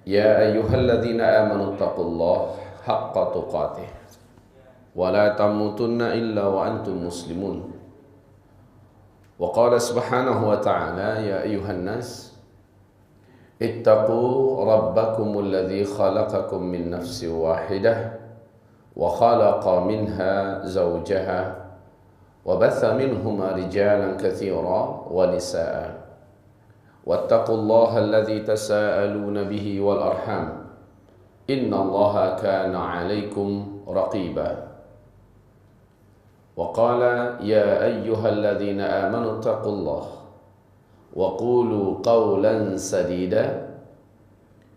يا أيها الذين آمنوا اتقوا الله حق تقاته ولا تموتن إلا وأنتم مسلمون. وقال سبحانه وتعالى يا أيها الناس اتقوا ربكم الذي خلقكم من نفس واحدة وخلق منها زوجها وبث منهما رجالا كثيرا ونساء واتقوا الله الذي تساءلون به والأرحام إن الله كان عليكم رقيبا. وقال يا أيها الذين آمنوا اتقوا الله وقولوا قولا سديدا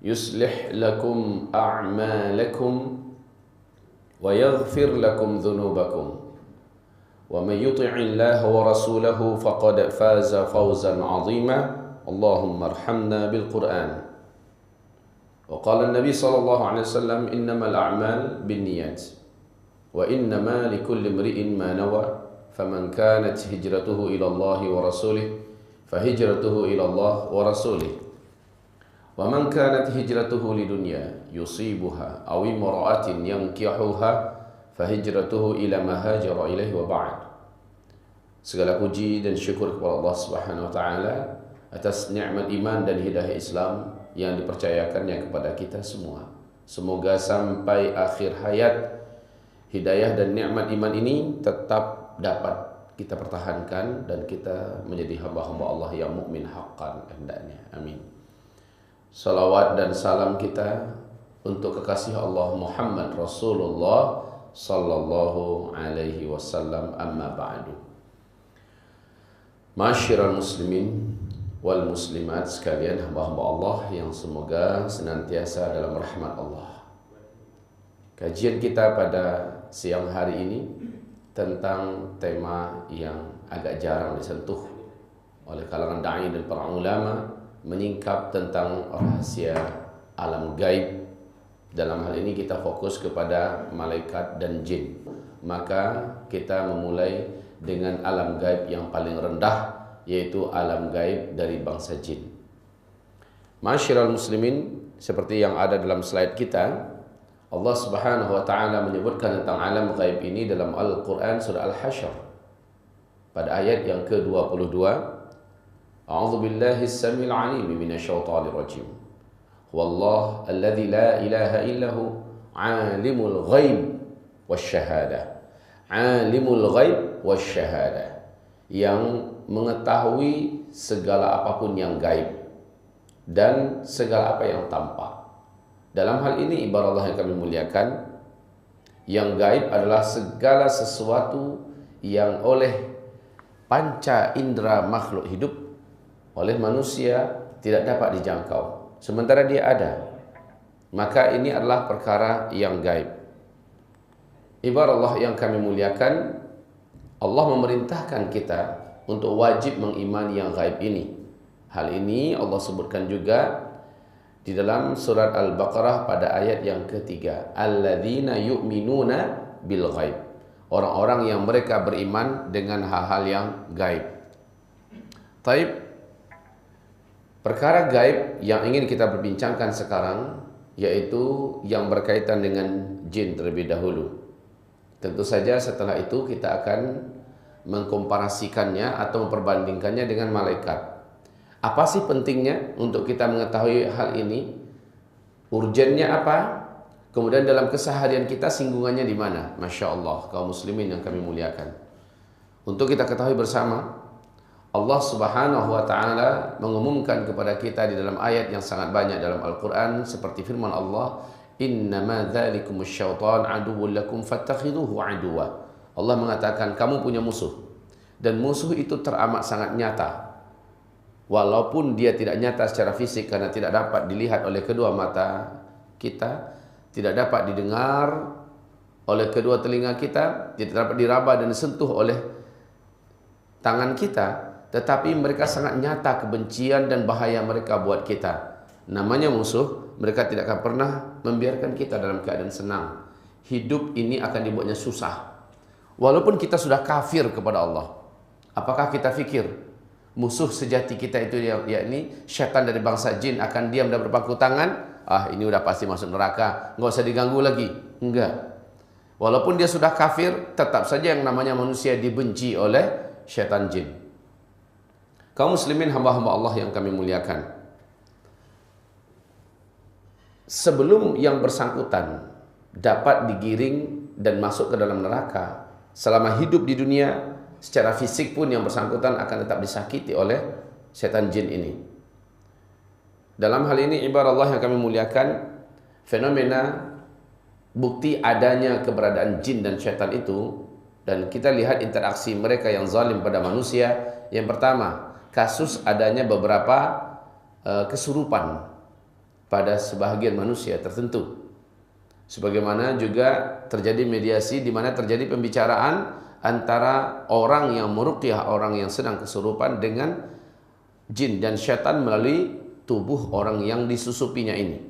يصلح لكم أعمالكم ويغفر لكم ذنوبكم ومن يطع الله ورسوله فقد فاز فوزا عظيما. اللهم ارحمنا بالقرآن. وقال النبي صلى الله عليه وسلم إنما الأعمال بالنيات وإنما لكل امرئ ما نوى فمن كانت هجرته إلى الله ورسوله فهجرته إلى الله ورسوله ومن كانت هجرته لدنيا يصيبها أو امرأة ينكحها فهجرته إلى ما هاجر إليه وبعد. Segala puji dan syukur kepada Allah Subhanahu wa taala atas nikmat iman dan hidayah Islam yang dipercayakannya kepada kita semua. Semoga sampai akhir hayat hidayah dan nikmat iman ini tetap dapat kita pertahankan dan kita menjadi hamba-hamba Allah yang mukmin haqqan hendaknya. Amin. Salawat dan salam kita untuk kekasih Allah Muhammad Rasulullah sallallahu alaihi wasallam, amma ba'du. Masyiral muslimin wal muslimat sekalian, hamba-hamba Allah yang semoga senantiasa dalam rahmat Allah. Kajian kita pada siang hari ini tentang tema yang agak jarang disentuh oleh kalangan da'i dan para ulama, menyingkap tentang rahasia alam gaib. Dalam hal ini kita fokus kepada malaikat dan jin. Maka kita memulai dengan alam gaib yang paling rendah, yaitu alam gaib dari bangsa jin. Masyiral muslimin, seperti yang ada dalam slide kita, Allah Subhanahu wa taala menyebutkan tentang alam gaib ini dalam Al-Qur'an surah Al-Hasyr pada ayat yang ke-22. A'udzu billahi as-sami'il 'alim minasyaitonir rajim. Wallahu alladzi la ilaha illahu 'alimul ghaib wasyahadah. 'Alimul ghaib wasyahadah, yang mengetahui segala apapun yang gaib dan segala apa yang tampak. Dalam hal ini ibarat Allah yang kami muliakan, yang gaib adalah segala sesuatu yang oleh panca indera makhluk hidup, oleh manusia tidak dapat dijangkau, sementara dia ada. Maka ini adalah perkara yang gaib. Ibarat Allah yang kami muliakan, Allah memerintahkan kita untuk wajib mengimani yang gaib ini. Hal ini Allah sebutkan juga di dalam surat Al-Baqarah pada ayat yang ketiga. Alladzina yu'minuna bil ghaib. Orang-orang yang mereka beriman dengan hal-hal yang gaib. Taib. Perkara gaib yang ingin kita berbincangkan sekarang yaitu yang berkaitan dengan jin terlebih dahulu. Tentu saja setelah itu kita akan mengkomparasikannya atau memperbandingkannya dengan malaikat. Apa sih pentingnya untuk kita mengetahui hal ini? Urgennya apa? Kemudian dalam keseharian kita singgungannya di mana? Masya Allah, kaum muslimin yang kami muliakan. Untuk kita ketahui bersama, Allah Subhanahu wa taala mengumumkan kepada kita di dalam ayat yang sangat banyak dalam Al-Qur'an, seperti firman Allah, "Innama dzalikumus syaitan aduwwun lakum fattakhiduhu aduwwa." Allah mengatakan kamu punya musuh, dan musuh itu teramat sangat nyata. Walaupun dia tidak nyata secara fisik karena tidak dapat dilihat oleh kedua mata kita, tidak dapat didengar oleh kedua telinga kita, tidak dapat diraba dan disentuh oleh tangan kita, tetapi mereka sangat nyata kebencian dan bahaya mereka buat kita. Namanya musuh, mereka tidak akan pernah membiarkan kita dalam keadaan senang. Hidup ini akan dibuatnya susah. Walaupun kita sudah kafir kepada Allah. Apakah kita fikir musuh sejati kita itu yakni syaitan dari bangsa jin akan diam dan berpangku tangan? ah ini udah pasti masuk neraka, nggak usah diganggu lagi. Enggak. Walaupun dia sudah kafir, tetap saja yang namanya manusia dibenci oleh syaitan jin. Kaum muslimin hamba-hamba Allah yang kami muliakan, sebelum yang bersangkutan dapat digiring dan masuk ke dalam neraka, selama hidup di dunia, secara fisik pun yang bersangkutan akan tetap disakiti oleh syaitan jin ini. Dalam hal ini ibarat Allah yang kami muliakan, fenomena bukti adanya keberadaan jin dan syaitan itu, dan kita lihat interaksi mereka yang zalim pada manusia. Yang pertama, kasus adanya beberapa kesurupan pada sebahagian manusia tertentu. Sebagaimana juga terjadi mediasi di mana terjadi pembicaraan antara orang yang meruqyah orang yang sedang kesurupan dengan jin dan syaitan melalui tubuh orang yang disusupinya ini.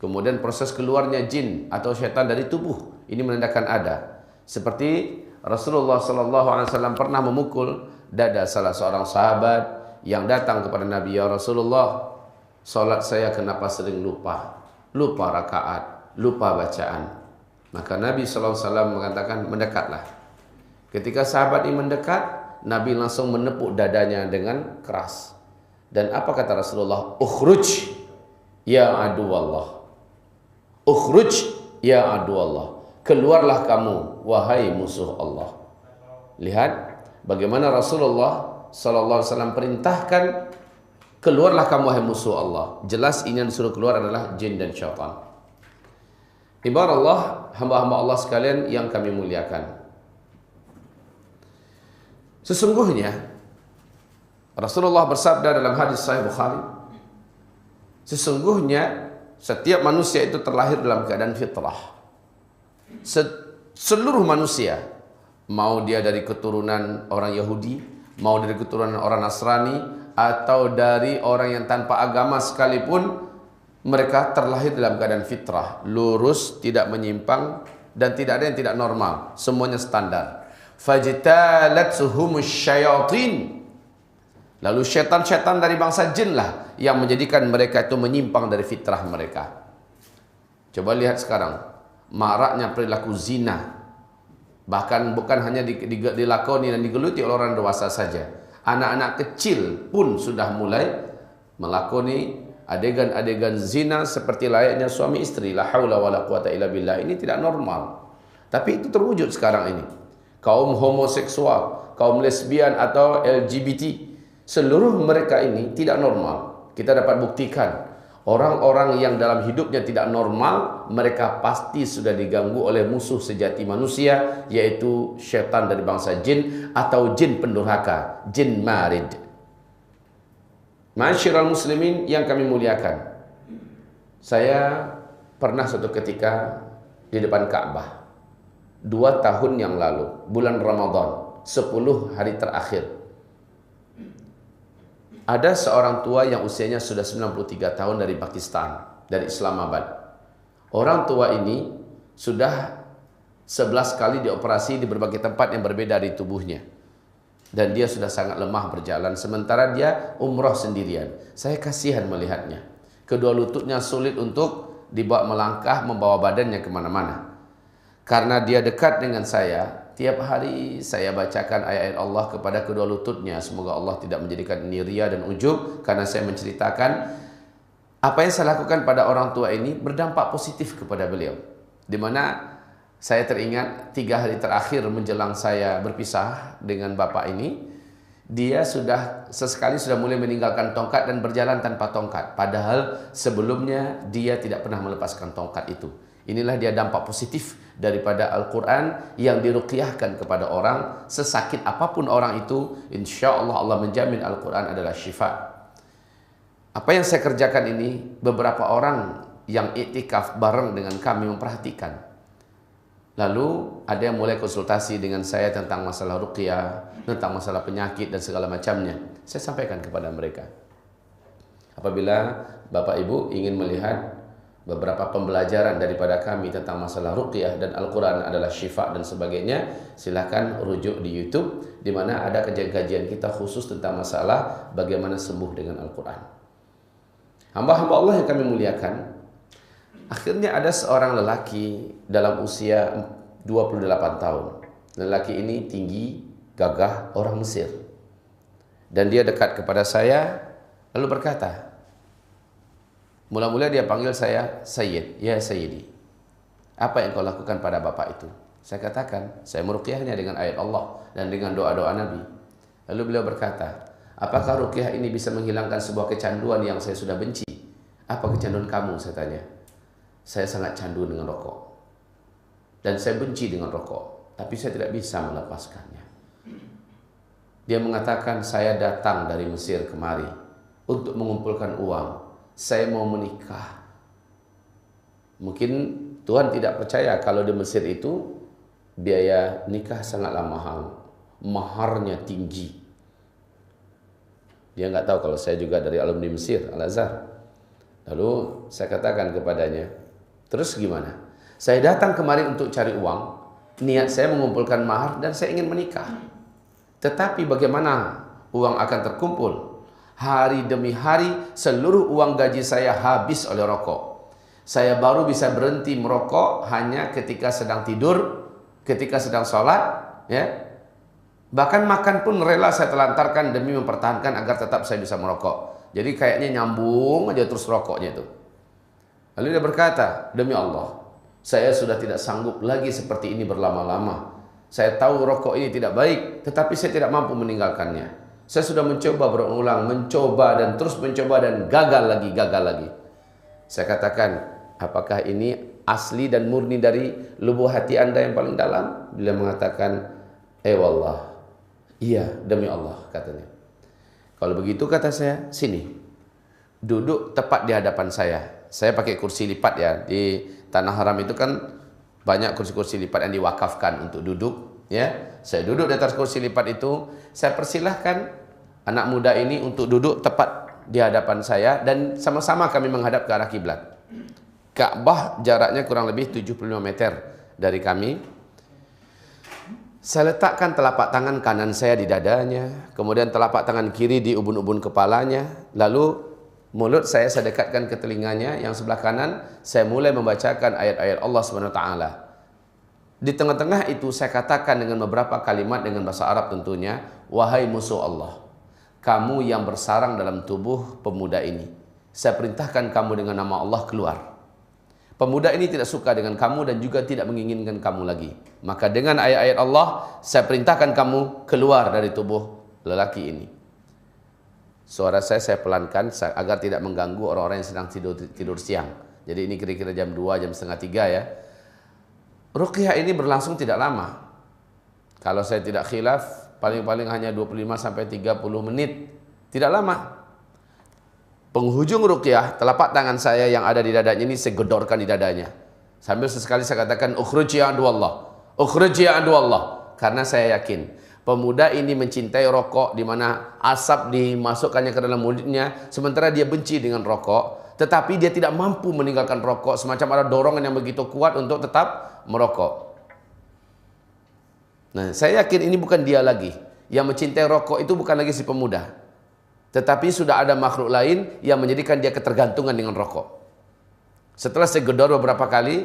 Kemudian proses keluarnya jin atau syaitan dari tubuh ini menandakan ada. Seperti Rasulullah SAW pernah memukul dada salah seorang sahabat yang datang kepada Nabi, ya Rasulullah, salat saya kenapa sering lupa rakaat, lupa bacaan. Maka Nabi SAW mengatakan, mendekatlah. Ketika sahabat ini mendekat, Nabi langsung menepuk dadanya dengan keras. Dan apa kata Rasulullah? Ukhruj ya adu Allah. Ukhruj ya adu Allah. Keluarlah kamu wahai musuh Allah. Lihat bagaimana Rasulullah SAW perintahkan, keluarlah kamu wahai musuh Allah. Jelas ini yang disuruh keluar adalah jin dan syaitan. Ibarat Allah, hamba-hamba Allah sekalian yang kami muliakan, sesungguhnya Rasulullah bersabda dalam hadis Sahih Bukhari, sesungguhnya setiap manusia itu terlahir dalam keadaan fitrah. Seluruh manusia, mau dia dari keturunan orang Yahudi, mau dari keturunan orang Nasrani, atau dari orang yang tanpa agama sekalipun, mereka terlahir dalam keadaan fitrah, lurus, tidak menyimpang, dan tidak ada yang tidak normal, semuanya standar. Fajtalatsuhumus syayatin. Lalu syaitan-syaitan dari bangsa jin lah yang menjadikan mereka itu menyimpang dari fitrah mereka. Coba lihat sekarang, maraknya perilaku zina. Bahkan bukan hanya dilakoni dan digeluti oleh orang dewasa saja. Anak-anak kecil pun sudah mulai melakoni adegan-adegan zina seperti layaknya suami istri. La haula wala quwata illa billah. Ini tidak normal. Tapi itu terwujud sekarang ini. Kaum homoseksual, kaum lesbian atau LGBT, seluruh mereka ini tidak normal. Kita dapat buktikan orang-orang yang dalam hidupnya tidak normal, mereka pasti sudah diganggu oleh musuh sejati manusia, yaitu syaitan dari bangsa jin atau jin pendurhaka, jin marid. Ma'asyiral muslimin yang kami muliakan, saya pernah suatu ketika di depan Ka'bah 2 tahun yang lalu, bulan Ramadan, 10 hari terakhir. Ada seorang tua yang usianya sudah 93 tahun dari Pakistan, dari Islamabad. Orang tua ini sudah 11 kali dioperasi di berbagai tempat yang berbeda di tubuhnya. Dan dia sudah sangat lemah berjalan, sementara dia umrah sendirian. Saya kasihan melihatnya. Kedua lututnya sulit untuk dibawa melangkah, membawa badannya kemana-mana. Karena dia dekat dengan saya, tiap hari saya bacakan ayat-ayat Allah kepada kedua lututnya. Semoga Allah tidak menjadikan ini ria dan ujub, karena saya menceritakan apa yang saya lakukan pada orang tua ini berdampak positif kepada beliau. Di mana saya teringat 3 hari terakhir menjelang saya berpisah dengan bapak ini, dia sesekali sudah mulai meninggalkan tongkat dan berjalan tanpa tongkat. Padahal sebelumnya dia tidak pernah melepaskan tongkat itu. Inilah dia dampak positif daripada Al-Quran yang diruqyahkan kepada orang. Sesakit apapun orang itu, insya Allah Allah menjamin Al-Quran adalah syifa. Apa yang saya kerjakan ini, beberapa orang yang iktikaf bareng dengan kami memperhatikan. Lalu ada yang mulai konsultasi dengan saya tentang masalah ruqyah, tentang masalah penyakit dan segala macamnya. Saya sampaikan kepada mereka, apabila Bapak Ibu ingin melihat beberapa pembelajaran daripada kami tentang masalah ruqyah dan Al-Quran adalah syifa dan sebagainya, silakan rujuk di YouTube, di mana ada kajian-kajian kita khusus tentang masalah bagaimana sembuh dengan Al-Quran. Hamba-hamba Allah yang kami muliakan, Akhirnya ada seorang lelaki dalam usia 28 tahun. Lelaki ini tinggi, gagah, orang Mesir. Dan dia dekat kepada saya, lalu berkata, mula-mula dia panggil saya Sayyid, ya Sayyidi. Apa yang kau lakukan pada bapak itu? Saya katakan, saya meruqyahnya dengan ayat Allah dan dengan doa-doa Nabi. Lalu beliau berkata, apakah ruqyah ini bisa menghilangkan sebuah kecanduan yang saya sudah benci? Apa kecanduan kamu? Saya tanya. Saya sangat candu dengan rokok. Dan saya benci dengan rokok. Tapi saya tidak bisa melepaskannya. Dia mengatakan, saya datang dari Mesir kemari untuk mengumpulkan uang. Saya mau menikah. Mungkin Tuhan tidak percaya kalau di Mesir itu biaya nikah sangatlah mahal. Maharnya tinggi. Dia nggak tahu kalau saya juga dari alumni Mesir, Al-Azhar. Lalu saya katakan kepadanya, terus gimana? Saya datang kemari untuk cari uang. Niat saya mengumpulkan mahar dan saya ingin menikah. Tetapi bagaimana uang akan terkumpul? Hari demi hari seluruh uang gaji saya habis oleh rokok. Saya baru bisa berhenti merokok hanya ketika sedang tidur, ketika sedang sholat, ya. Bahkan makan pun rela saya telantarkan demi mempertahankan agar tetap saya bisa merokok. Jadi kayaknya nyambung aja terus rokoknya itu. Lalu dia berkata, demi Allah, saya sudah tidak sanggup lagi seperti ini berlama-lama. Saya tahu rokok ini tidak baik, tetapi saya tidak mampu meninggalkannya. Saya sudah mencoba berulang, mencoba dan terus mencoba dan gagal lagi. Saya katakan, apakah ini asli dan murni dari lubuk hati Anda yang paling dalam? Beliau mengatakan, wallah, iya demi Allah, katanya. Kalau begitu kata saya, sini, duduk tepat di hadapan saya. Saya pakai kursi lipat ya, di Tanah Haram itu kan banyak kursi-kursi lipat yang diwakafkan untuk duduk. Ya, saya duduk di atas kursi lipat itu, saya persilahkan anak muda ini untuk duduk tepat di hadapan saya dan sama-sama kami menghadap ke arah kiblat. Ka'bah jaraknya kurang lebih 75 meter dari kami. Saya letakkan telapak tangan kanan saya di dadanya, kemudian telapak tangan kiri di ubun-ubun kepalanya, lalu mulut saya dekatkan ke telinganya, yang sebelah kanan saya mulai membacakan ayat-ayat Allah SWT. Di tengah-tengah itu saya katakan dengan beberapa kalimat dengan bahasa Arab tentunya, wahai musuh Allah, kamu yang bersarang dalam tubuh pemuda ini, saya perintahkan kamu dengan nama Allah keluar. Pemuda ini tidak suka dengan kamu dan juga tidak menginginkan kamu lagi. Maka dengan ayat-ayat Allah, saya perintahkan kamu keluar dari tubuh lelaki ini. Suara saya pelankan agar tidak mengganggu orang-orang yang sedang tidur siang. Jadi ini kira-kira jam 2, jam setengah 3 ya. Ruqyah ini berlangsung tidak lama. Kalau saya tidak khilaf, paling-paling hanya 25-30 menit. Tidak lama. Penghujung ruqyah, telapak tangan saya yang ada di dadanya ini saya gedorkan di dadanya. Sambil sesekali saya katakan, ukhruj ya adu Allah. Ukhruj ya adu Allah. Karena saya yakin, pemuda ini mencintai rokok di mana asap dimasukkannya ke dalam mulutnya. Sementara dia benci dengan rokok. Tetapi dia tidak mampu meninggalkan rokok. Semacam ada dorongan yang begitu kuat untuk tetap merokok. Nah, saya yakin ini bukan dia lagi. Yang mencintai rokok itu bukan lagi si pemuda. Tetapi sudah ada makhluk lain yang menjadikan dia ketergantungan dengan rokok. Setelah saya gedor beberapa kali,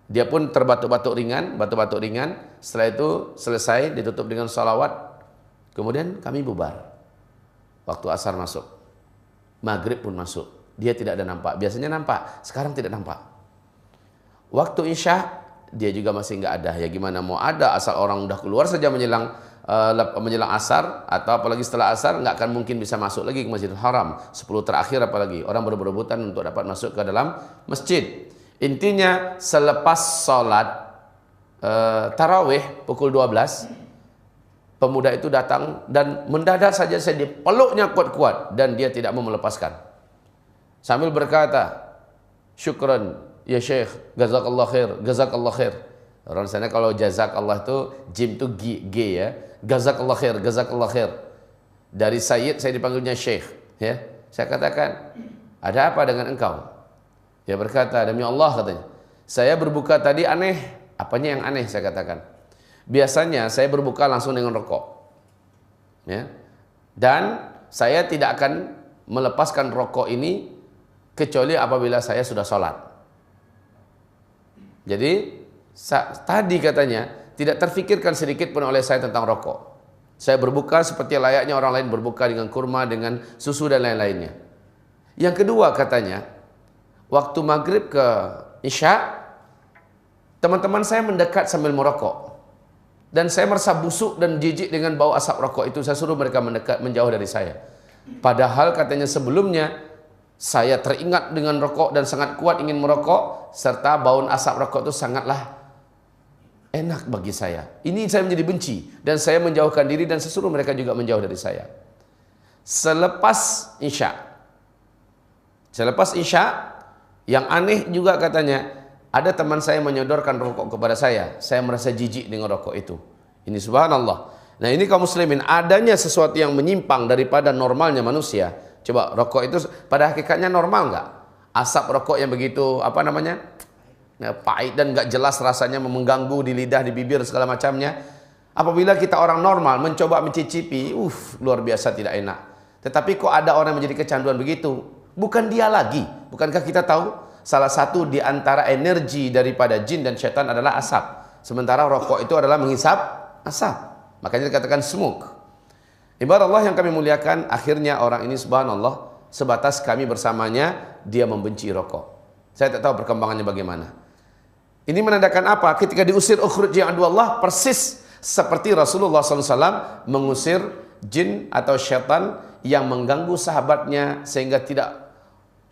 dia pun terbatuk-batuk ringan, batuk-batuk ringan. Setelah itu selesai, ditutup dengan salawat. Kemudian kami bubar. Waktu asar masuk. Maghrib pun masuk. Dia tidak ada nampak. Biasanya nampak, sekarang tidak nampak. Waktu isya, dia juga masih nggak ada. Ya gimana mau ada, asal orang udah keluar saja menjelang asar, atau apalagi setelah asar nggak akan mungkin bisa masuk lagi ke Masjidil Haram. 10 terakhir apalagi orang berebut-rebutan untuk dapat masuk ke dalam masjid. Intinya selepas sholat tarawih pukul 12, pemuda itu datang dan mendadak saja saya dipeluknya kuat-kuat dan dia tidak mau melepaskan. Sambil berkata, syukran ya Syekh, jazakallah khair, jazakallah khair. Orang sana kalau jazakallah itu jim itu G ya. Jazakallah khair, jazakallah khair. Dari Sayyid saya dipanggilnya Syekh, ya. Saya katakan, ada apa dengan engkau? Dia berkata, demi Allah katanya, saya berbuka tadi aneh. Apanya yang aneh? Saya katakan, biasanya saya berbuka langsung dengan rokok, ya. Dan saya tidak akan melepaskan rokok ini kecuali apabila saya sudah sholat. Jadi tadi katanya tidak terfikirkan sedikit pun oleh saya tentang rokok. Saya berbuka seperti layaknya orang lain berbuka dengan kurma, dengan susu dan lain-lainnya. Yang kedua katanya, waktu maghrib ke isya, teman-teman saya mendekat sambil merokok. Dan saya merasa busuk dan jijik dengan bau asap rokok itu. Saya suruh mereka mendekat, menjauh dari saya. Padahal katanya sebelumnya, saya teringat dengan rokok dan sangat kuat ingin merokok. Serta bau asap rokok itu sangatlah enak bagi saya. Ini saya menjadi benci. Dan saya menjauhkan diri dan saya suruh mereka juga menjauh dari saya. Selepas isya, yang aneh juga katanya, ada teman saya menyodorkan rokok kepada saya. Saya merasa jijik dengan rokok itu. Ini subhanallah. Nah ini kaum muslimin, adanya sesuatu yang menyimpang daripada normalnya manusia. Coba, rokok itu pada hakikatnya normal nggak? Asap rokok yang begitu, pahit dan nggak jelas rasanya, mengganggu di lidah, di bibir, segala macamnya. Apabila kita orang normal mencoba mencicipi, luar biasa tidak enak. Tetapi kok ada orang menjadi kecanduan begitu? Bukan dia lagi. Bukankah kita tahu salah satu di antara energi daripada jin dan syaitan adalah asap. Sementara rokok itu adalah menghisap asap. Makanya dikatakan smoke. Ibarat Allah yang kami muliakan, akhirnya orang ini subhanallah, sebatas kami bersamanya, dia membenci rokok. Saya tak tahu perkembangannya bagaimana. Ini menandakan apa? Ketika diusir ukhruj ya aduallah, persis seperti Rasulullah SAW mengusir jin atau syaitan yang mengganggu sahabatnya sehingga tidak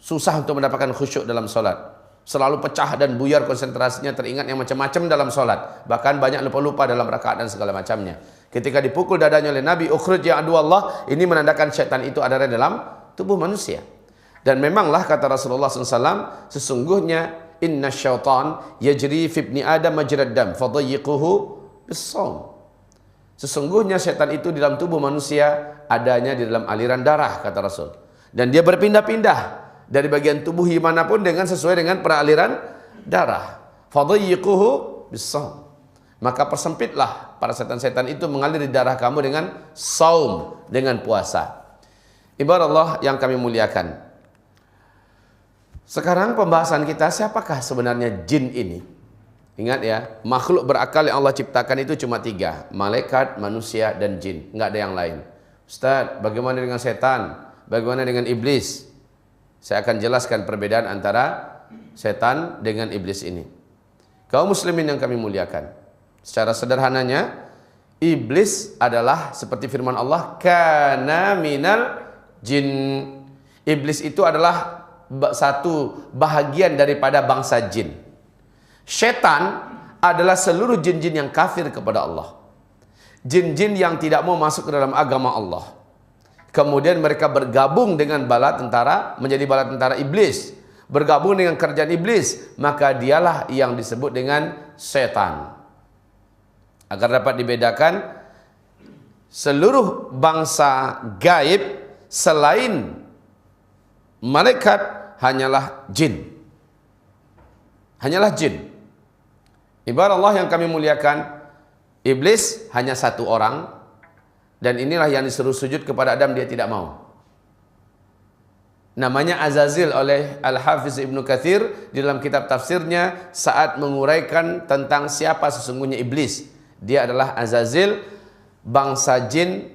susah untuk mendapatkan khusyuk dalam solat. Selalu pecah dan buyar konsentrasinya, teringat yang macam-macam dalam solat. Bahkan banyak lupa-lupa dalam rakaat dan segala macamnya. Ketika dipukul dadanya oleh Nabi, ukhruj ya aduallah, ini menandakan syaitan itu ada dalam tubuh manusia. Dan memanglah kata Rasulullah SAW, sesungguhnya inna syaitan yajri fi ibni adam majrad dam fadayyiquhu bis-shaum. Sesungguhnya syaitan itu di dalam tubuh manusia adanya di dalam aliran darah, kata Rasul. Dan dia berpindah-pindah dari bagian tubuh manapun dengan sesuai dengan peraliran darah. Fadayyiquhu bis-shaum. Maka persempitlah para setan-setan itu mengalir di darah kamu dengan saum, dengan puasa. Ibarat Allah yang kami muliakan. Sekarang pembahasan kita, siapakah sebenarnya jin ini? Ingat ya, makhluk berakal yang Allah ciptakan itu cuma 3. Malaikat, manusia, dan jin. Enggak ada yang lain. Ustaz, bagaimana dengan setan? Bagaimana dengan iblis? Saya akan jelaskan perbedaan antara setan dengan iblis ini. Kaum muslimin yang kami muliakan. Secara sederhananya, iblis adalah seperti firman Allah, kana minal jin. Iblis itu adalah satu bahagian daripada bangsa jin. Syaitan adalah seluruh jin-jin yang kafir kepada Allah. Jin-jin yang tidak mau masuk ke dalam agama Allah. Kemudian mereka bergabung dengan bala tentara, menjadi bala tentara iblis. Bergabung dengan kerajaan iblis, maka dialah yang disebut dengan setan. Agar dapat dibedakan, seluruh bangsa gaib selain malaikat hanyalah jin. Hanyalah jin. Ibarat Allah yang kami muliakan, iblis hanya satu orang, dan inilah yang disuruh sujud kepada Adam, dia tidak mau. Namanya Azazil oleh Al-Hafiz Ibnu Katsir di dalam kitab tafsirnya saat menguraikan tentang siapa sesungguhnya iblis. Dia adalah Azazil, bangsa jin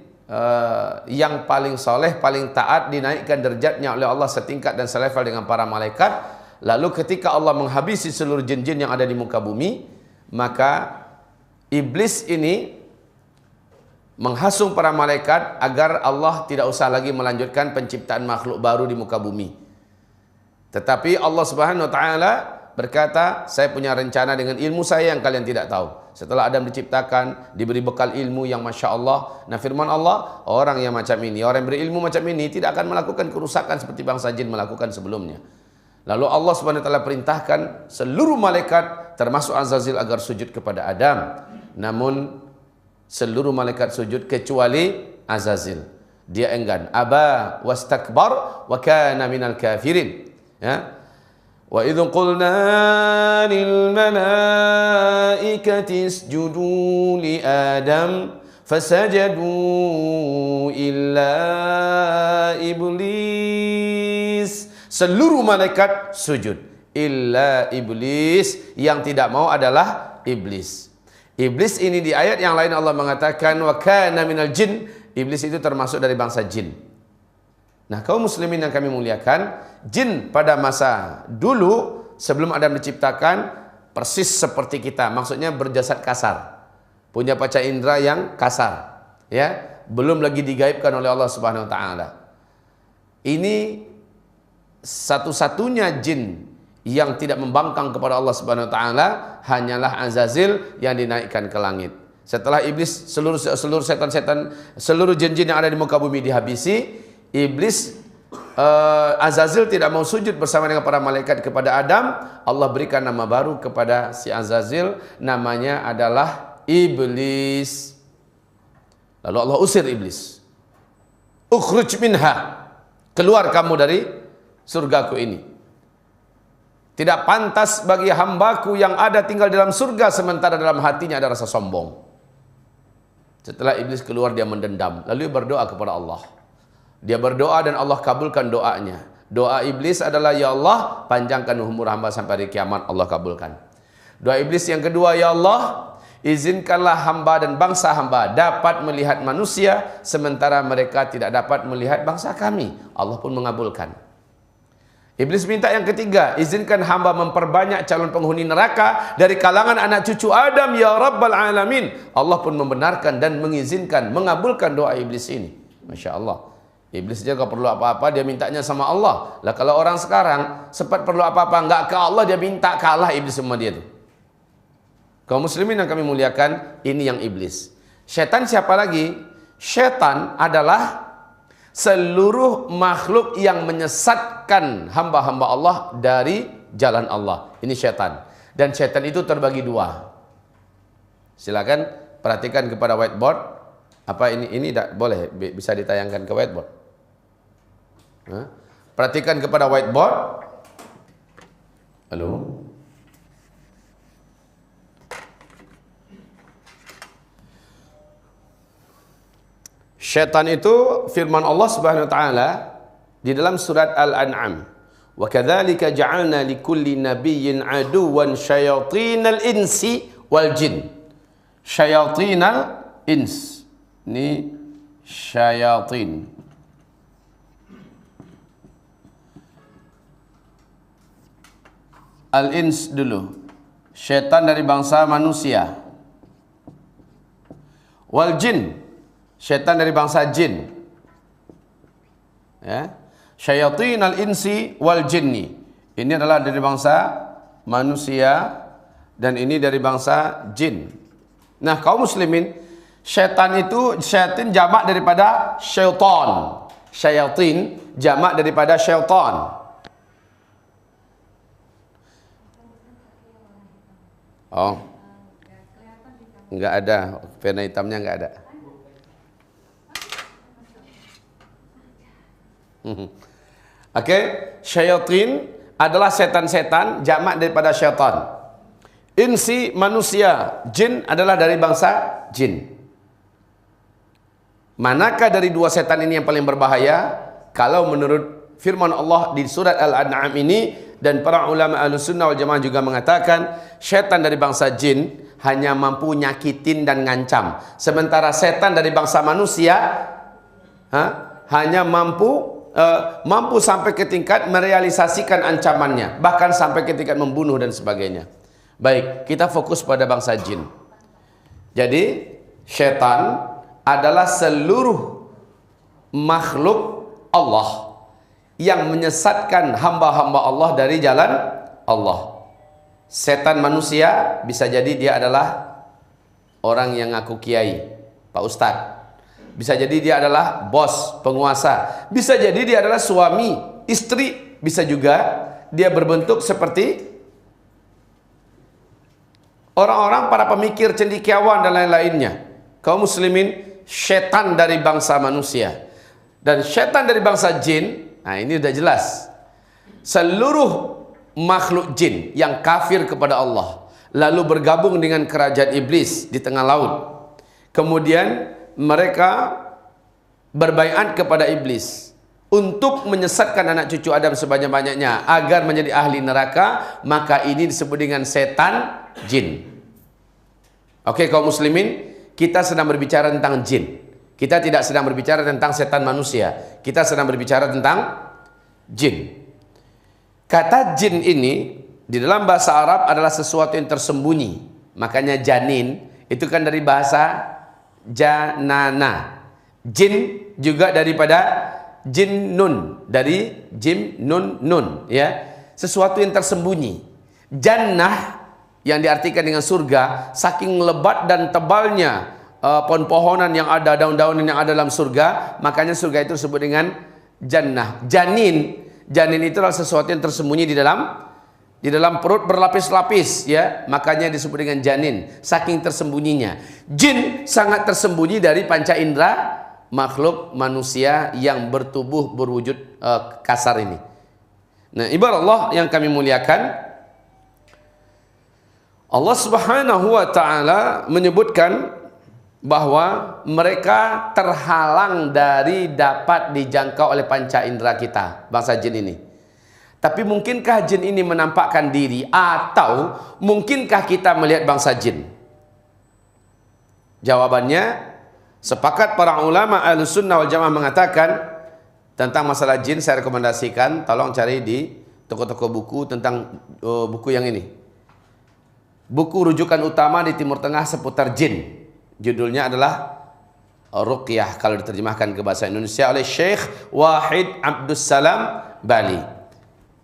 yang paling soleh, paling taat, dinaikkan derajatnya oleh Allah setingkat dan selevel dengan para malaikat. Lalu ketika Allah menghabisi seluruh jin-jin yang ada di muka bumi, maka iblis ini menghasung para malaikat agar Allah tidak usah lagi melanjutkan penciptaan makhluk baru di muka bumi. Tetapi Allah Subhanahu wa taala berkata, saya punya rencana dengan ilmu saya yang kalian tidak tahu. Setelah Adam diciptakan, diberi bekal ilmu yang Masya Allah. Nah firman Allah, orang yang macam ini, orang yang berilmu macam ini tidak akan melakukan kerusakan seperti bangsa jin melakukan sebelumnya. Lalu Allah Subhanahu wa taala perintahkan seluruh malaikat termasuk Azazil agar sujud kepada Adam. Namun seluruh malaikat sujud kecuali Azazil. Dia enggan. Aba wastakbar wa kana minal kafirin. Ya. Wa idh qulna lil malaikati isjudu li Adam fasajadu illa iblis. Seluruh malaikat sujud. illa iblis. Yang tidak mau adalah iblis. Iblis ini di ayat yang lain Allah mengatakan wa kana minal jin. Iblis itu termasuk dari bangsa jin. Nah, kaum muslimin yang kami muliakan, jin pada masa dulu sebelum Adam diciptakan persis seperti kita. Maksudnya berjasad kasar. Punya panca indera yang kasar. Ya, belum lagi digaibkan oleh Allah Subhanahu wa taala. Ini satu-satunya jin yang tidak membangkang kepada Allah Subhanahu wa taala hanyalah Azazil yang dinaikkan ke langit. Setelah iblis, seluruh setan-setan, seluruh jin-jin yang ada di muka bumi dihabisi, iblis Azazil tidak mau sujud bersama dengan para malaikat kepada Adam. Allah berikan nama baru kepada si Azazil, namanya adalah Iblis. Lalu Allah usir iblis. Ukhruj minha, keluar kamu dari surgaku ini. Tidak pantas bagi hambaku yang ada tinggal dalam surga sementara dalam hatinya ada rasa sombong. Setelah iblis keluar, dia mendendam, lalu berdoa kepada Allah. Dia berdoa dan Allah kabulkan doanya. Doa iblis adalah, ya Allah, panjangkan umur hamba sampai hari kiamat. Allah kabulkan. Doa iblis yang kedua, ya Allah, izinkanlah hamba dan bangsa hamba dapat melihat manusia sementara mereka tidak dapat melihat bangsa kami. Allah pun mengabulkan. Iblis minta yang ketiga, izinkan hamba memperbanyak calon penghuni neraka dari kalangan anak cucu Adam ya Rabbal Alamin. Allah pun membenarkan dan mengizinkan, mengabulkan doa iblis ini. Masya Allah. Iblis dia kalau perlu apa-apa dia mintanya sama Allah. Lah kalau orang sekarang sempat perlu apa-apa enggak ke Allah, dia minta kalah iblis sama dia tuh. Kaum muslimin yang kami muliakan, ini yang iblis. Syaitan siapa lagi? Syaitan adalah seluruh makhluk yang menyesatkan hamba-hamba Allah dari jalan Allah. Ini syaitan. Dan syaitan itu terbagi dua. Silakan perhatikan kepada whiteboard. Apa ini tidak boleh bisa ditayangkan ke whiteboard. Perhatikan kepada whiteboard. Halo. Syaitan itu firman Allah Subhanahu wa taala di dalam surat Al-An'am. Wa kadzalika ja'alna likulli nabiyyin aduwan syayatinal insi wal jin. Syayatinal ins. Ini syayatin. Al-ins dulu. Syaitan dari bangsa manusia. Wal jin. Syaitan dari bangsa jin. Ya. Syayatin al-insi wal jinni. Ini adalah dari bangsa manusia dan ini dari bangsa jin. Nah, kaum muslimin, syaitan itu, syaitan jamak daripada syaitan. Syayatin jamak daripada syaitan. Oh. Enggak ada, pena hitamnya enggak ada. Oke, syayatin adalah setan-setan, jamak daripada syaitan. Insi manusia, jin adalah dari bangsa jin. Manakah dari dua setan ini yang paling berbahaya? Kalau menurut firman Allah di surat Al-An'am ini, dan para ulama Ahlussunnah wal Jamaah juga mengatakan, syaitan dari bangsa jin hanya mampu nyakitin dan ngancam. Sementara setan dari bangsa manusia hanya mampu sampai ke tingkat merealisasikan ancamannya, bahkan sampai ke tingkat membunuh dan sebagainya. Baik, kita fokus pada bangsa jin. Jadi, syaitan adalah seluruh makhluk Allah yang menyesatkan hamba-hamba Allah dari jalan Allah. Setan manusia bisa jadi dia adalah orang yang ngaku kiai, Pak Ustadz. Bisa jadi dia adalah bos, penguasa. Bisa jadi dia adalah suami, istri. Bisa juga dia berbentuk seperti orang-orang para pemikir cendekiawan dan lain-lainnya. Kaum muslimin, syaitan dari bangsa manusia dan syaitan dari bangsa jin. Nah, ini sudah jelas. Seluruh makhluk jin yang kafir kepada Allah lalu bergabung dengan kerajaan iblis di tengah laut. Kemudian mereka berbaiat kepada iblis. untuk menyesatkan anak cucu Adam sebanyak-banyaknya agar menjadi ahli neraka, maka ini disebut dengan setan jin. Oke, kaum muslimin, kita sedang berbicara tentang jin. Kita tidak sedang berbicara tentang setan manusia. Kita sedang berbicara tentang jin. Kata jin ini di dalam bahasa Arab adalah sesuatu yang tersembunyi. Makanya janin itu kan dari bahasa janana. Jin juga daripada jin nun, dari jim nun nun, ya. Sesuatu yang tersembunyi. Jannah yang diartikan dengan surga, saking lebat dan tebalnya pohon-pohonan yang ada, daun-daunan yang ada dalam surga, makanya surga itu disebut dengan jannah. Janin itu adalah sesuatu yang tersembunyi di dalam perut berlapis-lapis, ya, makanya disebut dengan janin, saking tersembunyinya. Jin sangat tersembunyi dari panca indera makhluk manusia yang bertubuh berwujud kasar ini. Nah, ibarat Allah yang kami muliakan, Allah Subhanahu wa taala menyebutkan bahwa mereka terhalang dari dapat dijangkau oleh panca indera kita, bangsa jin ini. Tapi mungkinkah jin ini menampakkan diri, atau mungkinkah kita melihat bangsa jin? Jawabannya, sepakat para ulama Ahlussunnah wal Jamaah mengatakan tentang masalah jin. Saya rekomendasikan, tolong cari di toko-toko buku tentang buku yang ini. Buku rujukan utama di Timur Tengah seputar jin. Judulnya adalah Ruqyah kalau diterjemahkan ke bahasa Indonesia oleh Syekh Wahid Abdus Salam Bali.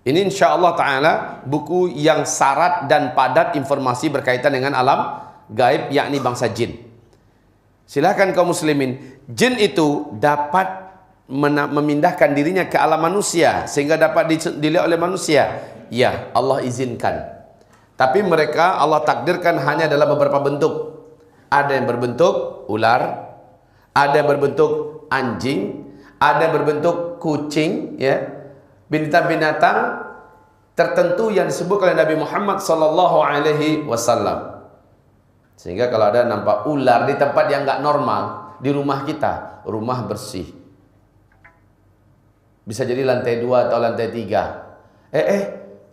Ini insyaAllah ta'ala buku yang syarat dan padat informasi berkaitan dengan alam gaib, yakni bangsa jin. Silakan kaum muslimin, jin itu dapat memindahkan dirinya ke alam manusia sehingga dapat dilihat oleh manusia. Ya, Allah izinkan. Tapi mereka Allah takdirkan hanya dalam beberapa bentuk. Ada yang berbentuk ular, ada yang berbentuk anjing, ada yang berbentuk kucing, ya. Binatang-binatang tertentu yang disebut oleh Nabi Muhammad sallallahu alaihi wasallam. Sehingga kalau ada nampak ular di tempat yang enggak normal, di rumah kita, rumah bersih. Bisa jadi lantai 2 atau lantai 3.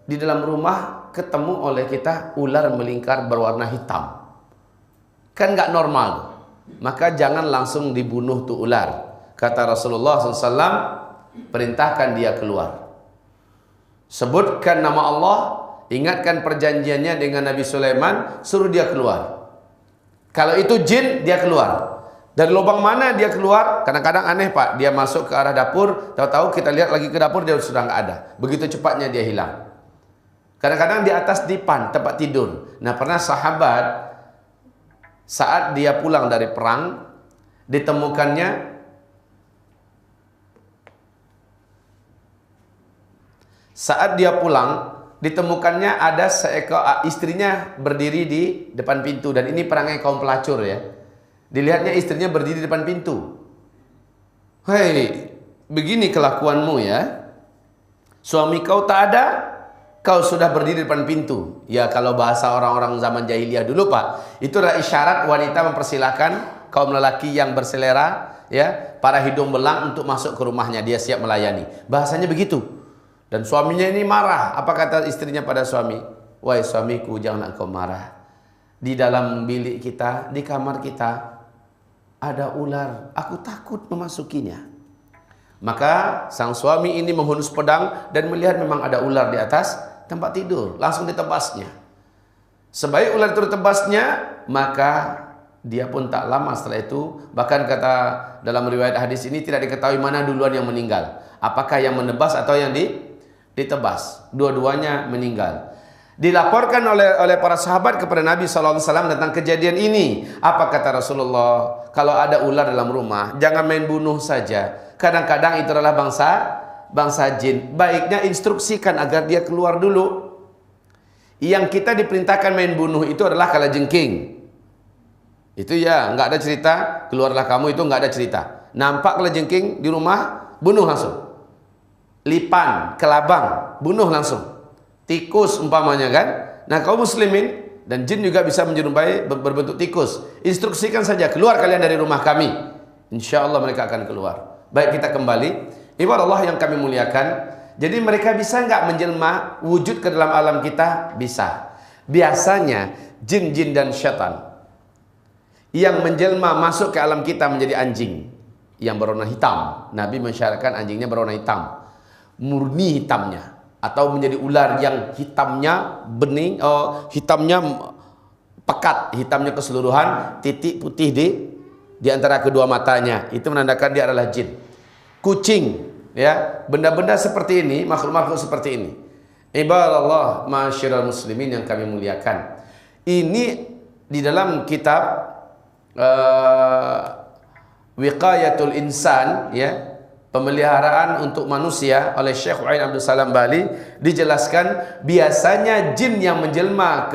Di dalam rumah ketemu oleh kita ular melingkar berwarna hitam. Kan nggak normal, maka jangan langsung dibunuh tuh ular. Kata Rasulullah SAW, perintahkan dia keluar. Sebutkan nama Allah, ingatkan perjanjiannya dengan Nabi Sulaiman, suruh dia keluar. Kalau itu jin, dia keluar. Dari lubang mana dia keluar? Kadang-kadang aneh Pak, dia masuk ke arah dapur, tahu-tahu kita lihat lagi ke dapur, dia sudah nggak ada. Begitu cepatnya dia hilang. Kadang-kadang di atas dipan, tempat tidur. Nah, pernah sahabat saat dia pulang dari perang, ditemukannya ada seekor istrinya berdiri di depan pintu, dan ini perangai kaum pelacur, ya. Dilihatnya istrinya berdiri di depan pintu. Hei, begini kelakuanmu, ya. Suami kau tak ada, kau sudah berdiri di depan pintu. Ya, kalau bahasa orang-orang zaman jahiliyah dulu Pak, itu adalah isyarat wanita mempersilahkan kaum lelaki yang berselera, ya, para hidung belang untuk masuk ke rumahnya, dia siap melayani. Bahasanya begitu. Dan suaminya ini marah. Apa kata istrinya pada suami? Wahai suamiku, jangan engkau marah. Di dalam bilik kita, di kamar kita ada ular. Aku takut memasukinya. Maka sang suami ini menghunus pedang dan melihat memang ada ular di atas tempat tidur, langsung ditebasnya. Sebaik ular itu ditebasnya, maka dia pun tak lama setelah itu, bahkan kata dalam riwayat hadis ini tidak diketahui mana duluan yang meninggal, apakah yang menebas atau yang ditebas. Dua-duanya meninggal. Dilaporkan oleh para sahabat kepada Nabi SAW tentang kejadian ini. Apa kata Rasulullah? Kalau ada ular dalam rumah, jangan main bunuh saja. Kadang-kadang itu adalah bangsa jin. Baiknya instruksikan agar dia keluar dulu. Yang kita diperintahkan main bunuh itu adalah kalajengking. Itu ya, nggak ada cerita keluarlah kamu, itu nggak ada cerita. Nampak kalajengking di rumah, bunuh langsung. Lipan, kelabang, bunuh langsung. Tikus umpamanya kan. Nah, kaum muslimin dan jin juga bisa menyerupai berbentuk tikus. Instruksikan saja, keluar kalian dari rumah kami. Insya Allah mereka akan keluar. Baik, kita kembali. Ibarat Allah yang kami muliakan, jadi mereka bisa nggak menjelma wujud ke dalam alam kita? Bisa. Biasanya jin-jin dan syaitan yang menjelma masuk ke alam kita menjadi anjing yang berwarna hitam. Nabi mensyaratkan anjingnya berwarna hitam, murni hitamnya, atau menjadi ular yang hitamnya bening, hitamnya pekat, hitamnya keseluruhan, titik putih di antara kedua matanya. Itu menandakan dia adalah jin. Kucing, ya, benda-benda seperti ini, makhluk-makhluk seperti ini. Ibadallah, ma'asyiral muslimin yang kami muliakan. Ini di dalam kitab Wiqayatul Insan, ya, pemeliharaan untuk manusia oleh Syekh Uain Abdul Salam Bali, dijelaskan biasanya jin yang menjelma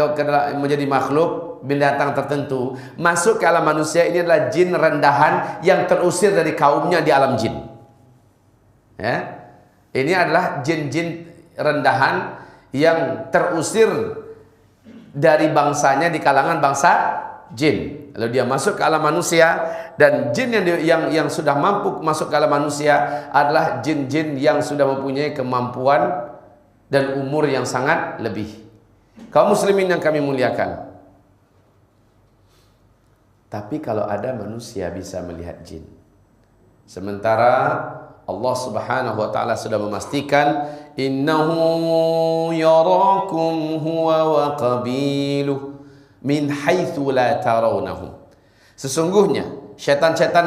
menjadi makhluk binatang tertentu masuk ke alam manusia ini adalah jin rendahan yang terusir dari kaumnya di alam jin. Ya. Ini adalah jin-jin rendahan yang terusir dari bangsanya di kalangan bangsa jin. Lalu dia masuk ke alam manusia, dan jin yang sudah mampu masuk ke alam manusia adalah jin-jin yang sudah mempunyai kemampuan dan umur yang sangat lebih. Kaum muslimin yang kami muliakan. Tapi kalau ada manusia bisa melihat jin, sementara Allah Subhanahu wa taala sudah memastikan innahu yarakum huwa wa qabiluh min haitsu la tarawnahum. Sesungguhnya syaitan-syaitan,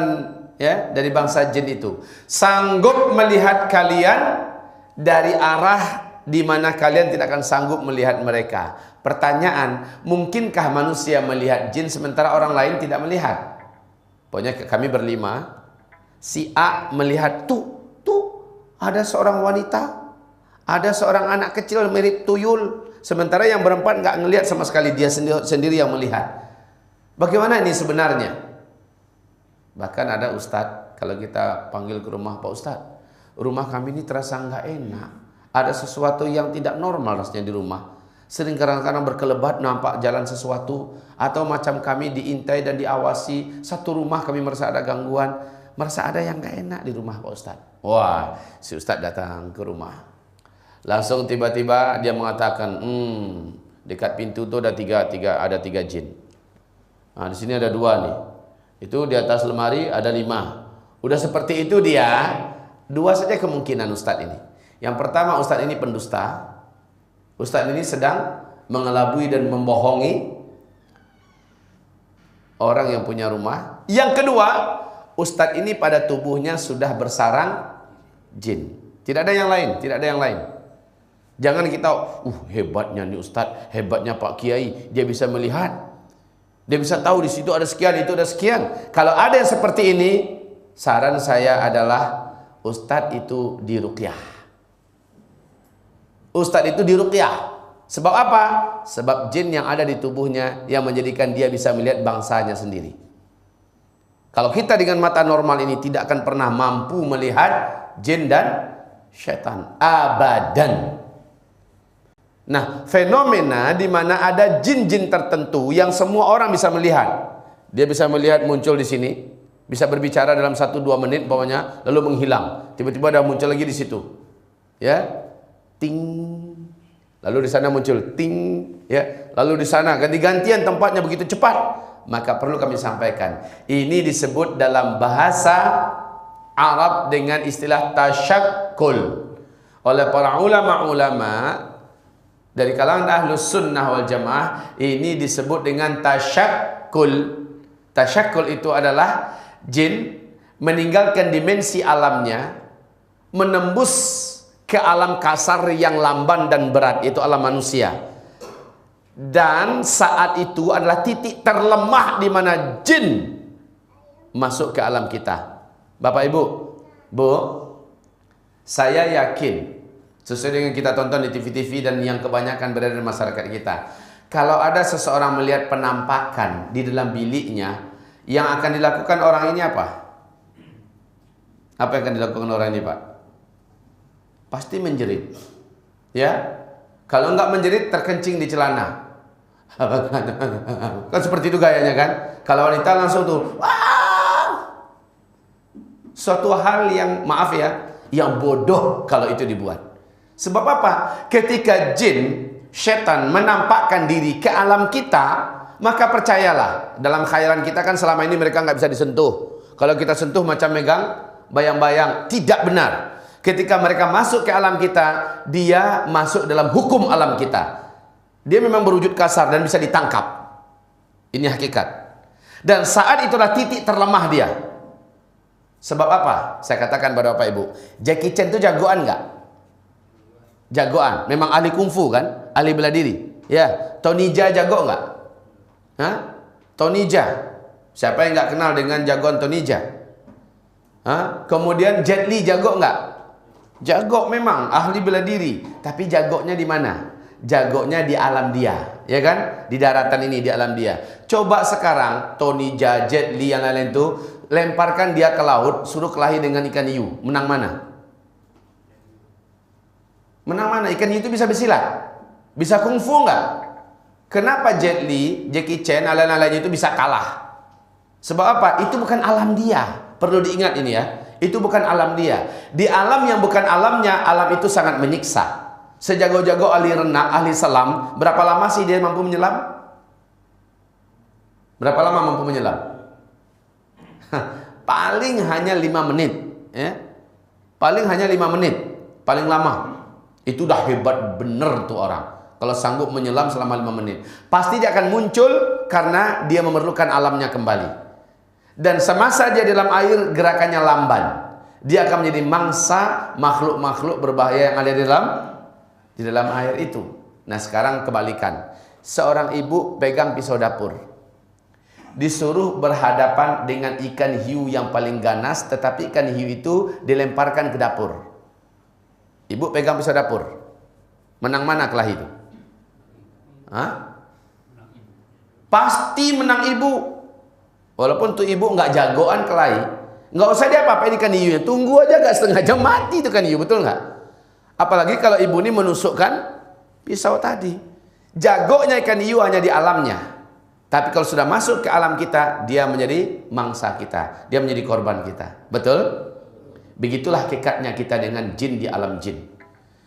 ya, dari bangsa jin itu sanggup melihat kalian dari arah di mana kalian tidak akan sanggup melihat mereka. Pertanyaan, mungkinkah manusia melihat jin sementara orang lain tidak melihat? Pokoknya kami berlima, si A melihat tuh ada seorang wanita, ada seorang anak kecil mirip tuyul, sementara yang berempat nggak ngelihat sama sekali, dia sendiri yang melihat. Bagaimana ini sebenarnya? Bahkan ada ustadz, kalau kita panggil ke rumah, Pak Ustadz, rumah kami ini terasa nggak enak, ada sesuatu yang tidak normal rasanya di rumah. Sering kadang-kadang berkelebat, nampak jalan sesuatu, atau macam kami diintai dan diawasi. Satu rumah kami merasa ada gangguan, merasa ada yang gak enak di rumah Pak Ustadz. Wah, si Ustadz datang ke rumah. Langsung tiba-tiba dia mengatakan, dekat pintu itu ada tiga jin. Nah, di sini ada 2 nih. Itu di atas lemari ada 5. Udah seperti itu dia, 2 saja kemungkinan Ustadz ini. Yang pertama, Ustadz ini pendusta. Ustadz ini sedang mengelabui dan membohongi orang yang punya rumah. Yang kedua, Ustadz ini pada tubuhnya sudah bersarang jin. Tidak ada yang lain, tidak ada yang lain. Jangan kita, hebatnya nih Ustadz, hebatnya Pak Kiai, dia bisa melihat, dia bisa tahu di situ ada sekian, itu ada sekian. Kalau ada yang seperti ini, saran saya adalah Ustadz itu diruqyah. Ustadz itu diruqyah. Sebab apa? Sebab jin yang ada di tubuhnya yang menjadikan dia bisa melihat bangsanya sendiri. Kalau kita dengan mata normal ini tidak akan pernah mampu melihat jin dan syaitan. Abadan. Nah, fenomena di mana ada jin-jin tertentu yang semua orang bisa melihat. Dia bisa melihat muncul di sini, bisa berbicara dalam 1-2 menit pokoknya, lalu menghilang. Tiba-tiba ada muncul lagi di situ. Ya. Ting, lalu di sana muncul ting, ya, lalu di sana ganti-gantian tempatnya begitu cepat. Maka perlu kami sampaikan, ini disebut dalam bahasa Arab dengan istilah tasyakkul oleh para ulama-ulama dari kalangan ahlus sunnah wal jamaah. Ini disebut dengan tasyakkul. Tasyakkul itu adalah jin meninggalkan dimensi alamnya, menembus ke alam kasar yang lamban dan berat, itu alam manusia. Dan saat itu adalah titik terlemah di mana jin masuk ke alam kita. Bapak Ibu, Bu, saya yakin sesuai dengan kita tonton di TV-TV dan yang kebanyakan berada di masyarakat kita, kalau ada seseorang melihat penampakan di dalam biliknya, yang akan dilakukan orang ini apa? Apa yang akan dilakukan orang ini, Pak? Pasti menjerit, ya. Kalau enggak menjerit, terkencing di celana. Kan seperti itu gayanya kan. Kalau wanita langsung tuh, wah! Suatu hal yang, maaf ya, yang bodoh kalau itu dibuat. Sebab apa? Ketika jin, setan menampakkan diri ke alam kita, maka percayalah, dalam khayalan kita kan selama ini mereka nggak bisa disentuh. Kalau kita sentuh macam megang bayang-bayang, tidak benar. Ketika mereka masuk ke alam kita, dia masuk dalam hukum alam kita. Dia memang berwujud kasar dan bisa ditangkap. Ini hakikat. Dan saat itulah titik terlemah dia. Sebab apa? Saya katakan pada Bapak Ibu, Jackie Chan itu jagoan nggak? Jagoan. Memang ahli kungfu kan? Ahli bela diri. Ya. Tony Jaa jago nggak? Hah? Tony Jaa. Siapa yang nggak kenal dengan jagoan Tony Jaa? Hah? Kemudian Jet Li jago nggak? Jago memang, ahli bela diri. Tapi jagonya di mana? Jagonya di alam dia, ya kan? Di daratan ini, di alam dia. Coba sekarang Tony Jaa, Jet Li yang lain-lain itu lemparkan dia ke laut, suruh kelahi dengan ikan hiu. Menang mana? Menang mana? Ikan hiu itu bisa bersilat, bisa kungfu nggak? Kenapa Jet Li, Jackie Chan, lain-lainnya itu bisa kalah? Sebab apa? Itu bukan alam dia. Perlu diingat ini ya. Itu bukan alam dia. Di alam yang bukan alamnya, alam itu sangat menyiksa. Sejago-jago ahli renang, ahli selam, berapa lama sih dia mampu menyelam? Berapa lama mampu menyelam? Paling hanya 5 menit, ya. Paling hanya 5 menit, paling lama. Itu udah hebat bener tuh orang. Kalau sanggup menyelam selama 5 menit, pasti dia akan muncul karena dia memerlukan alamnya kembali. Dan semasa dia dalam air, gerakannya lamban. Dia akan menjadi mangsa makhluk-makhluk berbahaya yang ada di dalam air itu. Nah sekarang kebalikan. Seorang ibu pegang pisau dapur, disuruh berhadapan dengan ikan hiu yang paling ganas, tetapi ikan hiu itu dilemparkan ke dapur. Ibu pegang pisau dapur, menang mana kelahi itu? Hah? Pasti menang ibu. Walaupun tuh ibu nggak jagoan kelahi, nggak usah dia apa-apain ikan hiunya, tunggu aja gak setengah jam mati itu kan hiu, betul nggak? Apalagi kalau ibu ini menusukkan pisau tadi. Jagonya ikan hiu hanya di alamnya. Tapi kalau sudah masuk ke alam kita, dia menjadi mangsa kita, dia menjadi korban kita. Betul? Begitulah hakikatnya kita dengan jin di alam jin.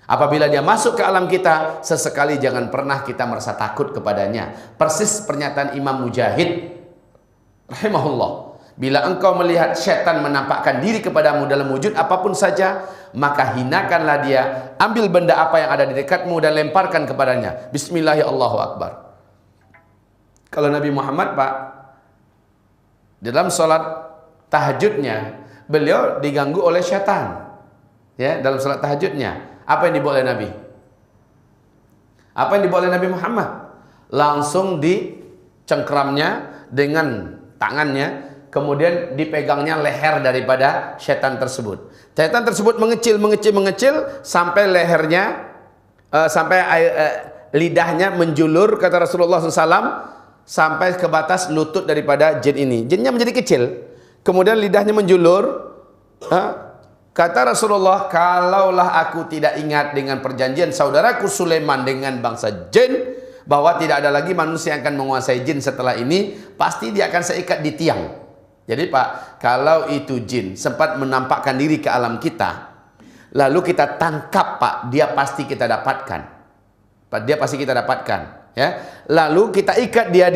Apabila dia masuk ke alam kita, sesekali jangan pernah kita merasa takut kepadanya. Persis pernyataan Imam Mujahid rahimahullah, bila engkau melihat syaitan menampakkan diri kepadamu dalam wujud apapun saja, maka hinakanlah dia, ambil benda apa yang ada di dekatmu dan lemparkan kepadanya. Bismillahirrahmanirrahim, Allahu Akbar. Kalau Nabi Muhammad Pak, dalam sholat tahajudnya, beliau diganggu oleh syaitan. Ya, dalam sholat tahajudnya, apa yang dibuat oleh Nabi? Apa yang dibuat oleh Nabi Muhammad? Langsung dicengkramnya dengan tangannya, kemudian dipegangnya leher daripada setan tersebut. Setan tersebut mengecil sampai lehernya, lidahnya menjulur, kata Rasulullah SAW, sampai ke batas lutut daripada jin ini. Jinnya menjadi kecil, kemudian lidahnya menjulur. Kata Rasulullah, kalaulah aku tidak ingat dengan perjanjian saudaraku Sulaiman dengan bangsa jin, bahwa tidak ada lagi manusia yang akan menguasai jin setelah ini, pasti dia akan saya ikat di tiang. Jadi Pak, kalau itu jin sempat menampakkan diri ke alam kita, lalu kita tangkap Pak, dia pasti kita dapatkan. Pak, dia pasti kita dapatkan. Ya, lalu kita ikat dia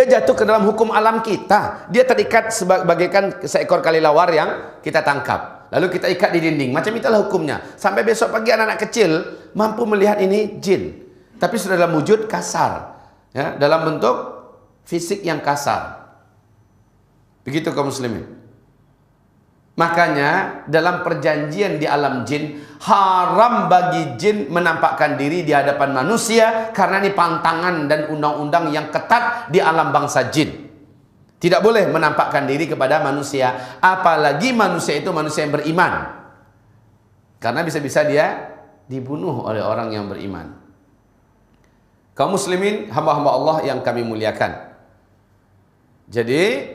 jatuh ke dalam hukum alam kita. Dia terikat sebagaikan seekor kelelawar yang kita tangkap. Lalu kita ikat di dinding. Macam itulah hukumnya. Sampai besok pagi anak-anak kecil mampu melihat ini jin. Tapi sudah dalam wujud kasar, ya, dalam bentuk fisik yang kasar. Begitu kaum muslimin. Makanya dalam perjanjian di alam jin, haram bagi jin menampakkan diri di hadapan manusia, karena ini pantangan dan undang-undang yang ketat di alam bangsa jin. Tidak boleh menampakkan diri kepada manusia, apalagi manusia itu manusia yang beriman. Karena bisa-bisa dia dibunuh oleh orang yang beriman. Kaum muslimin, hamba-hamba Allah yang kami muliakan. Jadi,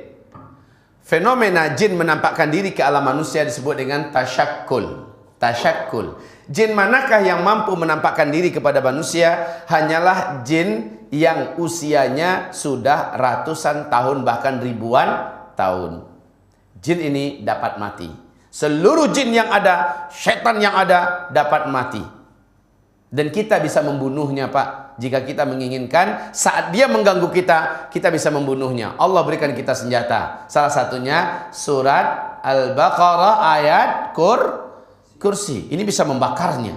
fenomena jin menampakkan diri ke alam manusia disebut dengan tasyakkul. Tasyakkul. Jin manakah yang mampu menampakkan diri kepada manusia? Hanyalah jin yang usianya sudah ratusan tahun, bahkan ribuan tahun. Jin ini dapat mati. Seluruh jin yang ada, setan yang ada dapat mati. Dan kita bisa membunuhnya, Pak. Jika kita menginginkan, saat dia mengganggu kita, kita bisa membunuhnya. Allah berikan kita senjata. Salah satunya surat Al-Baqarah ayat kursi. Ini bisa membakarnya.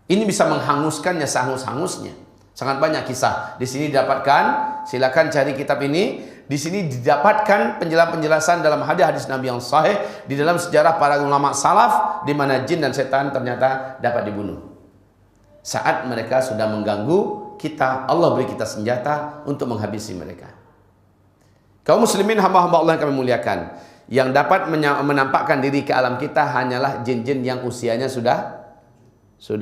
Ini bisa menghanguskannya sehangus-hangusnya. Sangat banyak kisah. Di sini didapatkan, silakan cari kitab ini. Di sini didapatkan penjelasan dalam hadis-hadis Nabi yang sahih, di dalam sejarah para ulama salaf, di mana jin dan setan ternyata dapat dibunuh. Saat mereka sudah mengganggu kita, Allah beri kita senjata untuk menghabisi mereka. Kaum muslimin, hamba-hamba Allah yang kami muliakan, yang dapat menampakkan diri ke alam kita hanyalah jin-jin yang usianya sudah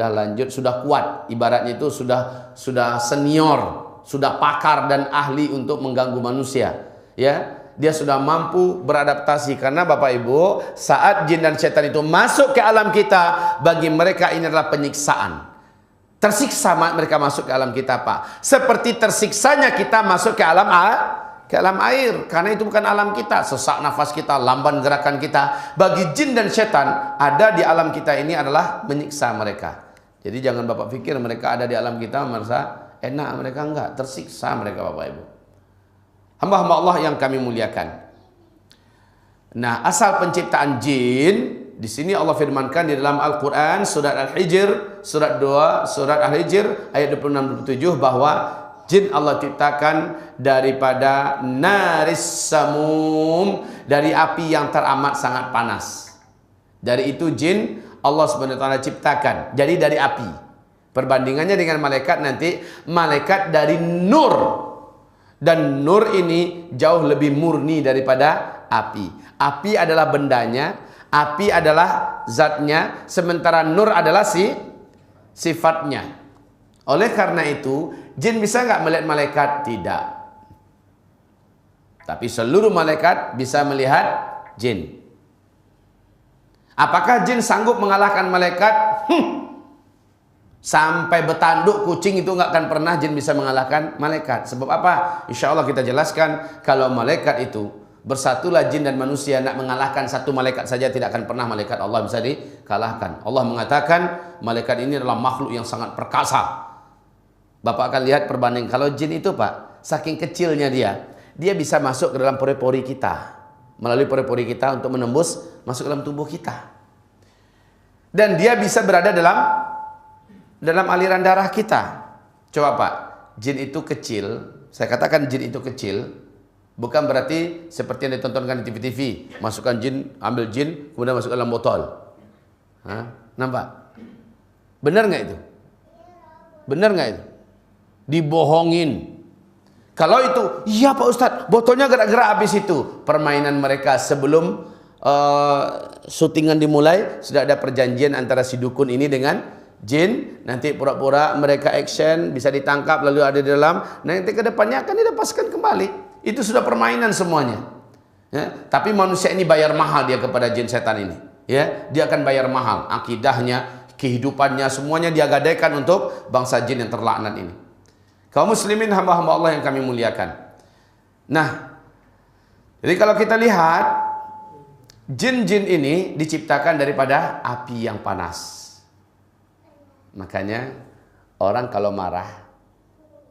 lanjut, sudah kuat. Ibaratnya itu sudah senior, sudah pakar dan ahli untuk mengganggu manusia. Ya, dia sudah mampu beradaptasi. Karena Bapak Ibu, saat jin dan setan itu masuk ke alam kita, bagi mereka ini adalah penyiksaan. Tersiksa mereka masuk ke alam kita, Pak. Seperti tersiksanya kita masuk ke alam air. Karena itu bukan alam kita. Sesak nafas kita, lamban gerakan kita. Bagi jin dan setan, ada di alam kita ini adalah menyiksa mereka. Jadi jangan Bapak pikir mereka ada di alam kita merasa enak. Mereka enggak. Tersiksa mereka, Bapak Ibu. Hamba-hamba Allah yang kami muliakan. Nah, asal penciptaan jin, di sini Allah firmankan di dalam Al-Quran, surat Al-Hijr, surat 2, surat Al-Hijr, ayat 26-27, bahwa jin Allah ciptakan daripada naris samum, dari api yang teramat sangat panas. Dari itu jin Allah SWT ciptakan, jadi dari api. Perbandingannya dengan malaikat nanti, malaikat dari nur. Dan nur ini jauh lebih murni daripada api. Api adalah bendanya, api adalah zatnya, sementara nur adalah sifatnya. Oleh karena itu, jin bisa nggak melihat malaikat? Tidak. Tapi seluruh malaikat bisa melihat jin. Apakah jin sanggup mengalahkan malaikat? Sampai bertanduk kucing itu nggak akan pernah jin bisa mengalahkan malaikat. Sebab apa? Insya Allah kita jelaskan. Kalau malaikat itu bersatulah jin dan manusia, nak mengalahkan satu malaikat saja tidak akan pernah malaikat Allah bisa dikalahkan. Allah mengatakan malaikat ini adalah makhluk yang sangat perkasa. Bapak akan lihat perbanding. Kalau jin itu, Pak, saking kecilnya dia bisa masuk ke dalam pori-pori kita, melalui pori-pori kita untuk menembus masuk ke dalam tubuh kita. Dan dia bisa berada dalam aliran darah kita. Coba Pak, jin itu kecil. Saya katakan jin itu kecil, bukan berarti seperti yang ditontonkan di TV-TV. Masukkan jin, ambil jin, kemudian masuk dalam botol. Hah? Nampak? Benar nggak itu? Benar nggak itu? Dibohongin. Kalau itu, iya Pak Ustadz, botolnya gerak-gerak habis itu. Permainan mereka sebelum syutingan dimulai, sudah ada perjanjian antara si dukun ini dengan jin. Nanti pura-pura mereka action, bisa ditangkap lalu ada di dalam. Nanti ke depannya akan dilepaskan kembali. Itu sudah permainan semuanya. Ya, tapi manusia ini bayar mahal dia kepada jin setan ini. Ya, dia akan bayar mahal. Akidahnya, kehidupannya, semuanya dia gadaikan untuk bangsa jin yang terlaknat ini. Kaum muslimin, hamba-hamba Allah yang kami muliakan. Nah, jadi kalau kita lihat, jin-jin ini diciptakan daripada api yang panas. Makanya orang kalau marah,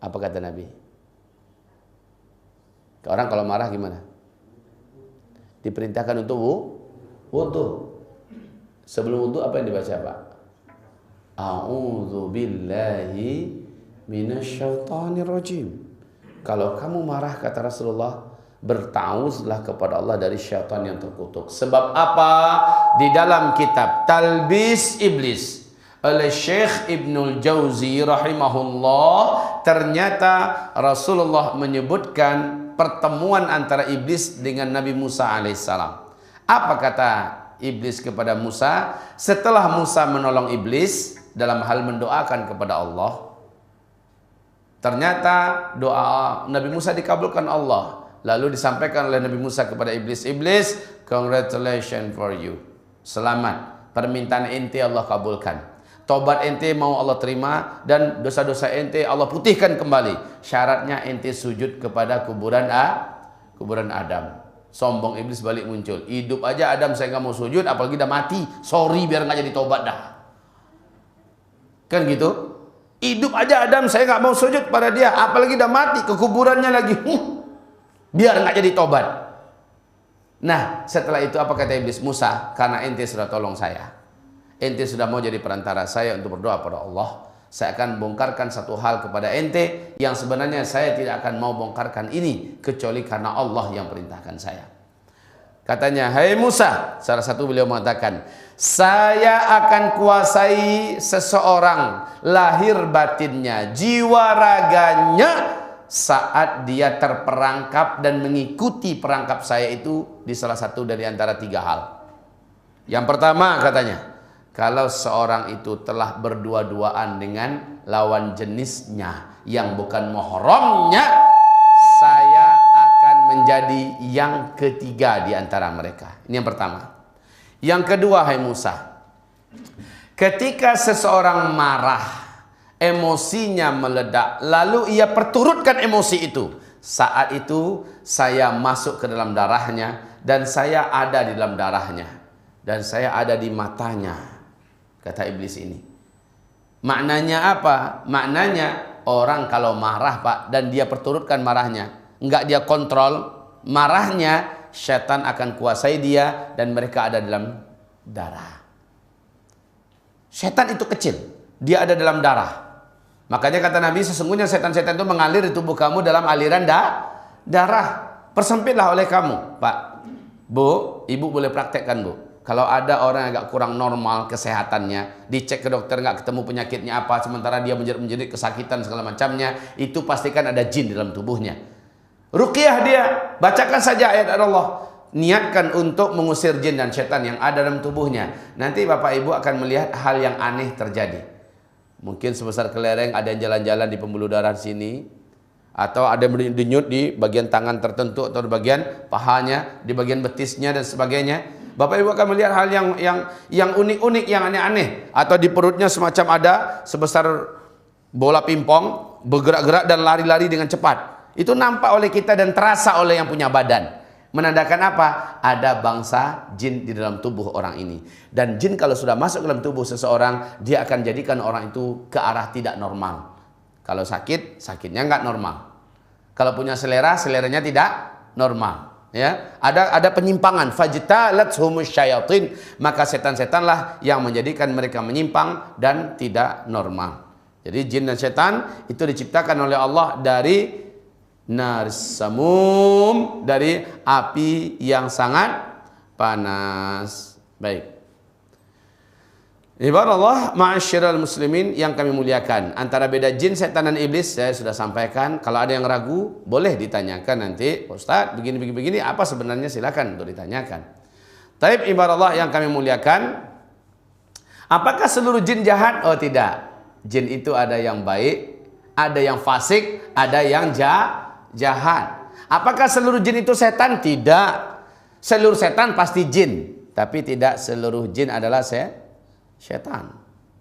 apa kata Nabi? Orang kalau marah gimana? Diperintahkan untuk wudu. Sebelum wudu apa yang dibaca, Pak? A'udzu billahi minasyaitonir rajim. Kalau kamu marah, kata Rasulullah, bertauzlah kepada Allah dari syaitan yang terkutuk. Sebab apa? Di dalam kitab Talbis Iblis oleh Syekh Ibnul Jauzi rahimahullah, ternyata Rasulullah menyebutkan pertemuan antara iblis dengan Nabi Musa alaihissalam. Apa kata iblis kepada Musa setelah Musa menolong iblis dalam hal mendoakan kepada Allah? Ternyata doa Nabi Musa dikabulkan Allah. Lalu disampaikan oleh Nabi Musa kepada iblis, "Iblis, congratulations for you. Selamat, permintaan ente Allah kabulkan. Tobat ente mau Allah terima, dan dosa-dosa ente Allah putihkan kembali. Syaratnya ente sujud kepada kuburan Adam." Sombong iblis balik muncul. Hidup aja Adam saya nggak mau sujud, apalagi udah mati. Sorry biar nggak jadi tobat dah. Kan gitu. Hidup aja Adam saya nggak mau sujud pada dia, apalagi udah mati ke kuburannya lagi. Biar nggak jadi tobat. Nah setelah itu apa kata iblis? Musa, karena ente sudah tolong saya, ente sudah mau jadi perantara saya untuk berdoa pada Allah, saya akan bongkarkan satu hal kepada ente yang sebenarnya saya tidak akan mau bongkarkan ini kecuali karena Allah yang perintahkan saya. Katanya, hai Musa, salah satu beliau mengatakan, saya akan kuasai seseorang lahir batinnya, jiwa raganya saat dia terperangkap dan mengikuti perangkap saya itu di salah satu dari antara 3 hal. Yang pertama katanya, kalau seorang itu telah berdua-duaan dengan lawan jenisnya yang bukan mahramnya, saya akan menjadi yang ketiga di antara mereka. Ini yang pertama. Yang kedua, hai Musa, ketika seseorang marah, emosinya meledak, lalu ia perturutkan emosi itu, saat itu saya masuk ke dalam darahnya dan saya ada di dalam darahnya dan saya ada di matanya, kata iblis ini. Maknanya apa? Maknanya orang kalau marah Pak dan dia perturutkan marahnya, enggak dia kontrol marahnya, setan akan kuasai dia dan mereka ada dalam darah. Setan itu kecil, dia ada dalam darah. Makanya kata Nabi, sesungguhnya setan-setan itu mengalir di tubuh kamu dalam aliran darah. Persempitlah oleh kamu, Pak. Bu, ibu boleh praktekkan, Bu. Kalau ada orang yang agak kurang normal kesehatannya, dicek ke dokter nggak ketemu penyakitnya apa, sementara dia menjerit-menjerit kesakitan segala macamnya, itu pastikan ada jin di dalam tubuhnya. Ruqyah dia, bacakan saja ayat Allah. Niatkan untuk mengusir jin dan setan yang ada dalam tubuhnya. Nanti Bapak Ibu akan melihat hal yang aneh terjadi. Mungkin sebesar kelereng, ada yang jalan-jalan di pembuluh darah sini, atau ada yang denyut di bagian tangan tertentu, atau di bagian pahanya, di bagian betisnya dan sebagainya. Bapak Ibu akan melihat hal yang unik-unik, yang aneh-aneh. Atau di perutnya semacam ada sebesar bola pingpong, bergerak-gerak dan lari-lari dengan cepat. Itu nampak oleh kita dan terasa oleh yang punya badan. Menandakan apa? Ada bangsa jin di dalam tubuh orang ini. Dan jin kalau sudah masuk dalam tubuh seseorang, dia akan jadikan orang itu ke arah tidak normal. Kalau sakit, sakitnya nggak normal. Kalau punya selera, seleranya tidak normal. Ya, ada penyimpangan. Fajtalathumush syayatin, maka setan-setanlah yang menjadikan mereka menyimpang dan tidak normal. Jadi jin dan setan itu diciptakan oleh Allah dari narsamum, dari api yang sangat panas. Baik. Ibadallah, ma'asyiral muslimin yang kami muliakan. Antara beda jin, setan dan iblis saya sudah sampaikan. Kalau ada yang ragu, boleh ditanyakan nanti, Ustaz, begini, apa sebenarnya, silakan untuk ditanyakan. Taib ibadallah yang kami muliakan. Apakah seluruh jin jahat? Oh tidak. Jin itu ada yang baik, ada yang fasik, ada yang jahat. Apakah seluruh jin itu setan? Tidak. Seluruh setan pasti jin, tapi tidak seluruh jin adalah setan.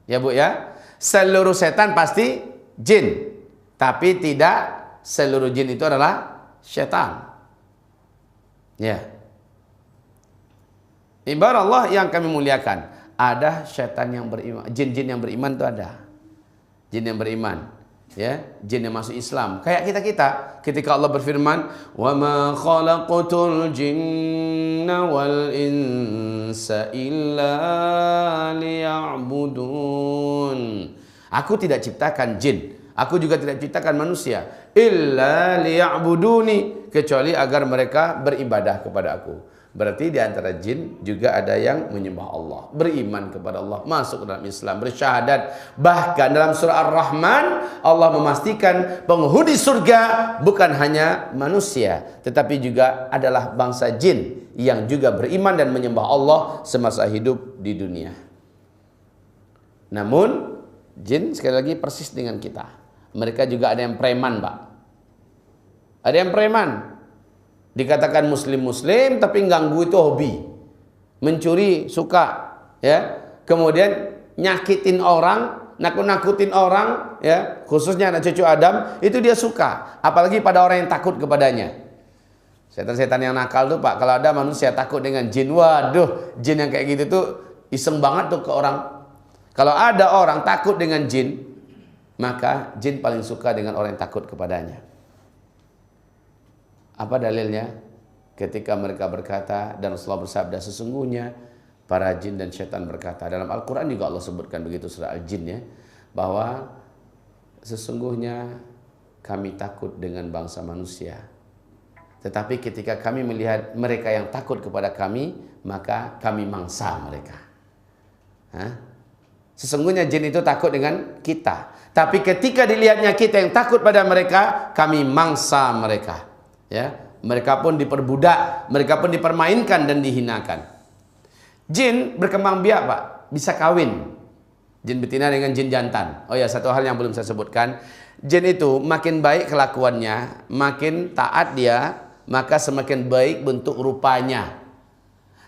Ya Bu ya. Seluruh setan pasti jin, tapi tidak seluruh jin itu adalah setan. Ya. Ibarat Allah yang kami muliakan, ada setan yang beriman, jin-jin yang beriman itu ada. Jin yang beriman, ya, jin yang masuk Islam. Kayak kita ketika Allah berfirman, "Wa ma khalaqatul jinna wal insa illa liya'budun." Aku tidak ciptakan jin, aku juga tidak ciptakan manusia, illa liya'buduni, kecuali agar mereka beribadah kepada aku. Berarti di antara jin juga ada yang menyembah Allah, beriman kepada Allah, masuk dalam Islam, bersyahadat. Bahkan dalam surah Ar-Rahman Allah memastikan penghuni surga bukan hanya manusia, tetapi juga adalah bangsa jin yang juga beriman dan menyembah Allah semasa hidup di dunia. Namun jin sekali lagi persis dengan kita. Mereka juga ada yang preman, Pak. Ada yang preman. Dikatakan muslim-muslim tapi ganggu itu hobi. Mencuri suka, ya. Kemudian nyakitin orang, nakut-nakutin orang, ya, khususnya anak cucu Adam, itu dia suka, apalagi pada orang yang takut kepadanya. Setan-setan yang nakal tuh Pak, kalau ada manusia takut dengan jin, waduh, jin yang kayak gitu tuh iseng banget tuh ke orang. Kalau ada orang takut dengan jin, maka jin paling suka dengan orang yang takut kepadanya. Apa dalilnya? Ketika mereka berkata, dan Rasulullah bersabda, sesungguhnya para jin dan syaitan berkata. Dalam Al-Quran juga Allah sebutkan begitu, surah Al-Jin ya, bahwa sesungguhnya kami takut dengan bangsa manusia. Tetapi ketika kami melihat mereka yang takut kepada kami, maka kami mangsa mereka. Sesungguhnya jin itu takut dengan kita. Tapi ketika dilihatnya kita yang takut pada mereka, kami mangsa mereka. Ya, mereka pun diperbudak, mereka pun dipermainkan dan dihinakan. Jin berkembang biak Pak, bisa kawin. Jin betina dengan jin jantan. Oh ya, satu hal yang belum saya sebutkan. Jin itu makin baik kelakuannya, makin taat dia, maka semakin baik bentuk rupanya.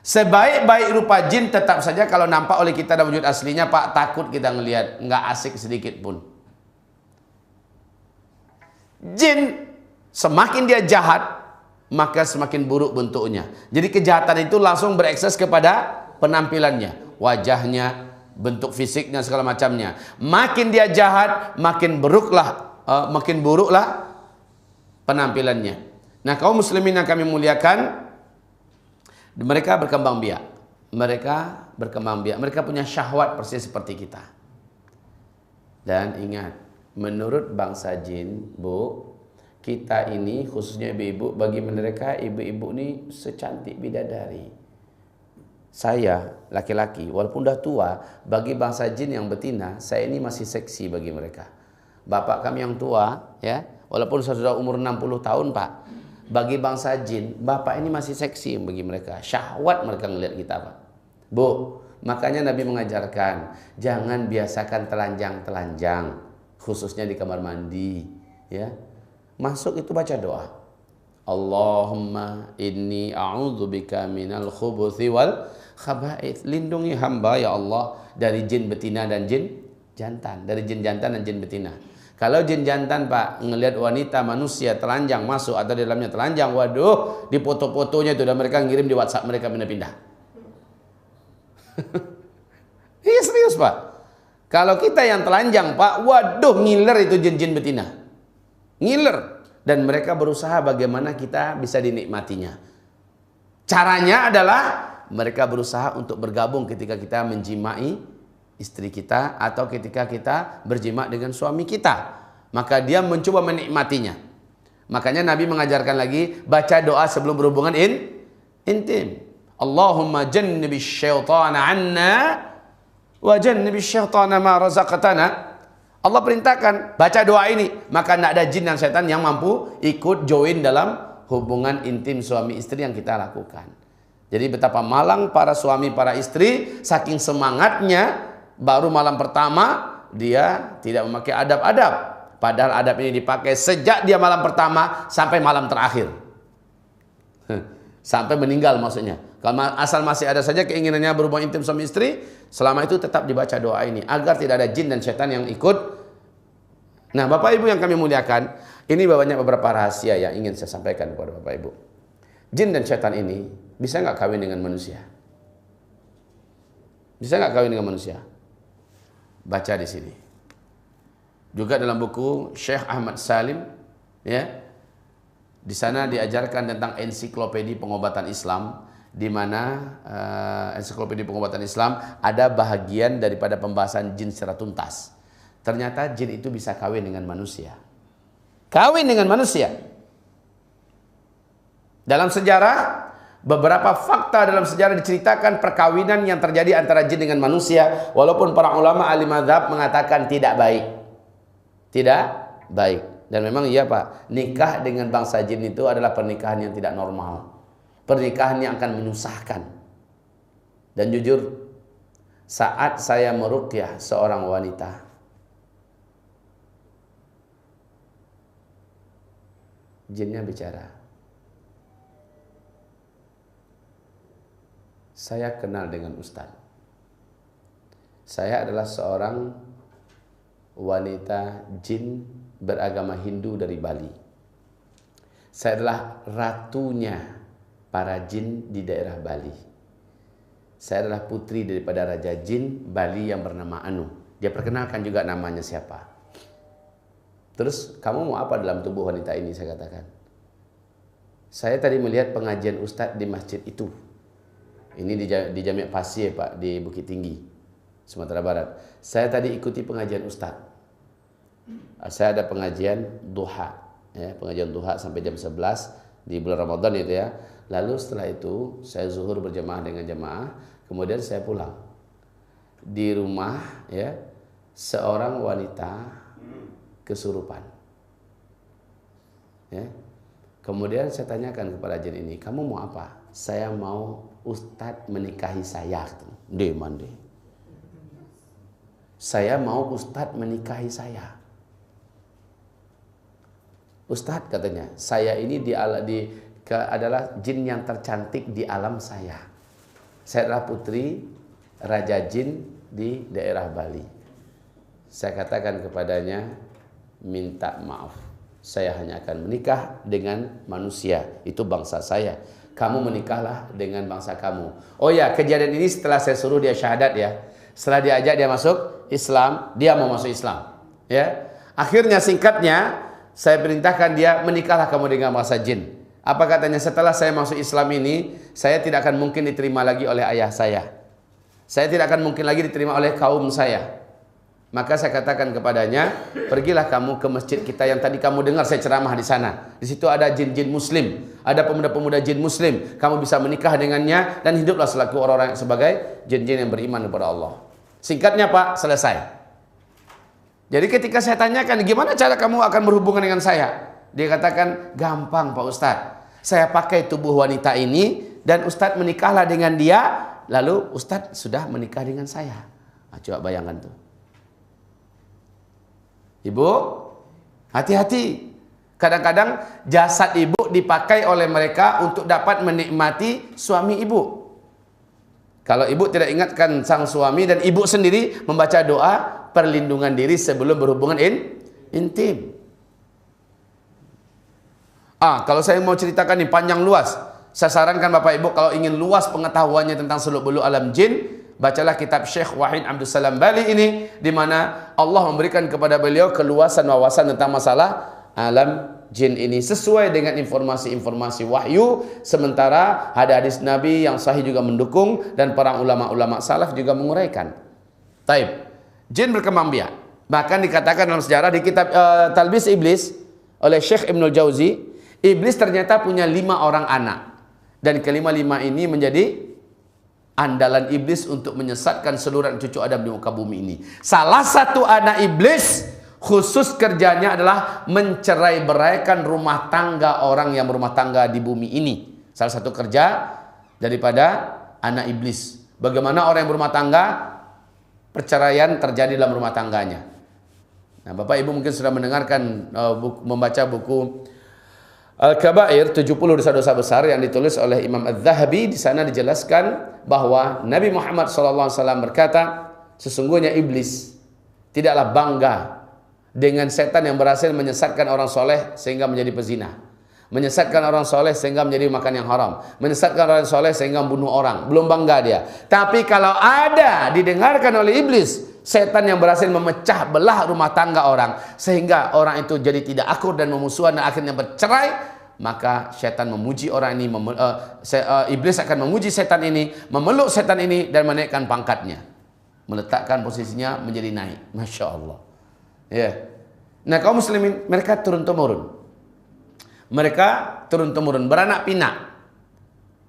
Sebaik-baik rupa jin tetap saja kalau nampak oleh kita dalam wujud aslinya Pak, takut kita ngelihat, nggak asik sedikit pun. Jin semakin dia jahat, maka semakin buruk bentuknya. Jadi kejahatan itu langsung berekses kepada penampilannya, wajahnya, bentuk fisiknya, segala macamnya. Makin dia jahat, makin buruklah penampilannya. Nah, kaum muslimin yang kami muliakan, mereka berkembang biak. Mereka punya syahwat persis seperti kita. Dan ingat, menurut bangsa jin, Bu, kita ini khususnya ibu-ibu, bagi mereka ibu-ibu ini secantik bidadari. Saya laki-laki, walaupun dah tua, bagi bangsa jin yang betina, saya ini masih seksi bagi mereka. Bapak kami yang tua, ya, walaupun sudah umur 60 tahun Pak, bagi bangsa jin, bapak ini masih seksi bagi mereka. Syahwat mereka ngelihat kita Pak. Bu, makanya Nabi mengajarkan, jangan biasakan telanjang-telanjang, khususnya di kamar mandi. Ya, masuk itu baca doa. Allahumma inni a'udzubika minal khubuthi wal khaba'ith. Lindungi hamba ya Allah dari jin betina dan jin jantan. Dari jin jantan dan jin betina. Kalau jin jantan Pak, ngelihat wanita manusia telanjang masuk atau di dalamnya telanjang, waduh, di foto-fotonya itu dan mereka ngirim di WhatsApp mereka pindah-pindah. Iya serius Pak. Kalau kita yang telanjang Pak, waduh, ngiler itu jin-jin betina. Ngiler. Dan mereka berusaha bagaimana kita bisa dinikmatinya. Caranya adalah mereka berusaha untuk bergabung ketika kita menjimai istri kita atau ketika kita berjima dengan suami kita, maka dia mencoba menikmatinya. Makanya Nabi mengajarkan lagi baca doa sebelum berhubungan intim. Allahumma jannibish syaitana 'anna wa jannibish syaitana ma razaqtana. Allah perintahkan baca doa ini, maka tidak ada jin dan setan yang mampu ikut join dalam hubungan intim suami istri yang kita lakukan. Jadi betapa malang para suami para istri, saking semangatnya baru malam pertama dia tidak memakai adab-adab. Padahal adab ini dipakai sejak dia malam pertama sampai malam terakhir. Sampai meninggal maksudnya. Kalau asal masih ada saja keinginannya berhubungan intim suami istri, selama itu tetap dibaca doa ini agar tidak ada jin dan setan yang ikut. Nah, Bapak Ibu yang kami muliakan, ini banyak beberapa rahasia yang ingin saya sampaikan kepada Bapak Ibu. Jin dan setan ini bisa nggak kawin dengan manusia? Bisa nggak kawin dengan manusia? Baca di sini. Juga dalam buku Syekh Ahmad Salim, ya, di sana diajarkan tentang ensiklopedi pengobatan Islam, di mana ensiklopedi pengobatan Islam ada bahagian daripada pembahasan jin secara tuntas. Ternyata jin itu bisa kawin dengan manusia. Kawin dengan manusia. Dalam sejarah, beberapa fakta dalam sejarah diceritakan perkawinan yang terjadi antara jin dengan manusia, walaupun para ulama ahli mazhab mengatakan tidak baik. Tidak baik. Dan memang iya Pak, nikah dengan bangsa jin itu adalah pernikahan yang tidak normal. Pernikahan yang akan menyusahkan. Dan jujur, saat saya meruqyah seorang wanita, jinnya bicara. Saya kenal dengan Ustaz. Saya adalah seorang wanita jin beragama Hindu dari Bali. Saya adalah ratunya para jin di daerah Bali. Saya adalah putri daripada Raja Jin Bali yang bernama Anu. Dia perkenalkan juga namanya siapa. Terus, kamu mau apa dalam tubuh wanita ini? Saya katakan. Saya tadi melihat pengajian Ustadz di masjid itu. Ini di Jami' Pasir, Pak, di Bukit Tinggi, Sumatera Barat. Saya tadi ikuti pengajian Ustadz. Saya ada pengajian duha, ya, pengajian duha sampai jam 11 di bulan Ramadan itu ya. Lalu setelah itu saya zuhur berjamaah dengan jamaah, kemudian saya pulang. Di rumah ya, seorang wanita kesurupan. Ya. Kemudian saya tanyakan kepada jin ini, kamu mau apa? Saya mau Ustadz menikahi saya. Mande. Saya mau Ustadz menikahi saya. Ustadz katanya, saya ini adalah jin yang tercantik di alam saya. Saya adalah putri Raja Jin di daerah Bali. Saya katakan kepadanya, minta maaf. Saya hanya akan menikah dengan manusia. Itu bangsa saya. Kamu menikahlah dengan bangsa kamu. Oh ya, kejadian ini setelah saya suruh dia syahadat ya. Setelah diajak dia masuk Islam, dia mau masuk Islam. Ya. Akhirnya singkatnya, saya perintahkan dia, menikahlah kamu dengan bangsa jin. Apa katanya? Setelah saya masuk Islam ini, saya tidak akan mungkin diterima lagi oleh ayah saya. Saya tidak akan mungkin lagi diterima oleh kaum saya. Maka saya katakan kepadanya, pergilah kamu ke masjid kita yang tadi kamu dengar saya ceramah di sana. Di situ ada jin-jin muslim, ada pemuda-pemuda jin muslim. Kamu bisa menikah dengannya dan hiduplah selaku orang-orang sebagai jin-jin yang beriman kepada Allah. Singkatnya Pak, selesai. Jadi ketika saya tanyakan, gimana cara kamu akan berhubungan dengan saya? Dia katakan, gampang Pak Ustadz. Saya pakai tubuh wanita ini, dan Ustadz menikahlah dengan dia, lalu Ustadz sudah menikah dengan saya. Nah, coba bayangkan tuh. Ibu, hati-hati. Kadang-kadang jasad ibu dipakai oleh mereka untuk dapat menikmati suami ibu. Kalau ibu tidak ingatkan sang suami dan ibu sendiri membaca doa perlindungan diri sebelum berhubungan intim. Kalau saya mau ceritakan ini panjang luas. Saya sarankan Bapak Ibu kalau ingin luas pengetahuannya tentang seluk-beluk alam jin, bacalah kitab Syekh Wahid Abdul Salam Bali ini, di mana Allah memberikan kepada beliau keluasan wawasan tentang masalah alam jin ini sesuai dengan informasi-informasi wahyu, sementara hadis Nabi yang sahih juga mendukung dan para ulama-ulama salaf juga menguraikan. Taib. Jin berkembang biak. Bahkan dikatakan dalam sejarah di kitab Talbis Iblis oleh Syekh Ibnul Jauzi, iblis ternyata punya 5 orang anak. Dan kelima-lima ini menjadi andalan iblis untuk menyesatkan seluruh cucu Adam di muka bumi ini. Salah satu anak iblis khusus kerjanya adalah mencerai-beraikan rumah tangga orang yang berumah tangga di bumi ini. Salah satu kerja daripada anak iblis. Bagaimana orang yang berumah tangga, perceraian terjadi dalam rumah tangganya. Nah, Bapak Ibu mungkin sudah mendengarkan, membaca buku Al-Kabair, 70 dosa-dosa besar yang ditulis oleh Imam Az-Zahabi. Di sana dijelaskan bahwa Nabi Muhammad SAW berkata, sesungguhnya iblis tidaklah bangga dengan setan yang berhasil menyesatkan orang soleh sehingga menjadi pezina, menyesatkan orang soleh sehingga menjadi makan yang haram, menyesatkan orang soleh sehingga membunuh orang. Belum bangga dia. Tapi kalau ada didengarkan oleh iblis setan yang berhasil memecah belah rumah tangga orang sehingga orang itu jadi tidak akur dan memusuhan dan akhirnya bercerai, maka setan memuji orang ini, iblis akan memuji setan ini, memeluk setan ini dan menaikkan pangkatnya, meletakkan posisinya menjadi naik. Masya Allah. Ya. Nah, kaum muslimin mereka turun-temurun. Mereka turun-temurun, beranak pinak.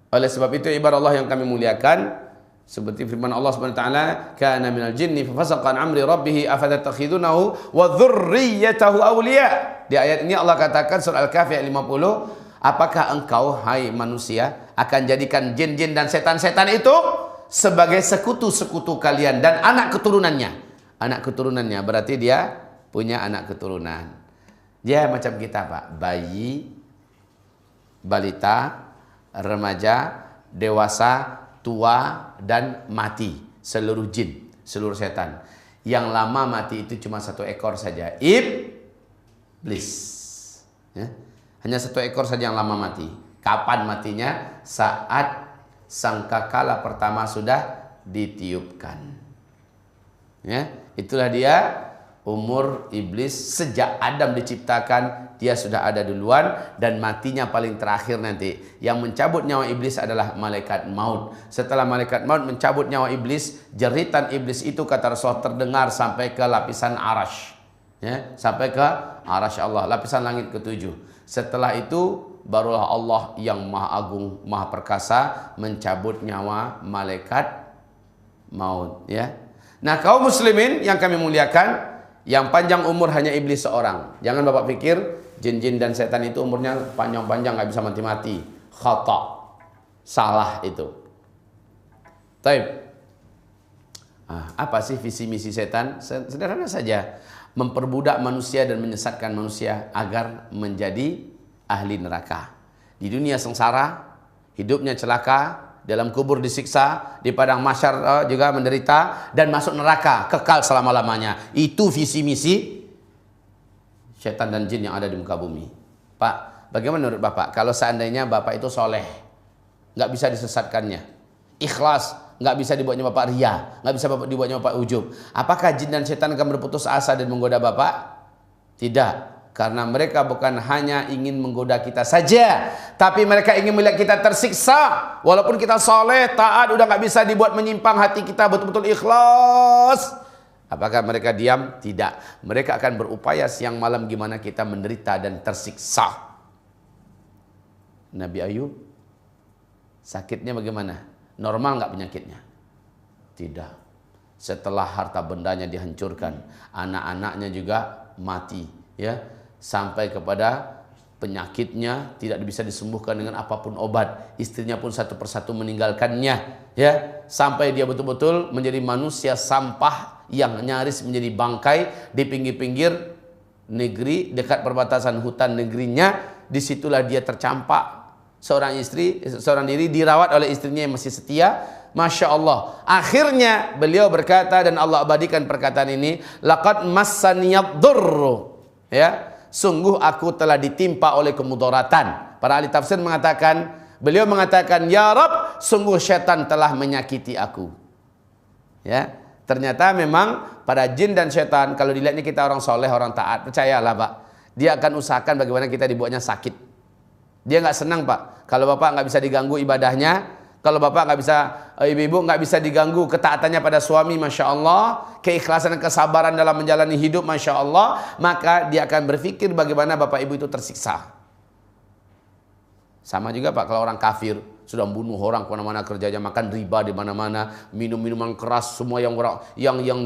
Oleh sebab itu ibarat Allah yang kami muliakan, seperti firman Allah Subhanahu wa taala, kana minal jinni fafasaqa an amri rabbih afatattakhidunahu wa dzurriyyatahu awliya. Di ayat ini Allah katakan surah Al-Kahfi ayat 50, apakah engkau hai manusia akan jadikan jin-jin dan setan-setan itu sebagai sekutu-sekutu kalian dan anak keturunannya. Anak keturunannya berarti dia punya anak keturunan. Dia macam kita, Pak, bayi, balita, remaja, dewasa, tua, dan mati. Seluruh jin, seluruh setan. Yang lama mati itu cuma 1 ekor saja, iblis. Ya. Hanya 1 ekor saja yang lama mati. Kapan matinya? Saat sangkakala pertama sudah ditiupkan. Ya, itulah dia umur iblis. Sejak Adam diciptakan, dia sudah ada duluan, dan matinya paling terakhir nanti. Yang mencabut nyawa iblis adalah malaikat maut. Setelah malaikat maut mencabut nyawa iblis, jeritan iblis itu kata Rasulullah terdengar sampai ke lapisan arash. Ya, sampai ke arash Allah, lapisan langit ke-7. Setelah itu barulah Allah yang maha agung, maha perkasa mencabut nyawa malaikat maut. Ya. Nah, kaum muslimin yang kami muliakan, yang panjang umur hanya iblis seorang. Jangan Bapak pikir jin-jin dan setan itu umurnya panjang-panjang, nggak bisa mati-mati. Khata, salah itu. Taib. Apa sih visi misi setan? Sederhana saja, memperbudak manusia dan menyesatkan manusia agar menjadi ahli neraka. Di dunia sengsara, hidupnya celaka, dalam kubur disiksa, di padang mahsyar juga menderita, dan masuk neraka kekal selama-lamanya. Itu visi misi setan dan jin yang ada di muka bumi. Pak, bagaimana menurut Bapak kalau seandainya Bapak itu soleh, nggak bisa disesatkannya, ikhlas, nggak bisa dibuatnya Bapak ria, nggak bisa dibuatnya Bapak ujub, apakah jin dan setan akan berputus asa dan menggoda Bapak? Tidak. Karena mereka bukan hanya ingin menggoda kita saja, tapi mereka ingin melihat kita tersiksa. Walaupun kita soleh, taat, udah nggak bisa dibuat menyimpang, hati kita betul-betul ikhlas. Apakah mereka diam? Tidak. Mereka akan berupaya siang malam gimana kita menderita dan tersiksa. Nabi Ayub, sakitnya bagaimana? Normal nggak penyakitnya? Tidak. Setelah harta bendanya dihancurkan, anak-anaknya juga mati, ya. Sampai kepada penyakitnya tidak bisa disembuhkan dengan apapun obat. Istrinya pun satu persatu meninggalkannya, ya, sampai dia betul-betul menjadi manusia sampah yang nyaris menjadi bangkai di pinggir-pinggir negeri dekat perbatasan hutan negerinya. Disitulah dia tercampak. Seorang diri dirawat oleh istrinya yang masih setia. Masya Allah. Akhirnya beliau berkata, dan Allah abadikan perkataan ini, laqad massaniyad durru, ya, sungguh aku telah ditimpa oleh kemudaratan. Para ahli tafsir mengatakan, beliau mengatakan, ya Rabb, sungguh syaitan telah menyakiti aku. Ya, ternyata memang pada jin dan syaitan, kalau dilihatnya kita orang soleh, orang taat, percayalah Pak, dia akan usahakan bagaimana kita dibuatnya sakit. Dia nggak senang Pak, kalau Bapak nggak bisa diganggu ibadahnya, kalau Bapak nggak bisa, ibu-ibu nggak bisa diganggu ketaatannya pada suami, Masya Allah, keikhlasan dan kesabaran dalam menjalani hidup, Masya Allah, maka dia akan berpikir bagaimana Bapak Ibu itu tersiksa. Sama juga Pak, kalau orang kafir sudah membunuh orang kemana-mana, kerjanya makan riba di mana-mana, minum minuman keras, semua yang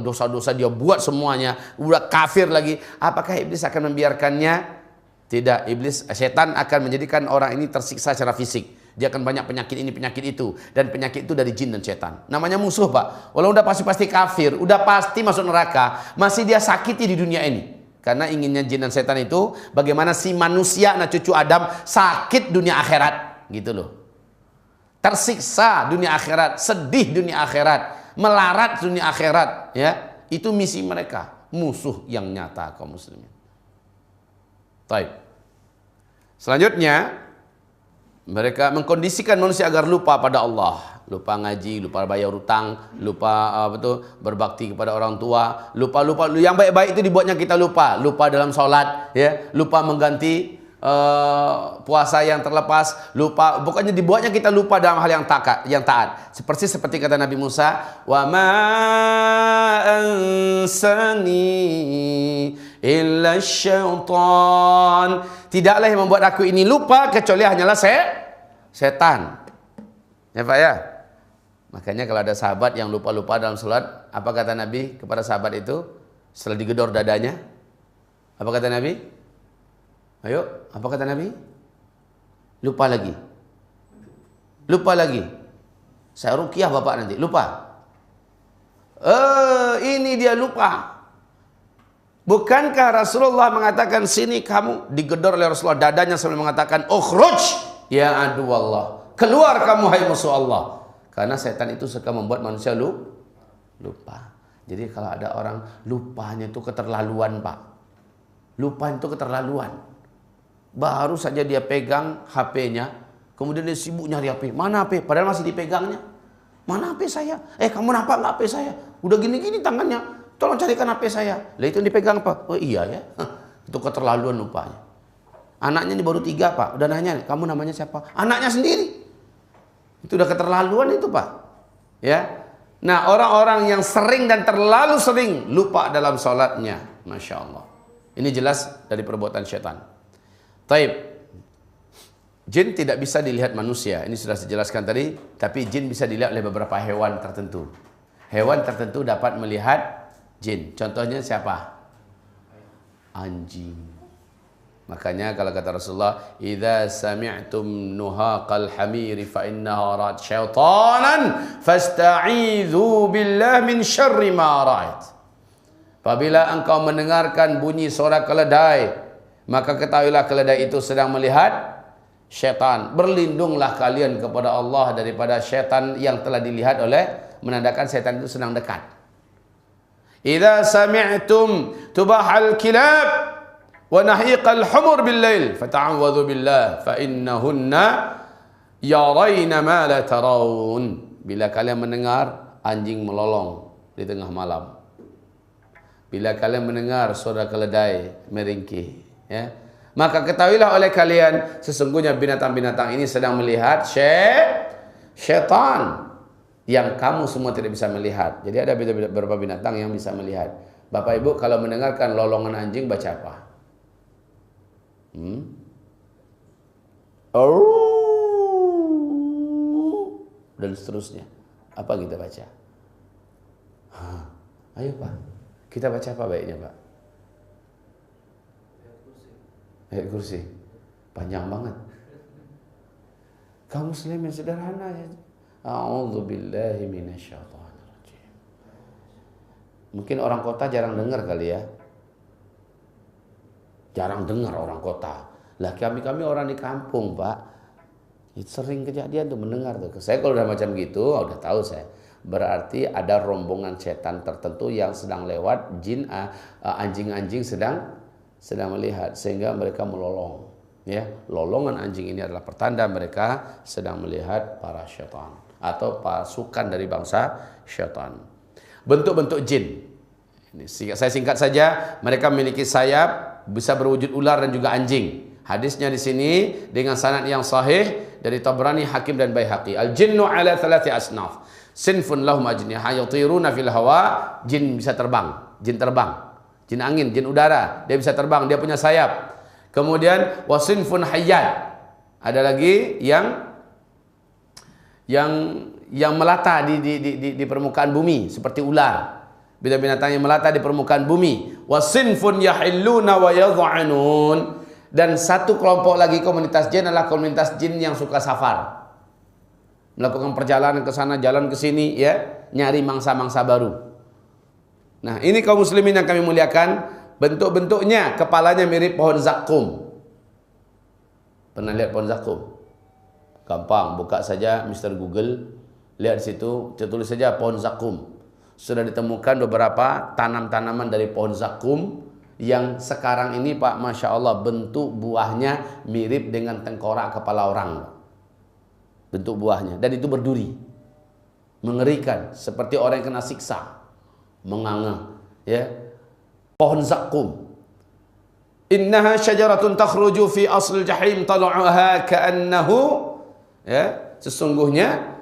dosa-dosa dia buat semuanya, udah kafir lagi. Apakah iblis akan membiarkannya? Tidak. Setan akan menjadikan orang ini tersiksa secara fisik. Dia akan banyak penyakit ini, penyakit itu. Dan penyakit itu dari jin dan setan. Namanya musuh Pak. Walau udah pasti kafir, udah pasti masuk neraka, masih dia sakiti di dunia ini. Karena inginnya jin dan setan itu bagaimana si manusia, anak cucu Adam, sakit dunia akhirat. Gitu loh. Tersiksa dunia akhirat, sedih dunia akhirat, melarat dunia akhirat. Ya, itu misi mereka. Musuh yang nyata kaum muslimin. Baik. Selanjutnya, mereka mengkondisikan manusia agar lupa pada Allah, lupa ngaji, lupa bayar hutang, lupa berbakti kepada orang tua, lupa yang baik-baik itu dibuatnya kita lupa dalam sholat, ya, lupa mengganti puasa yang terlepas, lupa, pokoknya dibuatnya kita lupa dalam hal yang taat. Seperti kata Nabi Musa, wa ma ansani illa syaitan. Tidaklah yang membuat aku ini lupa kecuali hanyalah setan. Ya Pak ya. Makanya kalau ada sahabat yang lupa-lupa dalam sholat, apa kata Nabi kepada sahabat itu setelah digedor dadanya? Apa kata Nabi? Ayo, apa kata Nabi? Lupa lagi. Saya ruqyah Bapak nanti, lupa. Ini dia lupa. Bukankah Rasulullah mengatakan, sini kamu, digedor oleh Rasulullah dadanya sambil mengatakan, ukhruj ya adu Allah, keluar kamu hai musuh Allah. Karena setan itu suka membuat manusia lupa. Jadi kalau ada orang lupanya itu keterlaluan Pak, lupa itu keterlaluan. Baru saja dia pegang HP-nya, kemudian dia sibuk nyari HP. Mana HP? Padahal masih dipegangnya. Mana HP saya? Kamu nampak nggak HP saya? Udah gini-gini tangannya. Tolong carikan HP saya. Lah itu yang dipegang apa? Oh iya ya. Itu keterlaluan lupanya. Anaknya ini baru 3 Pak. Udah nanya, kamu namanya siapa? Anaknya sendiri. Itu udah keterlaluan itu Pak. Ya. Nah, orang-orang yang sering dan terlalu sering lupa dalam sholatnya, Masya Allah. Ini jelas dari perbuatan syaitan. Taib. Jin tidak bisa dilihat manusia. Ini sudah saya jelaskan tadi. Tapi jin bisa dilihat oleh beberapa hewan tertentu. Hewan tertentu dapat melihat jin. Contohnya siapa? Anjing. Makanya kalau kata Rasulullah, "Idza sami'tum nuhaqal hamiri fa innaha ra'at syaitanan fasta'idzu billahi min syarri ma ra'at." Apabila engkau mendengarkan bunyi suara keledai, maka ketahuilah keledai itu sedang melihat syaitan. Berlindunglah kalian kepada Allah daripada syaitan yang telah dilihat oleh, menandakan syaitan itu sedang dekat. Idza sami'tum tubahal kilab wa nahiqal humur bil lail fata'awwadhu billah fa innahunna yarayna ma la tarawun. Bila kalian mendengar anjing melolong di tengah malam, bila kalian mendengar suara keledai meringkih, ya, maka ketahuilah oleh kalian sesungguhnya binatang-binatang ini sedang melihat syaitan yang kamu semua tidak bisa melihat. Jadi ada beberapa binatang yang bisa melihat. Bapak Ibu kalau mendengarkan lolongan anjing baca apa? Dan seterusnya. Apa kita baca? Ayo Pak, kita baca apa baiknya Pak? Ayat kursi. Panjang banget. Kaum muslim yang sederhana ya. A'udzubillahi minasyaitonirrajim. Mungkin orang kota jarang dengar kali ya. Jarang dengar orang kota. Lah kami orang di kampung Pak, itu sering kejadian tuh mendengar tuh. Saya kalau udah macam gitu, udah tahu saya. Berarti ada rombongan setan tertentu yang sedang lewat, jin, anjing-anjing sedang melihat sehingga mereka melolong. Ya, lolongan anjing ini adalah pertanda mereka sedang melihat para syaitan atau pasukan dari bangsa syaitan. Bentuk-bentuk jin. Ini saya singkat saja, mereka memiliki sayap, bisa berwujud ular dan juga anjing. Hadisnya di sini dengan sanad yang sahih dari Tabrani, Hakim dan Baihaqi. Al-jinnu ala thalathi asnaf. Sinfun lahum ajniha yatiruna fil hawa. Jin bisa terbang, jin terbang. Jin angin, jin udara, dia bisa terbang, dia punya sayap. Kemudian wasinfun hayyat. Ada lagi yang melata di permukaan bumi seperti ular. Binatang yang melata di permukaan bumi. Wasinfun yahilluna wa yad'anun. Dan satu kelompok lagi komunitas jin adalah komunitas jin yang suka safar. Melakukan perjalanan ke sana, jalan ke sini ya, nyari mangsa-mangsa baru. Nah, ini kaum muslimin yang kami muliakan, bentuk-bentuknya kepalanya mirip pohon zakum. Pernah lihat pohon zakum? Gampang, buka saja Mr. Google, lihat di situ, tulis saja pohon zakum. Sudah ditemukan beberapa tanam-tanaman dari pohon zakum yang sekarang ini Pak, Masya Allah, bentuk buahnya mirip dengan tengkorak kepala orang. Bentuk buahnya, dan itu berduri, mengerikan, seperti orang yang kena siksa, menganga. Ya, pohon zakum. Innaha syajaratun takhruju fi aslil jahim tal'uha ka'annahu, ya, sesungguhnya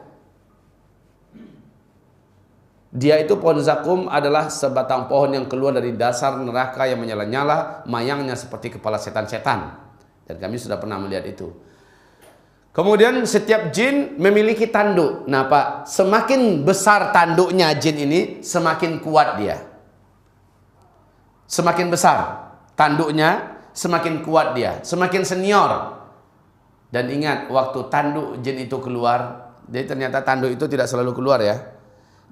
dia itu pohon zakum adalah sebatang pohon yang keluar dari dasar neraka yang menyala-nyala, mayangnya seperti kepala setan-setan. Dan kami sudah pernah melihat itu. Kemudian setiap jin memiliki tanduk. Nah Pak, semakin besar tanduknya jin ini, semakin kuat dia. Semakin besar tanduknya, semakin kuat dia, semakin senior. Dan ingat, waktu tanduk jin itu keluar, jadi ternyata tanduk itu tidak selalu keluar ya.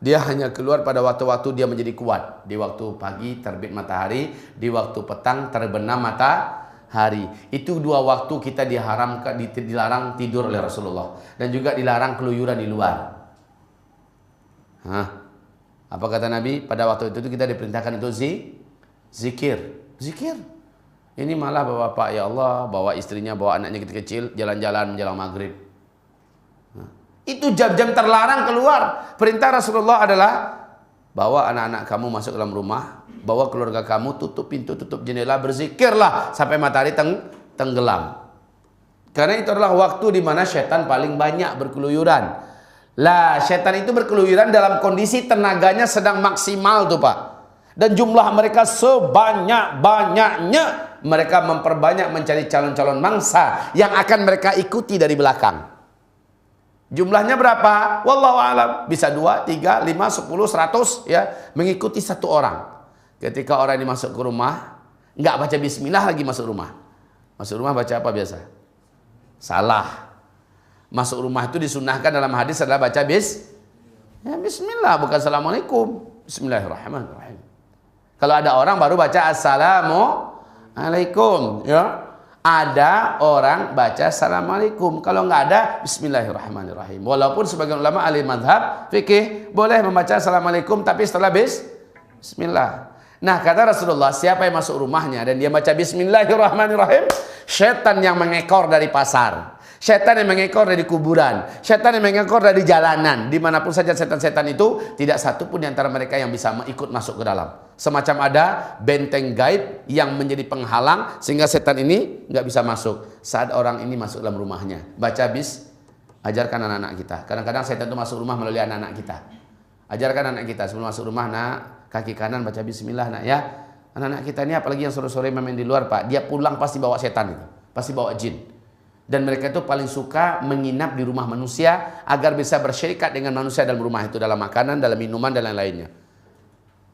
Dia hanya keluar pada waktu-waktu dia menjadi kuat. Di waktu pagi terbit matahari, di waktu petang terbenam matahari. Itu dua waktu kita diharamkan, dilarang tidur oleh Rasulullah. Dan juga dilarang keluyuran di luar. Apa kata Nabi? Pada waktu itu kita diperintahkan untuk zikir. Zikir. Ini malah bapak-bapak, ya Allah, bawa istrinya, bawa anaknya kecil-kecil, jalan-jalan menjelang maghrib. Nah, itu jam-jam terlarang keluar. Perintah Rasulullah adalah, bawa anak-anak kamu masuk dalam rumah, bawa keluarga kamu, tutup pintu, tutup jendela, berzikirlah sampai matahari tenggelam. Karena itu adalah waktu di mana setan paling banyak berkeluyuran. Lah, setan itu berkeluyuran dalam kondisi tenaganya sedang maksimal tuh Pak. Dan jumlah mereka sebanyak-banyaknya, mereka memperbanyak mencari calon-calon mangsa yang akan mereka ikuti dari belakang. Jumlahnya berapa? Wallahu a'lam. Bisa 2, 3, 5, 10, 100 ya, mengikuti satu orang. Ketika orang ini masuk ke rumah, nggak baca bismillah lagi masuk rumah. Masuk rumah baca apa biasa? Salah. Masuk rumah itu disunahkan dalam hadis adalah baca bismillah, bukan assalamualaikum. Bismillahirrahmanirrahim. Kalau ada orang baru baca assalamualaikum, ya. Ada orang baca assalamualaikum. Kalau nggak ada, bismillahirrahmanirrahim. Walaupun sebagian ulama ahli madhab fikih boleh membaca assalamualaikum, tapi setelah bismillah. Nah, kata Rasulullah, siapa yang masuk rumahnya dan dia baca bismillahirrahmanirrahim, setan yang mengekor dari pasar, setan yang mengekor dari kuburan, setan yang mengekor dari jalanan, dimanapun saja setan-setan itu, tidak satu pun di antara mereka yang bisa ikut masuk ke dalam. Semacam ada benteng gaib yang menjadi penghalang sehingga setan ini nggak bisa masuk. Saat orang ini masuk dalam rumahnya, baca ajarkan anak-anak kita. Kadang-kadang setan itu masuk rumah melalui anak-anak kita. Ajarkan anak kita sebelum masuk rumah, nak, kaki kanan baca bismillah, nak ya. Anak-anak kita ini apalagi yang sore-sore main di luar Pak, dia pulang pasti bawa setan itu, pasti bawa jin. Dan mereka itu paling suka menginap di rumah manusia agar bisa bersyirikat dengan manusia dalam rumah itu, dalam makanan, dalam minuman dan lain-lainnya.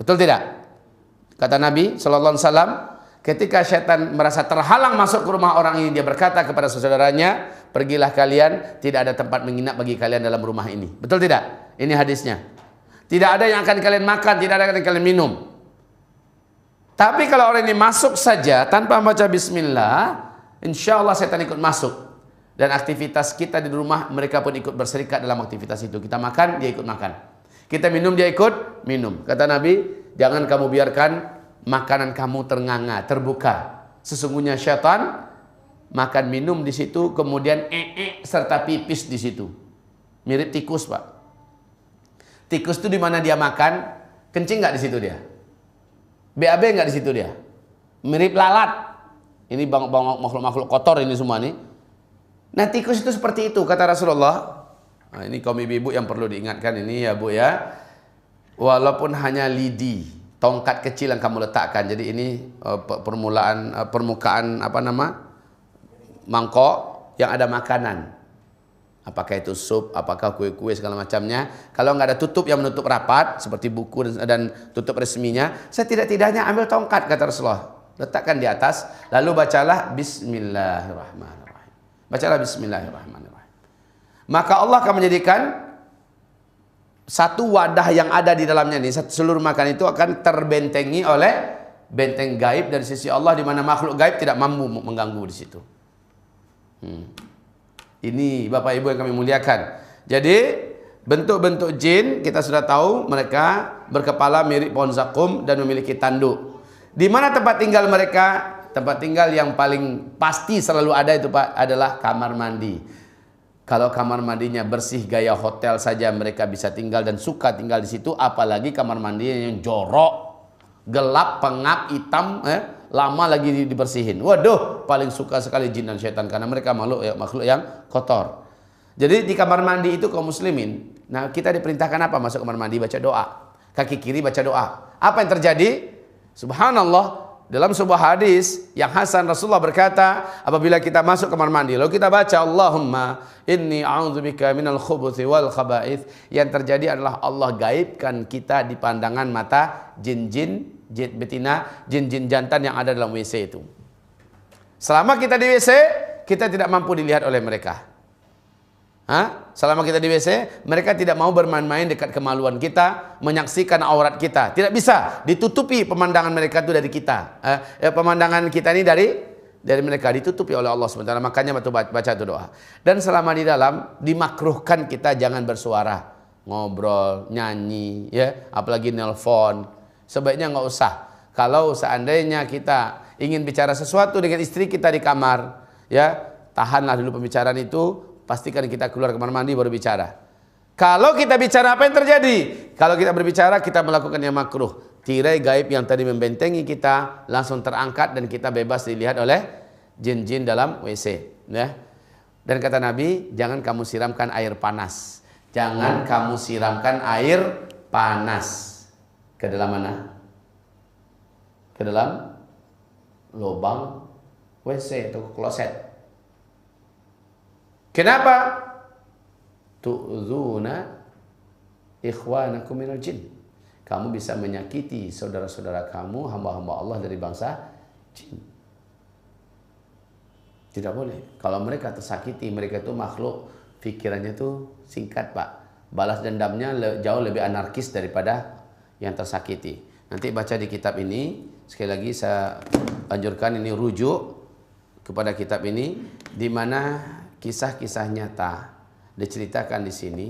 Betul tidak? Kata Nabi sallallahu alaihi wasallam, ketika setan merasa terhalang masuk ke rumah orang ini, dia berkata kepada saudaranya, pergilah kalian, tidak ada tempat menginap bagi kalian dalam rumah ini. Betul tidak? Ini hadisnya. Tidak ada yang akan kalian makan, tidak ada yang akan kalian minum. Tapi kalau orang ini masuk saja tanpa membaca bismillah, insya Allah setan ikut masuk. Dan aktivitas kita di rumah, mereka pun ikut berserikat dalam aktivitas itu. Kita makan, dia ikut makan. Kita minum, dia ikut minum. Kata Nabi, jangan kamu biarkan makanan kamu ternganga, terbuka. Sesungguhnya syaitan makan minum di situ, kemudian serta pipis di situ. Mirip tikus, Pak. Tikus itu di mana dia makan, kencing nggak di situ dia? BAB nggak di situ dia? Mirip lalat. Ini makhluk-makhluk kotor ini semua nih. Nah, tikus itu seperti itu kata Rasulullah. Nah, ini kaum ibu-ibu yang perlu diingatkan ini ya Bu ya. Walaupun hanya lidi, tongkat kecil yang kamu letakkan. Jadi ini permukaan mangkok yang ada makanan. Apakah itu sup, apakah kue-kue segala macamnya. Kalau nggak ada tutup yang menutup rapat seperti buku dan tutup resminya, setidak-tidaknya ambil tongkat kata Rasulullah. Letakkan di atas, lalu bacalah bismillahirrahmanirrahim. Bacalah bismillahirrahmanirrahim. Maka Allah akan menjadikan satu wadah yang ada di dalamnya ini, seluruh makan itu akan terbentengi oleh benteng gaib dari sisi Allah, di mana makhluk gaib tidak mampu mengganggu di situ. Ini Bapak Ibu yang kami muliakan. Jadi bentuk-bentuk jin kita sudah tahu, mereka berkepala mirip pohon zakum dan memiliki tanduk. Di mana tempat tinggal mereka? Tempat tinggal yang paling pasti selalu ada itu Pak adalah kamar mandi. Kalau kamar mandinya bersih gaya hotel saja mereka bisa tinggal dan suka tinggal di situ, apalagi kamar mandinya yang jorok, gelap, pengap, hitam, lama lagi dibersihin. Waduh, paling suka sekali jin dan syaitan karena mereka makhluk yang kotor. Jadi di kamar mandi itu kaum muslimin, nah kita diperintahkan apa? Masuk kamar mandi baca doa. Kaki kiri baca doa. Apa yang terjadi? Subhanallah, dalam sebuah hadis yang hasan Rasulullah berkata, apabila kita masuk kamar mandi lalu kita baca Allahumma inni a'udzubika minal khubuthi wal khaba'ith, yang terjadi adalah Allah gaibkan kita di pandangan mata jin-jin betina, jin-jin jantan yang ada dalam WC itu. Selama kita di WC, kita tidak mampu dilihat oleh mereka. Selama kita di WC, mereka tidak mau bermain-main dekat kemaluan kita, menyaksikan aurat kita. Tidak bisa ditutupi pemandangan mereka itu dari kita. Pemandangan kita ini dari mereka ditutupi oleh Allah SWT. Makanya baca itu doa. Dan selama di dalam, dimakruhkan kita jangan bersuara, ngobrol, nyanyi, ya, apalagi nelpon. Sebaiknya nggak usah. Kalau seandainya kita ingin bicara sesuatu dengan istri kita di kamar, ya, tahanlah dulu pembicaraan itu, pastikan kita keluar kamar mandi baru bicara. Kalau kita bicara, apa yang terjadi? Kalau kita berbicara, kita melakukan yang makruh. Tirai gaib yang tadi membentengi kita langsung terangkat dan kita bebas dilihat oleh jin-jin dalam WC, ya. Dan kata Nabi, jangan kamu siramkan air panas. Jangan kamu siramkan air panas. Ke dalam mana? Ke dalam lubang WC atau kloset. Kenapa? Tu'dzuna ikhwanakum minal jin. Kamu bisa menyakiti saudara-saudara kamu, hamba-hamba Allah dari bangsa jin. Tidak boleh. Kalau mereka tersakiti, mereka itu makhluk pikirannya itu singkat, Pak. Balas dendamnya jauh lebih anarkis daripada yang tersakiti. Nanti baca di kitab ini, sekali lagi saya anjurkan ini rujuk kepada kitab ini, di mana kisah-kisah nyata diceritakan di sini.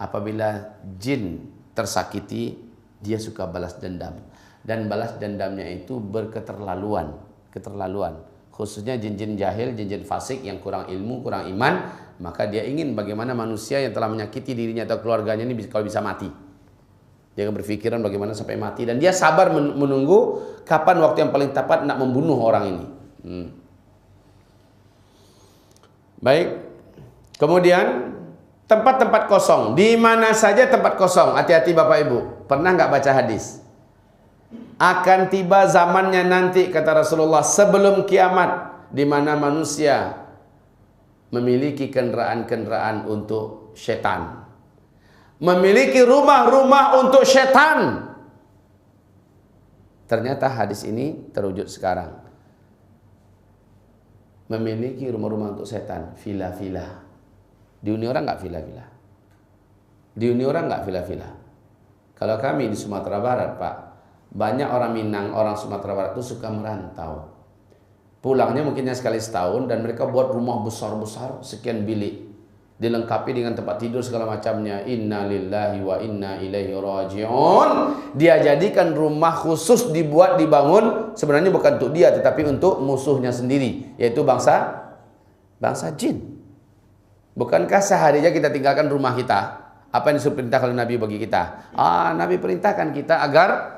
Apabila jin tersakiti, dia suka balas dendam, dan balas dendamnya itu berketerlaluan, khususnya jin-jin jahil, jin-jin fasik yang kurang ilmu, kurang iman, maka dia ingin bagaimana manusia yang telah menyakiti dirinya atau keluarganya ini kalau bisa mati. Dia akan berpikiran bagaimana sampai mati, dan dia sabar menunggu kapan waktu yang paling tepat nak membunuh orang ini. Baik. Kemudian tempat-tempat kosong. Di mana saja tempat kosong. Hati-hati Bapak Ibu. Pernah nggak baca hadis? Akan tiba zamannya nanti, kata Rasulullah, sebelum kiamat, di mana manusia memiliki kendaraan-kendaraan untuk setan, memiliki rumah-rumah untuk setan. Ternyata hadis ini terwujud sekarang. Memiliki rumah-rumah untuk setan, villa-villa. Dihuni orang nggak villa-villa? Dihuni orang nggak villa-villa? Kalau kami di Sumatera Barat, Pak, banyak orang Minang, orang Sumatera Barat itu suka merantau. Pulangnya mungkinnya sekali setahun, dan mereka buat rumah besar-besar, sekian bilik, dilengkapi dengan tempat tidur segala macamnya. Inna lillahi wa inna ilaihi raji'un. Dia jadikan rumah khusus dibangun, sebenarnya bukan untuk dia, tetapi untuk musuhnya sendiri, yaitu bangsa jin. Bukankah seharinya kita tinggalkan rumah kita? Apa yang diperintahkan oleh Nabi bagi kita? Nabi perintahkan kita agar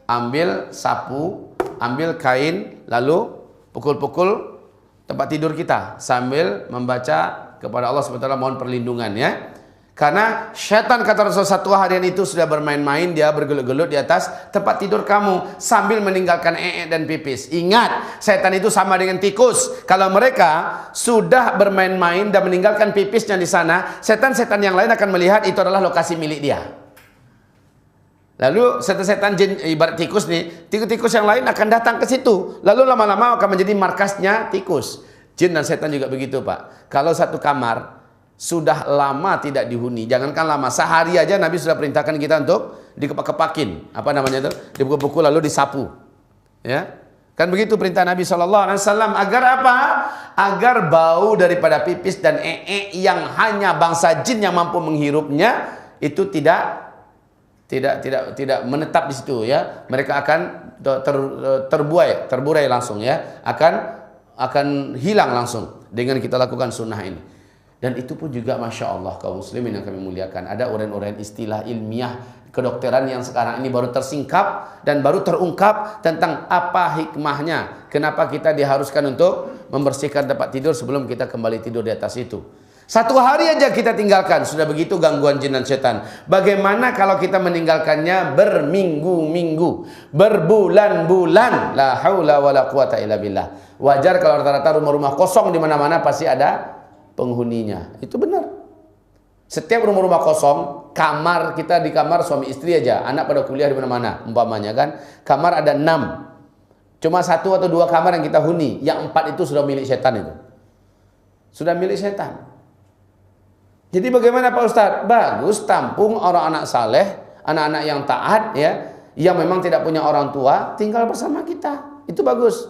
ambil sapu, ambil kain, lalu pukul-pukul tempat tidur kita sambil membaca kepada Allah SWT, mohon perlindungan, ya. Karena syaitan, kata Rasulullah, satu harian itu sudah bermain-main, dia bergelut-gelut di atas tempat tidur kamu sambil meninggalkan dan pipis. Ingat, syaitan itu sama dengan tikus. Kalau mereka sudah bermain-main dan meninggalkan pipisnya di sana, setan-setan yang lain akan melihat itu adalah lokasi milik dia. Lalu setan-setan jin ibarat tikus nih, tikus-tikus yang lain akan datang ke situ. Lalu lama-lama akan menjadi markasnya tikus. Jin dan setan juga begitu, Pak. Kalau satu kamar sudah lama tidak dihuni, jangankan lama, sehari aja Nabi sudah perintahkan kita untuk dikepak-kepakin, apa namanya itu, dipukul-pukul lalu disapu, ya kan begitu perintah Nabi SAW. Agar apa? Agar bau daripada pipis dan yang hanya bangsa jin yang mampu menghirupnya itu tidak menetap di situ, ya. Mereka akan terburai langsung, ya, akan hilang langsung dengan kita lakukan sunnah ini. Dan itu pun juga Masya Allah, kaum muslimin yang kami muliakan, ada uraian-uraian istilah ilmiah kedokteran yang sekarang ini baru tersingkap dan baru terungkap tentang apa hikmahnya, kenapa kita diharuskan untuk membersihkan tempat tidur sebelum kita kembali tidur di atas itu. Satu hari aja kita tinggalkan, sudah begitu gangguan jin dan setan. Bagaimana kalau kita meninggalkannya berminggu-minggu, berbulan-bulan? La haula wala quwata illa billah. Wajar kalau rata-rata rumah-rumah kosong di mana-mana pasti ada penghuninya. Itu benar. Setiap rumah-rumah kosong, kamar kita di kamar suami istri aja, anak pada kuliah di mana-mana, umpamanya kan, kamar ada 6. Cuma 1 atau 2 kamar yang kita huni, yang 4 itu sudah milik setan itu. Sudah milik setan. Jadi bagaimana Pak Ustadz? Bagus tampung orang anak saleh, anak-anak yang taat, ya, yang memang tidak punya orang tua, tinggal bersama kita. Itu bagus.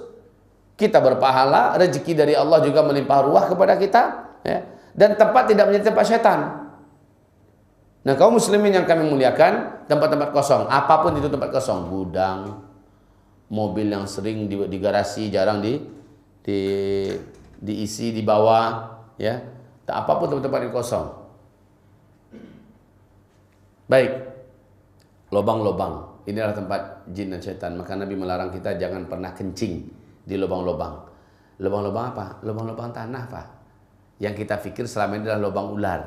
Kita berpahala, rezeki dari Allah juga melimpah ruah kepada kita, ya. Dan tempat tidak menjadi tempat setan. Nah, kaum muslimin yang kami muliakan, tempat-tempat kosong, apapun itu tempat kosong, gudang, mobil yang sering di garasi, jarang diisi di bawah, ya. Tak apapun tempat-tempat yang kosong. Baik. Lobang-lobang. Inilah tempat jin dan syaitan. Maka Nabi melarang kita jangan pernah kencing di lubang-lubang. Lubang-lubang apa? Lubang-lubang tanah, Pak. Yang kita pikir selama ini adalah lubang ular.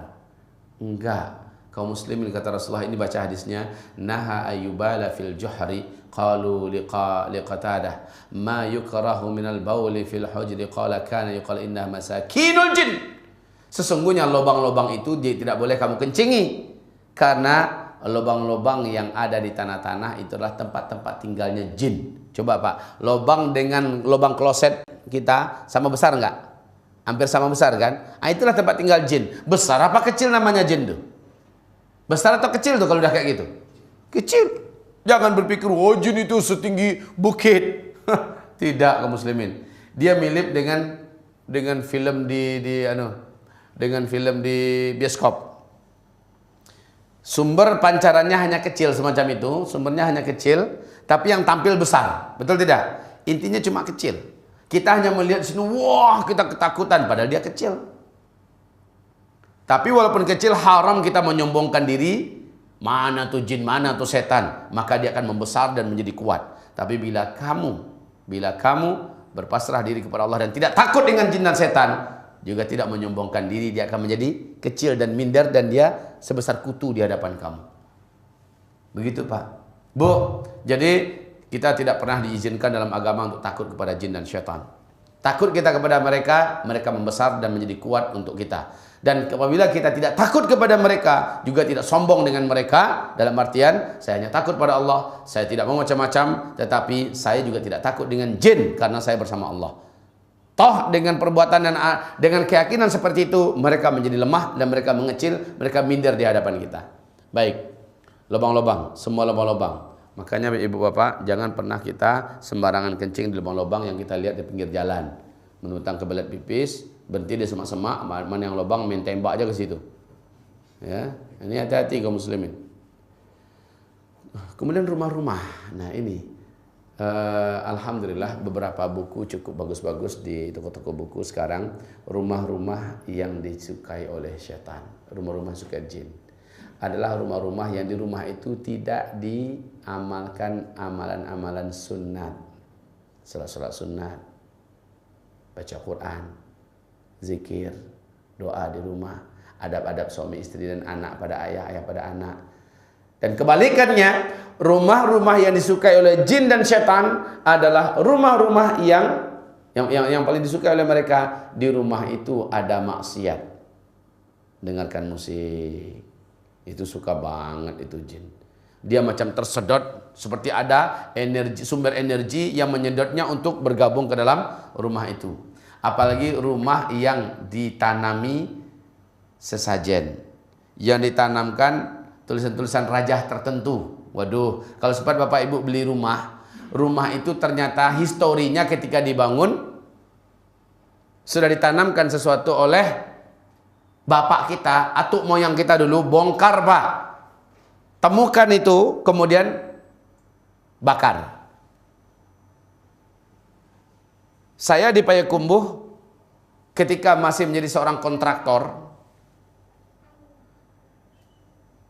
Enggak. Kaum muslimin, kata Rasulullah, ini baca hadisnya, naha ayyubala fil juhri qalu liqatadah ma yukrahu minal bawli fil hujri qala kana yuqal inna masakinul jin. Sesungguhnya lubang-lubang itu dia tidak boleh kamu kencingi, karena lubang-lubang yang ada di tanah-tanah itu adalah tempat-tempat tinggalnya jin. Coba Pak, lubang dengan lubang kloset kita sama besar enggak? Hampir sama besar kan? Nah, itulah tempat tinggal jin. Besar apa kecil namanya jin tuh? Besar atau kecil tuh kalau udah kayak gitu? Kecil. Jangan berpikir, oh jin itu setinggi bukit. Tidak, kaum muslimin. Dia mirip dengan film dengan film di bioskop. Sumber pancarannya hanya kecil semacam itu, sumbernya hanya kecil, tapi yang tampil besar. Betul tidak? Intinya cuma kecil. Kita hanya melihat di sini, wah, kita ketakutan padahal dia kecil. Tapi walaupun kecil, haram kita menyombongkan diri, mana tuh jin, mana tuh setan, maka dia akan membesar dan menjadi kuat. Tapi bila kamu berpasrah diri kepada Allah dan tidak takut dengan jin dan setan, juga tidak menyombongkan diri, dia akan menjadi kecil dan minder, dan dia sebesar kutu di hadapan kamu. Begitu Pak. Bu, jadi kita tidak pernah diizinkan dalam agama untuk takut kepada jin dan syaitan. Takut kita kepada mereka, mereka membesar dan menjadi kuat untuk kita. Dan apabila kita tidak takut kepada mereka, juga tidak sombong dengan mereka, dalam artian saya hanya takut pada Allah, saya tidak mau macam-macam, tetapi saya juga tidak takut dengan jin karena saya bersama Allah. Toh dengan perbuatan dan dengan keyakinan seperti itu, mereka menjadi lemah dan mereka mengecil, mereka minder di hadapan kita. Baik, lubang-lubang, semua lubang-lubang. Makanya ibu bapak, jangan pernah kita sembarangan kencing di lubang-lubang yang kita lihat di pinggir jalan. Menuntang kebelet pipis, berhenti di semak-semak, mana yang lubang main tembak aja ke situ. Ya, ini hati-hati kaum muslimin. Kemudian rumah-rumah. Nah ini, alhamdulillah beberapa buku cukup bagus-bagus di toko-toko buku sekarang. Rumah-rumah yang disukai oleh syaitan, rumah-rumah suka jin, adalah rumah-rumah yang di rumah itu tidak diamalkan amalan-amalan sunat, salat-salat sunat, baca Quran, zikir, doa di rumah, adab-adab suami istri dan anak pada ayah, ayah pada anak. Dan kebalikannya, rumah-rumah yang disukai oleh jin dan syaitan adalah rumah-rumah yang paling disukai oleh mereka. Di rumah itu ada maksiat, dengarkan musik, itu suka banget itu jin. Dia macam tersedot, seperti ada energi, sumber energi yang menyedotnya untuk bergabung ke dalam rumah itu. Apalagi rumah yang ditanami sesajen, yang ditanamkan tulisan-tulisan rajah tertentu. Waduh, kalau sempat bapak ibu beli rumah itu ternyata historinya ketika dibangun sudah ditanamkan sesuatu oleh bapak kita, atuk moyang kita dulu, bongkar Pak. Temukan itu, kemudian bakar. Saya di Payakumbuh ketika masih menjadi seorang kontraktor,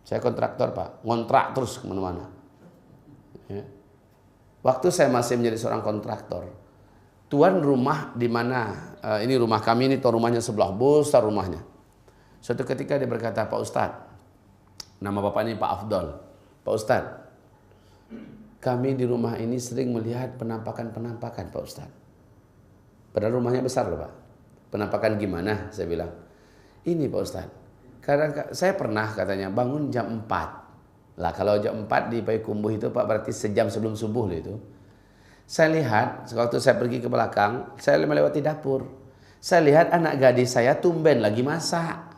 saya kontraktor Pak, ngontrak terus kemana-mana. Ya. Waktu saya masih menjadi seorang kontraktor, tuan rumah di mana, ini rumah kami, ini tuan rumahnya sebelah, besar rumahnya. Suatu ketika dia berkata, Pak Ustadz, nama bapak ini Pak Afdol, Pak Ustadz, kami di rumah ini sering melihat penampakan-penampakan Pak Ustadz. Padahal rumahnya besar loh Pak. Penampakan gimana? Saya bilang, ini Pak Ustadz, karena saya pernah katanya bangun jam 4. Lah kalau jam 4 di Payakumbuh itu Pak, berarti sejam sebelum subuh loh itu. Saya lihat, waktu saya pergi ke belakang, saya melewati dapur. Saya lihat anak gadis saya tumben lagi masak.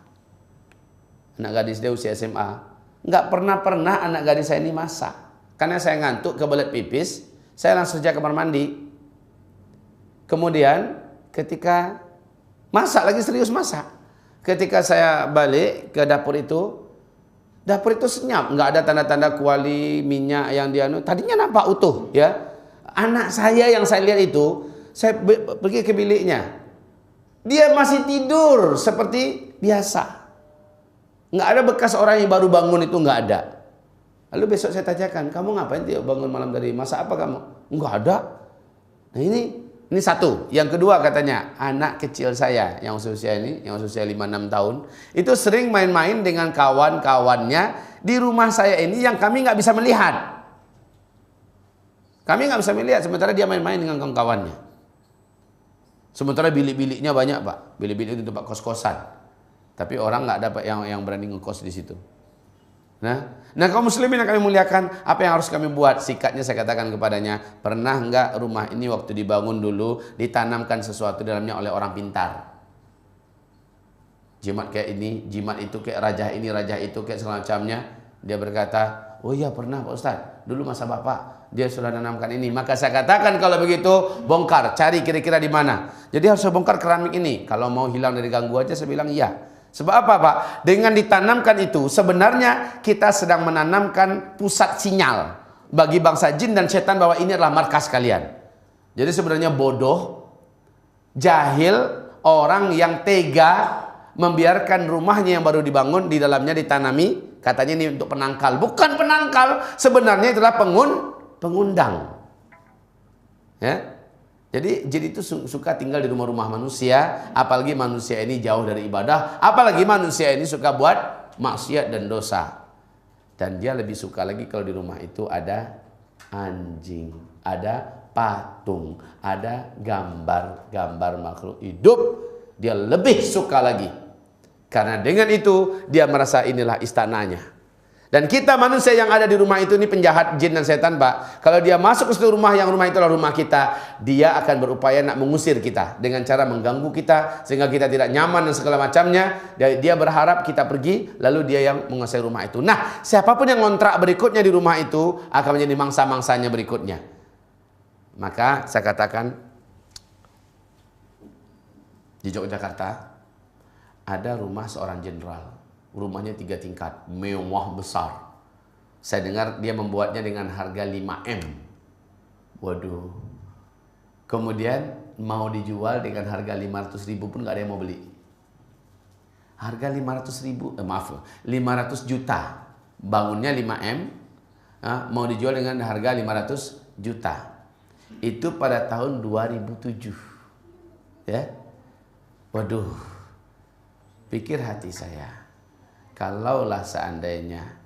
Anak gadis dia usia SMA. Nggak pernah anak gadis saya ini masak. Karena saya ngantuk, kebelet pipis, saya langsung saja kamar mandi. Kemudian ketika masak, lagi serius masak, ketika saya balik ke dapur itu senyap, nggak ada tanda-tanda kuali minyak yang dia tadinya nampak utuh ya, Anak saya yang saya lihat itu, saya pergi ke biliknya. Dia masih tidur seperti biasa. Nggak ada bekas orang yang baru bangun itu, nggak ada. Lalu besok saya tanyakan, kamu ngapain dia bangun malam tadi? Masa apa kamu? Nggak ada. Nah ini satu. Yang kedua katanya, anak kecil saya yang usia ini, yang usia 5-6 tahun, itu sering main-main dengan kawan-kawannya di rumah saya ini yang kami nggak bisa melihat. Kami nggak bisa melihat, sementara dia main-main dengan kawan-kawannya. Sementara bilik-biliknya banyak, Pak. Bilik-bilik itu tempat kos-kosan. Tapi orang nggak dapat yang berani ngekos di situ. Nah kaum muslimin yang kami muliakan, apa yang harus kami buat? Sikatnya saya katakan kepadanya, pernah enggak rumah ini waktu dibangun dulu ditanamkan sesuatu dalamnya oleh orang pintar? Jimat kayak ini, jimat itu, kayak rajah ini, rajah itu, kayak segala macamnya. Dia berkata, oh iya pernah Pak Ustaz, dulu masa Bapak dia sudah nanamkan ini. Maka saya katakan kalau begitu bongkar, cari kira-kira di mana. Jadi harus bongkar keramik ini. Kalau mau hilang dari ganggu aja saya bilang iya. Sebab apa Pak? Dengan ditanamkan itu sebenarnya kita sedang menanamkan pusat sinyal bagi bangsa jin dan setan bahwa ini adalah markas kalian. Jadi sebenarnya bodoh, jahil, orang yang tega membiarkan rumahnya yang baru dibangun di dalamnya ditanami, katanya ini untuk penangkal. Bukan penangkal, sebenarnya itulah pengundang. Ya. Jadi jin itu suka tinggal di rumah-rumah manusia, apalagi manusia ini jauh dari ibadah, apalagi manusia ini suka buat maksiat dan dosa. Dan dia lebih suka lagi kalau di rumah itu ada anjing, ada patung, ada gambar-gambar makhluk hidup. Dia lebih suka lagi. Karena dengan itu dia merasa inilah istananya. Dan kita manusia yang ada di rumah itu, ini penjahat jin dan setan Pak. Kalau dia masuk ke situ rumah yang rumah itulah rumah kita, dia akan berupaya nak mengusir kita dengan cara mengganggu kita sehingga kita tidak nyaman dan segala macamnya. Dia berharap kita pergi, lalu dia yang menguasai rumah itu. Nah, siapapun yang ngontrak berikutnya di rumah itu akan menjadi mangsa-mangsanya berikutnya. Maka saya katakan di Yogyakarta ada rumah seorang jenderal. Rumahnya 3 tingkat, mewah besar. Saya dengar dia membuatnya dengan harga 5M. Waduh. Kemudian mau dijual dengan harga 500.000 pun gak ada yang mau beli. Harga 500.000, 500 juta. Bangunnya 5M, mau dijual dengan harga 500 juta. Itu pada tahun 2007. Ya. Waduh. Pikir hati saya. Kalaulah seandainya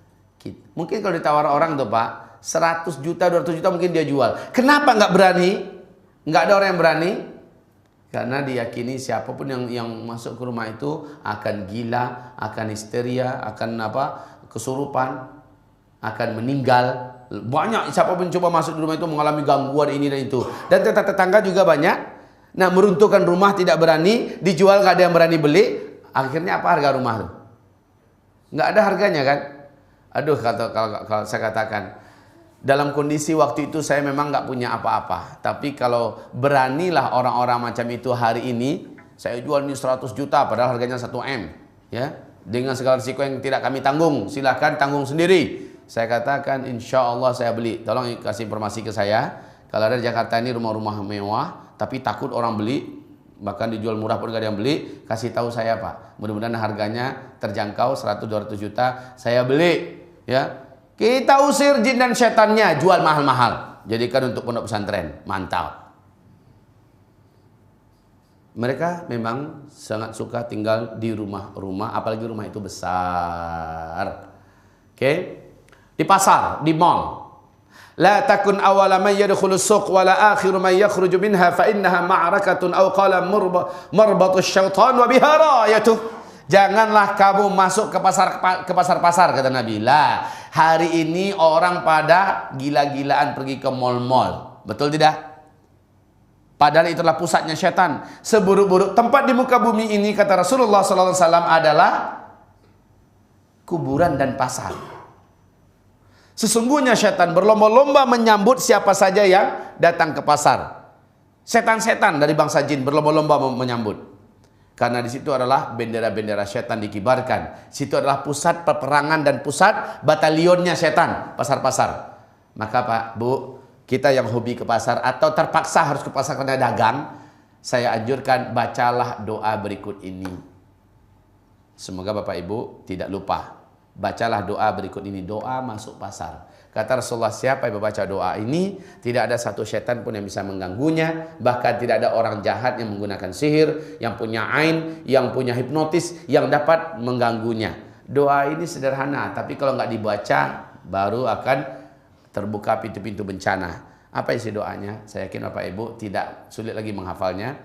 mungkin kalau ditawar orang tuh Pak 100 juta, 200 juta mungkin dia jual. Kenapa nggak berani? Nggak ada orang yang berani. Karena diyakini siapapun yang masuk ke rumah itu akan gila, akan histeria, akan kesurupan, akan meninggal. Banyak siapapun coba masuk di rumah itu mengalami gangguan ini dan itu. Dan tetangga juga banyak. Nah, meruntuhkan rumah tidak berani, dijual nggak ada yang berani beli. Akhirnya apa harga rumah tuh? Nggak ada harganya kan? Aduh, kalau saya katakan, dalam kondisi waktu itu saya memang nggak punya apa-apa. Tapi kalau beranilah orang-orang macam itu hari ini, saya jual ini 100 juta padahal harganya 1M. Ya, dengan segala risiko yang tidak kami tanggung, silahkan tanggung sendiri. Saya katakan insya Allah saya beli. Tolong kasih informasi ke saya. Kalau ada di Jakarta ini rumah-rumah mewah, tapi takut orang beli, bahkan dijual murah pun gak ada yang beli, kasih tahu saya Pak. Mudah-mudahan harganya terjangkau 100-200 juta, saya beli. Ya, kita usir jin dan setannya, jual mahal-mahal, jadikan untuk pondok pesantren. Mantap. Mereka memang sangat suka tinggal di rumah-rumah, apalagi rumah itu besar. Oke, di pasar, di mall. La takun awala man yadkhulu suq wala akhiru man yakhruju minha fa innaha ma'rakatun aw qala marbatu syaitan wa biha rayatuh. Janganlah kamu masuk ke pasar-pasar kata Nabi. Lah, hari ini orang pada gila-gilaan pergi ke mall-mall. Betul tidak? Padahal itulah pusatnya setan. Seburuk-buruk tempat di muka bumi ini kata Rasulullah sallallahu alaihi wasallam adalah kuburan dan pasar. Sesungguhnya setan berlomba-lomba menyambut siapa saja yang datang ke pasar. Setan-setan dari bangsa jin berlomba-lomba menyambut. Karena di situ adalah bendera-bendera setan dikibarkan. Situ adalah pusat peperangan dan pusat batalionnya setan, pasar-pasar. Maka Pak, Bu, kita yang hobi ke pasar atau terpaksa harus ke pasar karena dagang, saya anjurkan bacalah doa berikut ini. Semoga Bapak Ibu tidak lupa. Bacalah doa berikut ini, doa masuk pasar. Kata Rasulullah, siapa yang membaca doa ini, tidak ada satu syaitan pun yang bisa mengganggunya, bahkan tidak ada orang jahat yang menggunakan sihir, yang punya ain, yang punya hipnotis, yang dapat mengganggunya. Doa ini sederhana, tapi kalau nggak dibaca, baru akan terbuka pintu-pintu bencana. Apa isi doanya? Saya yakin Bapak Ibu tidak sulit lagi menghafalnya.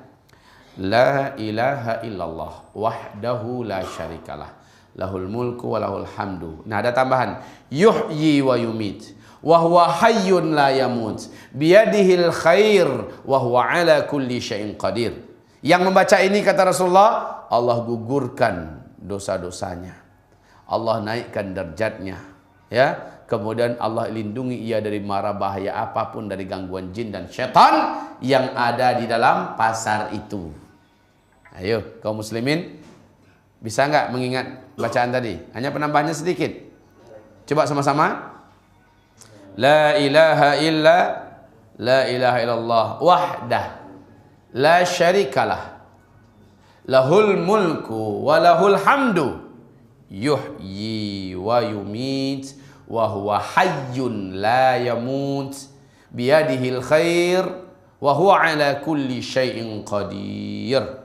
La ilaha illallah wahdahu la syarikalah, lahul mulku wa lahul hamdu. Nah, ada tambahan, yuhyi wa yumit wa huwa hayyun la yamut biyadihil khair wa huwa ala kulli syai'in qadir. Yang membaca ini, kata Rasulullah, Allah gugurkan dosa-dosanya, Allah naikkan derajatnya, ya. Kemudian Allah lindungi ia dari mara bahaya apapun, dari gangguan jin dan syaitan yang ada di dalam pasar itu. Ayo kaum muslimin, bisa nggak mengingat bacaan tadi? Hanya penambahannya sedikit. Coba sama-sama. La ilaha illallah wahdah la syarikalah, lahul mulku wa lahul hamdu yuhyi wa yumit wa huwa hayyun la yamut biyadihil khair wa huwa ala kulli syai'in qadir.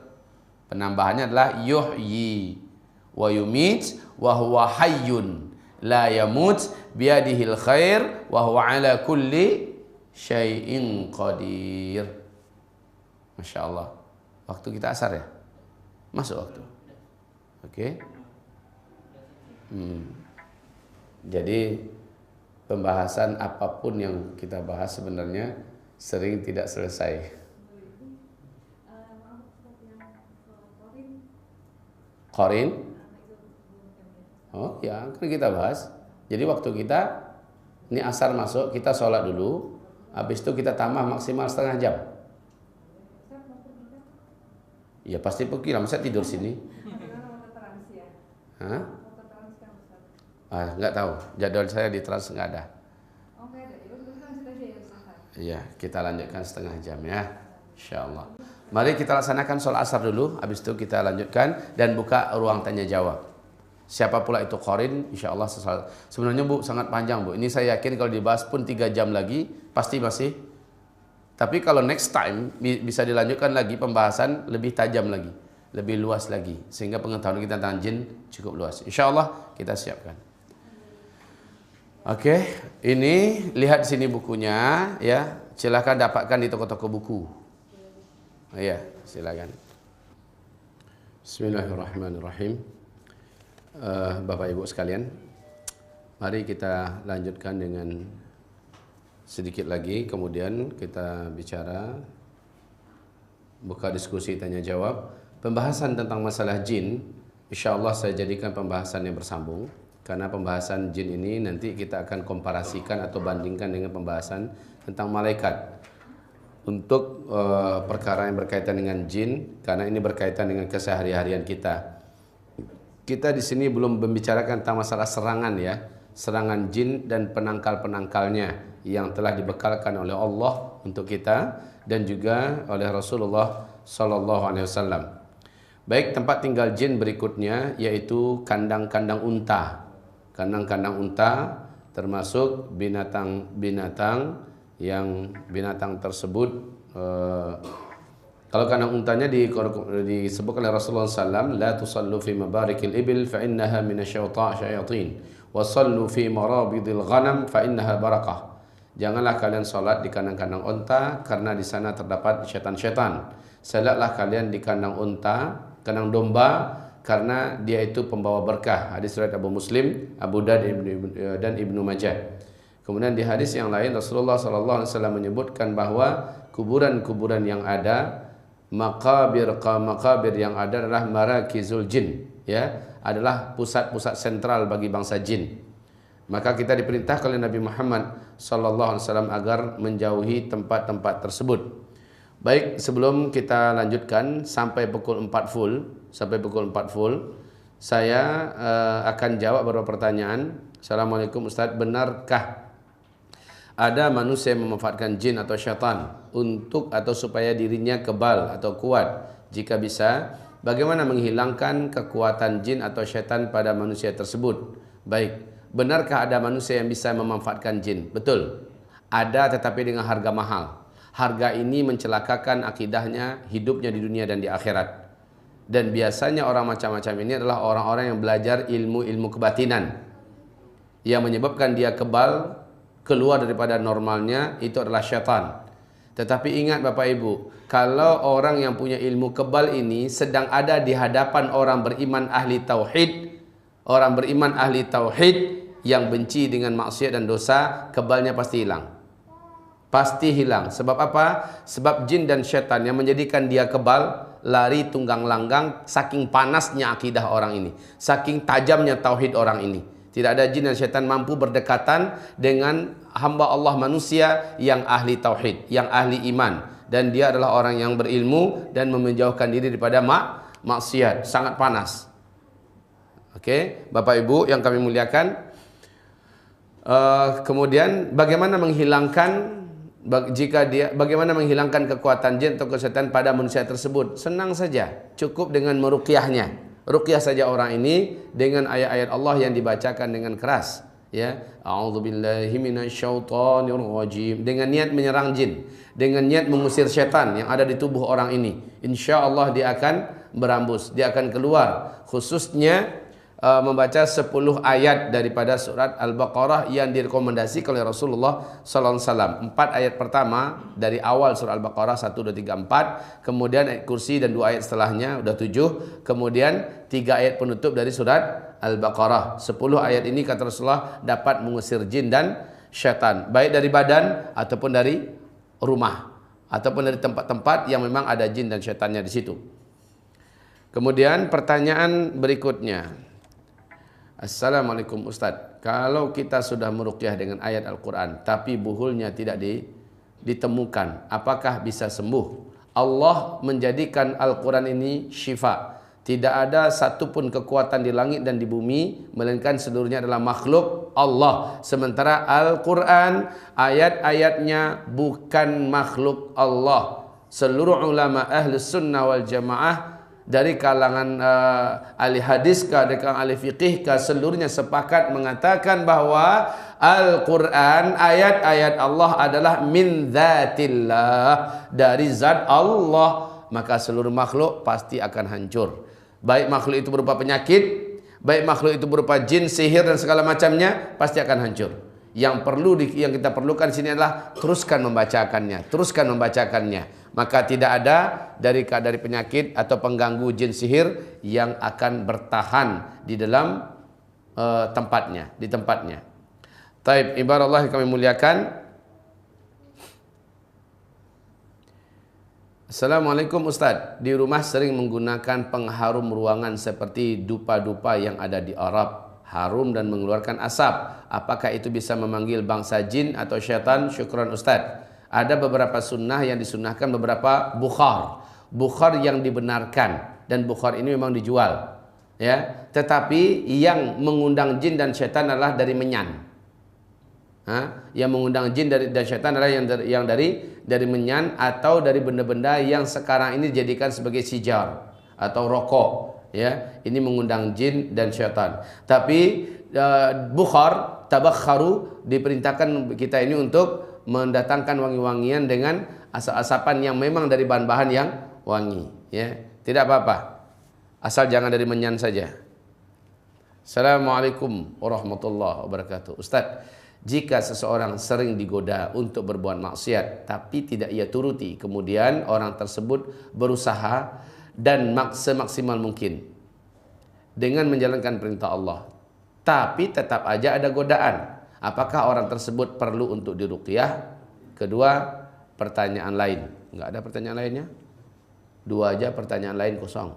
Penambahannya adalah yuhyi wa yumit wa huwa hayyun la yamut biyadihil khair wa huwa ala kulli syai'in qadir. Masya Allah. Waktu kita asar ya? Masuk waktu. Oke. Jadi pembahasan apapun yang kita bahas sebenarnya sering tidak selesai. Qarin? Oh ya, kan kita bahas. Jadi waktu kita ini asar masuk, kita sholat dulu. Habis itu kita tambah maksimal setengah jam. Ya pasti pergi lah, masa tidur sini? Hah? Nggak tahu, jadwal saya di Trans nggak ada. Iya, kita lanjutkan setengah jam ya, insya Allah. Mari kita laksanakan sholat asar dulu, habis itu kita lanjutkan dan buka ruang tanya jawab. Siapa pula itu qarin, insya Allah. Sebenarnya Bu sangat panjang Bu, ini saya yakin kalau dibahas pun 3 jam lagi pasti masih. Tapi kalau next time bisa dilanjutkan lagi pembahasan lebih tajam lagi, lebih luas lagi, sehingga pengetahuan kita tentang jin cukup luas. Insya Allah kita siapkan. Oke, ini lihat sini bukunya ya. Silakan dapatkan di toko-toko buku. Iya, silakan. Bismillahirrahmanirrahim. Bapak Ibu sekalian, mari kita lanjutkan dengan sedikit lagi, kemudian kita bicara, buka diskusi tanya jawab. Pembahasan tentang masalah jin, insya Allah saya jadikan pembahasan yang bersambung. Karena pembahasan jin ini nanti kita akan komparasikan atau bandingkan dengan pembahasan tentang malaikat. Untuk perkara yang berkaitan dengan jin, karena ini berkaitan dengan kesehari-harian kita. Kita di sini belum membicarakan tentang masalah serangan ya, serangan jin dan penangkal-penangkalnya yang telah dibekalkan oleh Allah untuk kita dan juga oleh Rasulullah Sallallahu Alaihi Wasallam. Baik, tempat tinggal jin berikutnya yaitu kandang-kandang unta. Kandang-kandang unta termasuk binatang-binatang yang binatang tersebut kalau kandang untanya disebut oleh Rasulullah SAW, la tusallu fi mabarikil ibil fa innaha minasyayatin wa sallu fi marabidil ghanam fa innaha barakah. Janganlah kalian salat di kandang-kandang unta karena di sana terdapat syaitan-syaitan. Salatlah kalian di kandang unta, kandang domba, karena dia itu pembawa berkah. Hadis riwayat Abu Muslim, Abu Daud dan Ibnu Majah. Kemudian di hadis yang lain Rasulullah SAW menyebutkan bahwa kuburan-kuburan yang ada, makabir yang ada adalah marakizul jin, ya, adalah pusat-pusat sentral bagi bangsa jin. Maka kita diperintahkan oleh Nabi Muhammad SAW agar menjauhi tempat-tempat tersebut. Baik, sebelum kita lanjutkan sampai pukul 4 full, saya akan jawab beberapa pertanyaan. Assalamualaikum Ustaz, benarkah Ada manusia yang memanfaatkan jin atau syaitan untuk atau supaya dirinya kebal atau kuat. Jika bisa, bagaimana menghilangkan kekuatan jin atau syaitan pada manusia tersebut? Baik, benarkah ada manusia yang bisa memanfaatkan jin? Betul. Ada, tetapi dengan harga mahal. Harga ini mencelakakan akidahnya, hidupnya di dunia dan di akhirat. Dan biasanya orang macam-macam ini adalah orang-orang yang belajar ilmu-ilmu kebatinan yang menyebabkan dia kebal, keluar daripada normalnya, itu adalah syaitan. Tetapi ingat Bapak Ibu, kalau orang yang punya ilmu kebal ini sedang ada di hadapan orang beriman ahli tauhid, orang beriman ahli tauhid yang benci dengan maksiat dan dosa, kebalnya pasti hilang. Pasti hilang. Sebab apa? Sebab jin dan syaitan yang menjadikan dia kebal, lari tunggang langgang, saking panasnya akidah orang ini, saking tajamnya tauhid orang ini. Tidak ada jin dan syaitan mampu berdekatan dengan hamba Allah manusia yang ahli tauhid, yang ahli iman. Dan dia adalah orang yang berilmu dan menjauhkan diri daripada maksiat. Sangat panas. Oke, Bapak Ibu yang kami muliakan. Kemudian bagaimana menghilangkan bagaimana menghilangkan kekuatan jin atau kesehatan pada manusia tersebut? Senang saja, cukup dengan meruqyahnya. Ruqyah saja orang ini dengan ayat-ayat Allah yang dibacakan dengan keras, ya. A'udzubillahi minasyaitonirrajim, dengan niat menyerang jin, dengan niat mengusir syaitan yang ada di tubuh orang ini. Insyaallah dia akan berambus, dia akan keluar. Khususnya membaca 10 ayat daripada surat Al-Baqarah yang direkomendasikan oleh Rasulullah SAW. 4 ayat pertama dari awal surat Al-Baqarah 1, 2, 3, 4. Kemudian ayat kursi dan 2 ayat setelahnya, udah 7. Kemudian 3 ayat penutup dari surat Al-Baqarah. 10 ayat ini kata Rasulullah dapat mengusir jin dan syaitan, baik dari badan ataupun dari rumah, ataupun dari tempat-tempat yang memang ada jin dan syaitannya di situ. Kemudian pertanyaan berikutnya. Assalamualaikum Ustaz, kalau kita sudah meruqyah dengan ayat Al-Quran tapi buhulnya tidak ditemukan, apakah bisa sembuh? Allah menjadikan Al-Quran ini syifa. Tidak ada satupun kekuatan di langit dan di bumi, melainkan seluruhnya adalah makhluk Allah. Sementara Al-Quran ayat-ayatnya bukan makhluk Allah. Seluruh ulama Ahlus Sunnah wal Jamaah dari kalangan ahli hadis dari kalangan ahli fiqih seluruhnya sepakat mengatakan bahwa Al-Quran ayat-ayat Allah adalah min dzatillah, dari zat Allah. Maka seluruh makhluk pasti akan hancur, baik makhluk itu berupa penyakit, baik makhluk itu berupa jin, sihir dan segala macamnya, pasti akan hancur. Yang kita perlukan di sini adalah teruskan membacakannya. Maka tidak ada dari penyakit atau pengganggu jin sihir yang akan bertahan di dalam tempatnya. Taib, ibarat Allah yang kami muliakan. Assalamualaikum Ustaz, di rumah sering menggunakan pengharum ruangan seperti dupa-dupa yang ada di Arab, harum dan mengeluarkan asap. Apakah itu bisa memanggil bangsa jin atau syaitan? Syukran Ustaz. Ada beberapa sunnah yang disunnahkan, beberapa bukhar yang dibenarkan, dan bukhar ini memang dijual, ya. Tetapi yang mengundang jin dan syaitan adalah dari menyan. Yang mengundang jin dan syaitan adalah yang dari menyan atau dari benda-benda yang sekarang ini dijadikan sebagai sijar atau rokok, ya. Ini mengundang jin dan syaitan. Tapi bukhar, tabakharu, diperintahkan kita ini untuk mendatangkan wangi-wangian dengan asap-asapan yang memang dari bahan-bahan yang wangi, ya. Tidak apa-apa, asal jangan dari menyan saja. Assalamualaikum warahmatullahi wabarakatuh. Ustaz, jika seseorang sering digoda untuk berbuat maksiat tapi tidak ia turuti, kemudian orang tersebut berusaha dan semaksimal mungkin dengan menjalankan perintah Allah, tapi tetap aja ada godaan, apakah orang tersebut perlu untuk diruqyah? Kedua, pertanyaan lain. Enggak ada pertanyaan lainnya? Dua aja pertanyaan lain kosong.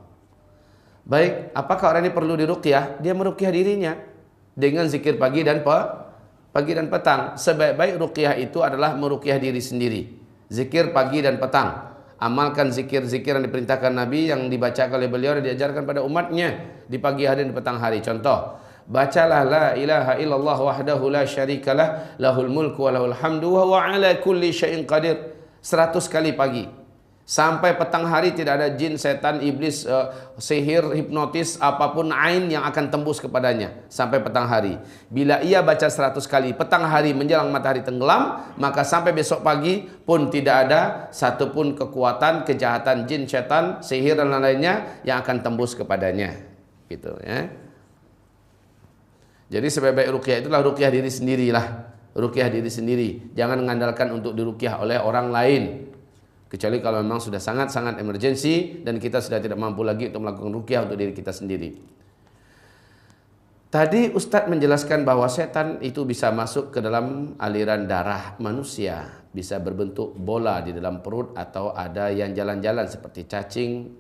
Baik, apakah orang ini perlu diruqyah? Dia meruqyah dirinya dengan zikir pagi dan petang. Sebaik-baik ruqyah itu adalah meruqyah diri sendiri. Zikir pagi dan petang. Amalkan zikir-zikir yang diperintahkan Nabi, yang dibacakan oleh beliau dan diajarkan pada umatnya di pagi hari dan petang hari. Contoh, bacalah la ilaha illallah wahdahu la syarikalah lahul mulku wa lahul hamdu wa huwa ala kulli syai'in qadir 100 kali pagi. Sampai petang hari tidak ada jin, setan, iblis, sihir, hipnotis, apapun ain yang akan tembus kepadanya sampai petang hari. Bila ia baca 100 kali petang hari menjelang matahari tenggelam, maka sampai besok pagi pun tidak ada satupun kekuatan, kejahatan jin, setan, sihir dan lain-lainnya yang akan tembus kepadanya. Gitu ya. Jadi sebaik-baik ruqyah itulah ruqyah diri sendirilah. Ruqyah diri sendiri. Jangan mengandalkan untuk diruqyah oleh orang lain. Kecuali kalau memang sudah sangat-sangat emergensi dan kita sudah tidak mampu lagi untuk melakukan ruqyah untuk diri kita sendiri. Tadi Ustadz menjelaskan bahwa setan itu bisa masuk ke dalam aliran darah manusia, bisa berbentuk bola di dalam perut atau ada yang jalan-jalan seperti cacing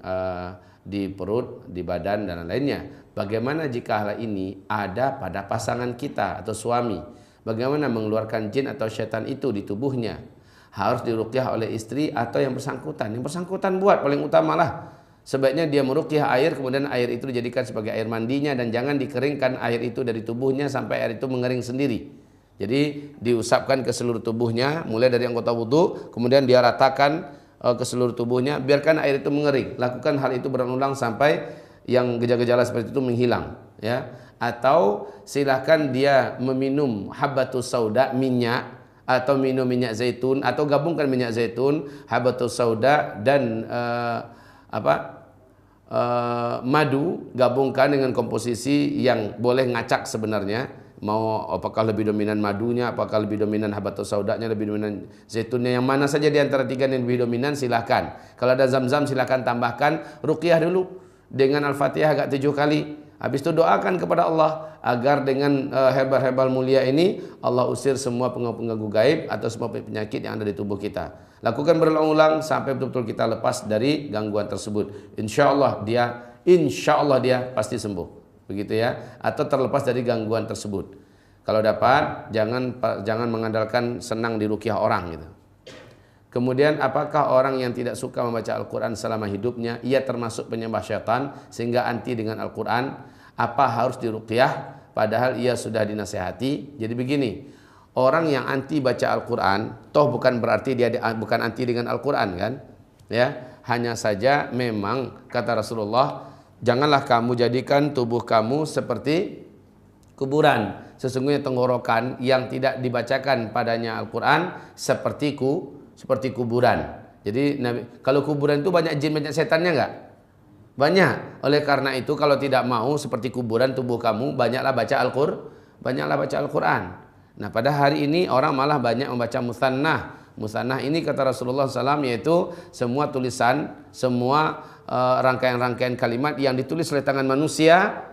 di perut, di badan dan lainnya. Bagaimana jika hal ini ada pada pasangan kita atau suami? Bagaimana mengeluarkan jin atau setan itu di tubuhnya? Harus diruqyah oleh istri atau yang bersangkutan. Yang bersangkutan buat paling utamalah. Sebaiknya dia meruqyah air, kemudian air itu dijadikan sebagai air mandinya dan jangan dikeringkan air itu dari tubuhnya sampai air itu mengering sendiri. Jadi diusapkan ke seluruh tubuhnya, mulai dari anggota wudu, kemudian dia ratakan ke seluruh tubuhnya, biarkan air itu mengering. Lakukan hal itu berulang-ulang sampai yang gejala-gejala seperti itu menghilang, ya. Atau silahkan dia meminum habbatus sauda, minyak, atau minum minyak zaitun, atau gabungkan minyak zaitun, habatus sauda dan madu, gabungkan dengan komposisi yang boleh ngacak sebenarnya. Mau apakah lebih dominan madunya, apakah lebih dominan habatus saudanya, lebih dominan zaitunnya, yang mana saja di antara tiga yang lebih dominan silahkan. Kalau ada zam-zam silahkan tambahkan. Ruqyah dulu dengan Al-Fatihah agak 7 kali. Habis itu doakan kepada Allah agar dengan herbal-herbal mulia ini Allah usir semua pengganggu gaib atau semua penyakit yang ada di tubuh kita. Lakukan berulang-ulang sampai betul-betul kita lepas dari gangguan tersebut. Insya Allah dia pasti sembuh. Begitu ya. Atau terlepas dari gangguan tersebut. Kalau dapat jangan mengandalkan senang diruqyah orang gitu. Kemudian apakah orang yang tidak suka membaca Al-Quran selama hidupnya, ia termasuk penyembah syaitan sehingga anti dengan Al-Quran? Apa harus diruqyah padahal ia sudah dinasihati? Jadi begini, orang yang anti baca Al-Quran, toh bukan berarti dia bukan anti dengan Al-Quran kan? Ya, hanya saja memang kata Rasulullah, janganlah kamu jadikan tubuh kamu seperti kuburan. Sesungguhnya tenggorokan yang tidak dibacakan padanya Al-Quran seperti kuburan. Jadi kalau kuburan itu banyak jin, banyak setannya enggak? Banyak. Oleh karena itu kalau tidak mau seperti kuburan tubuh kamu, banyaklah baca Al-Quran. Nah pada hari ini orang malah banyak membaca musannah. Musannah ini kata Rasulullah SAW yaitu semua tulisan, semua rangkaian-rangkaian kalimat yang ditulis oleh tangan manusia,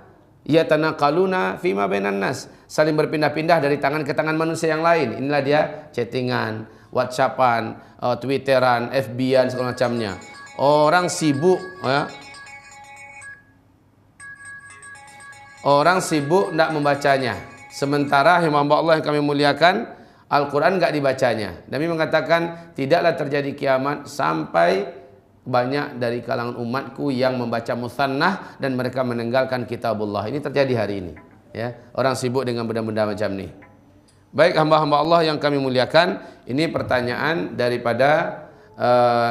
yatanaqaluna fima bainan nas, saling berpindah-pindah dari tangan ke tangan manusia yang lain. Inilah dia chattingan, WhatsAppan, Twitteran, FB-an segala macamnya. Orang sibuk ya. Orang sibuk tidak membacanya. Sementara hamba Allah yang kami muliakan, Al-Quran enggak dibacanya. Nabi mengatakan tidaklah terjadi kiamat sampai banyak dari kalangan umatku yang membaca musannah dan mereka meninggalkan kitabullah. Ini terjadi hari ini ya. Orang sibuk dengan benda-benda macam ini. Baik hamba-hamba Allah yang kami muliakan, ini pertanyaan daripada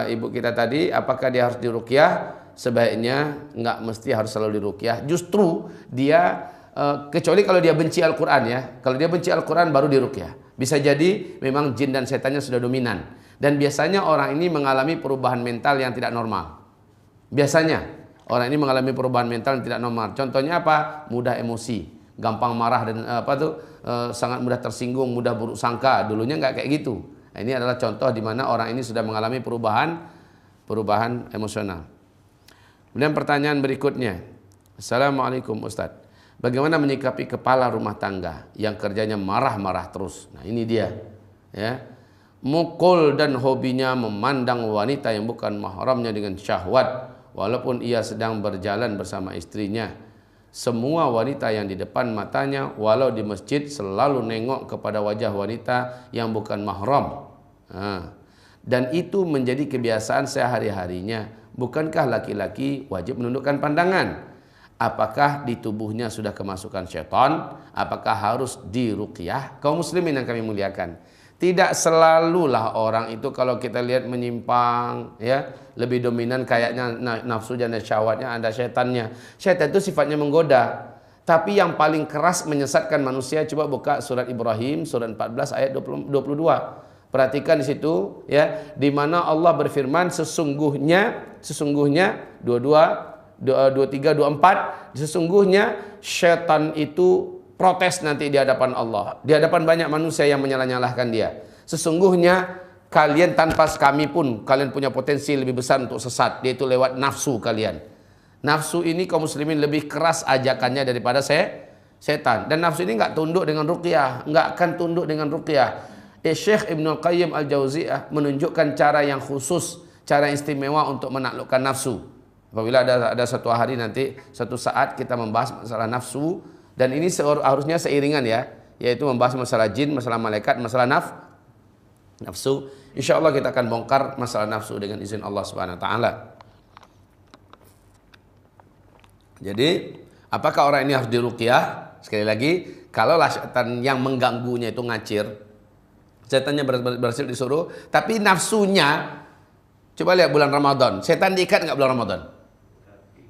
ibu kita tadi, apakah dia harus diruqyah? Sebaiknya enggak mesti harus selalu diruqyah. Justru dia kecuali kalau dia benci Al-Quran ya. Kalau dia benci Al-Quran baru diruqyah. Bisa jadi memang jin dan setannya sudah dominan. Dan biasanya orang ini mengalami perubahan mental yang tidak normal. Biasanya orang ini mengalami perubahan mental yang tidak normal. Contohnya apa? Mudah emosi, gampang marah dan sangat mudah tersinggung, mudah buruk sangka. Dulunya enggak kayak gitu. Nah, ini adalah contoh di mana orang ini sudah mengalami perubahan emosional. Kemudian pertanyaan berikutnya. Assalamualaikum Ustaz. Bagaimana menyikapi kepala rumah tangga yang kerjanya marah-marah terus? Nah, ini dia. Ya. Mukul dan hobinya memandang wanita yang bukan mahramnya dengan syahwat walaupun ia sedang berjalan bersama istrinya. Semua wanita yang di depan matanya walau di masjid selalu nengok kepada wajah wanita yang bukan mahram. Dan itu menjadi kebiasaan sehari-harinya. Bukankah laki-laki wajib menundukkan pandangan? apakah di tubuhnya sudah kemasukan syaitan? Apakah harus diruqyah? Kaum muslimin yang kami muliakan, tidak selalulah orang itu kalau kita lihat menyimpang, ya, lebih dominan kayaknya nafsu dan syahwatnya, ada syaitannya. Syaitan itu sifatnya menggoda. Tapi yang paling keras menyesatkan manusia, coba buka surat Ibrahim surat 14 ayat 22. Perhatikan di situ, ya, di mana Allah berfirman sesungguhnya 23 24, sesungguhnya syaitan itu protes nanti di hadapan Allah, di hadapan banyak manusia yang menyalah-nyalahkan dia. Sesungguhnya kalian tanpa kami pun kalian punya potensi lebih besar untuk sesat, yaitu lewat nafsu kalian. Nafsu ini kaum muslimin lebih keras ajakannya daripada setan. Dan nafsu ini enggak tunduk dengan ruqyah, enggak akan tunduk dengan ruqyah. Syekh Ibnu Qayyim Al-Jauziyah menunjukkan cara yang khusus, cara istimewa untuk menaklukkan nafsu. Apabila ada satu hari nanti, satu saat kita membahas masalah nafsu, dan ini harusnya seiringan, ya, yaitu membahas masalah jin, masalah malaikat, masalah nafsu. Insyaallah kita akan bongkar masalah nafsu dengan izin Allah Subhanahu wa taala. Jadi, apakah orang ini harus diruqyah? Sekali lagi, kalaulah setan yang mengganggunya itu ngacir, setannya berhasil disuruh, tapi nafsunya, coba lihat bulan Ramadan, setan diikat nggak bulan Ramadan?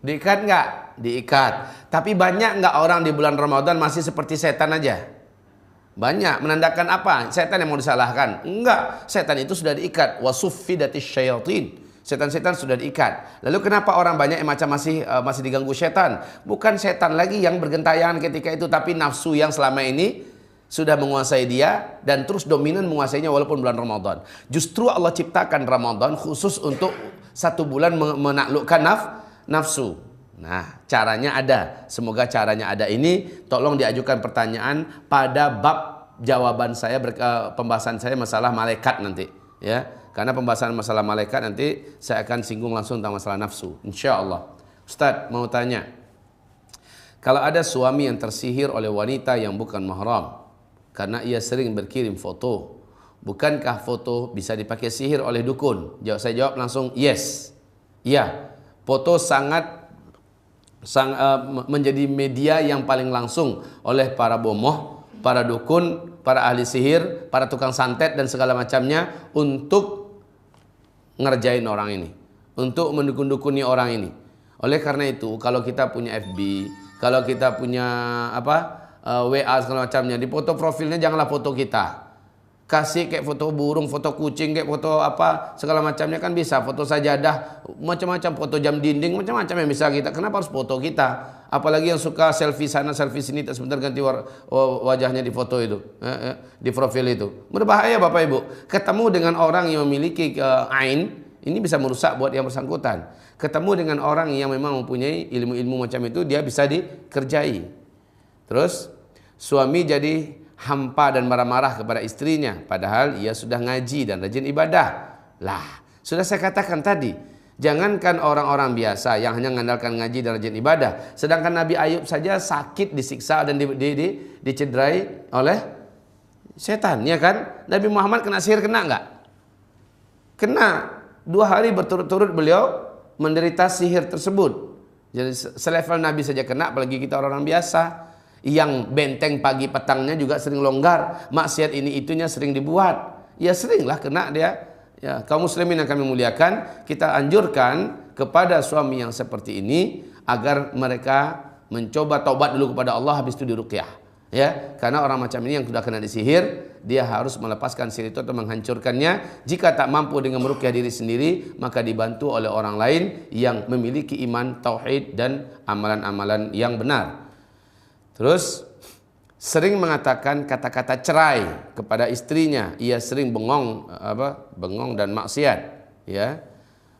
Diikat nggak? Diikat. Tapi banyak nggak orang di bulan Ramadan masih seperti setan aja? Banyak. Menandakan apa? Setan yang mau disalahkan? Enggak. Setan itu sudah diikat. Wasuffidatis syayatin. Setan-setan sudah diikat. Lalu kenapa orang banyak yang macam masih diganggu setan? Bukan setan lagi yang bergentayangan ketika itu, tapi nafsu yang selama ini sudah menguasai dia dan terus dominan menguasainya walaupun bulan Ramadan. Justru Allah ciptakan Ramadan khusus untuk 1 bulan menaklukkan nafsu. Nah, caranya ada. Semoga caranya ada ini. Tolong diajukan pertanyaan pada bab jawaban saya, pembahasan saya masalah malaikat nanti, ya. Karena pembahasan masalah malaikat nanti saya akan singgung langsung tentang masalah nafsu, insyaallah. Ustaz mau tanya, kalau ada suami yang tersihir oleh wanita yang bukan mahram karena ia sering berkirim foto, bukankah foto bisa dipakai sihir oleh dukun? Saya jawab langsung yes. Ya, foto menjadi media yang paling langsung oleh para bomoh, para dukun, para ahli sihir, para tukang santet dan segala macamnya untuk ngerjain orang ini, untuk mendukun-dukuni orang ini. Oleh karena itu, kalau kita punya FB, kalau kita punya WA segala macamnya, di foto profilnya janganlah foto kita. Kasih kayak foto burung, foto kucing, kayak foto apa segala macamnya kan bisa, foto sajadah, macam-macam, foto jam dinding, macam-macam yang bisa kita. Kenapa harus foto kita? Apalagi yang suka selfie sana, selfie sini, tak sebentar ganti wajahnya di foto itu, di profil itu. Berbahaya Bapak Ibu. Ketemu dengan orang yang memiliki ain, ini bisa merusak buat yang bersangkutan. Ketemu dengan orang yang memang mempunyai ilmu-ilmu macam itu, dia bisa dikerjai. Terus suami jadi hampa dan marah-marah kepada istrinya, padahal ia sudah ngaji dan rajin ibadah. Lah, sudah saya katakan tadi, jangankan orang-orang biasa yang hanya mengandalkan ngaji dan rajin ibadah, sedangkan Nabi Ayub saja sakit, disiksa dan dicederai oleh setan, ya kan? Nabi Muhammad kena sihir, kena enggak? Kena. 2 hari berturut-turut beliau menderita sihir tersebut. Jadi selevel Nabi saja kena, apalagi kita orang-orang biasa yang benteng pagi petangnya juga sering longgar, maksiat ini itunya sering dibuat, ya seringlah kena dia. Ya, kaum muslimin yang kami muliakan, kita anjurkan kepada suami yang seperti ini agar mereka mencoba taubat dulu kepada Allah, habis itu diruqyah, ya. Karena orang macam ini yang sudah kena disihir, dia harus melepaskan sihir itu atau menghancurkannya. Jika tak mampu dengan meruqyah diri sendiri, maka dibantu oleh orang lain yang memiliki iman, tauhid dan amalan-amalan yang benar. Terus sering mengatakan kata-kata cerai kepada istrinya, ia sering bengong dan maksiat, ya.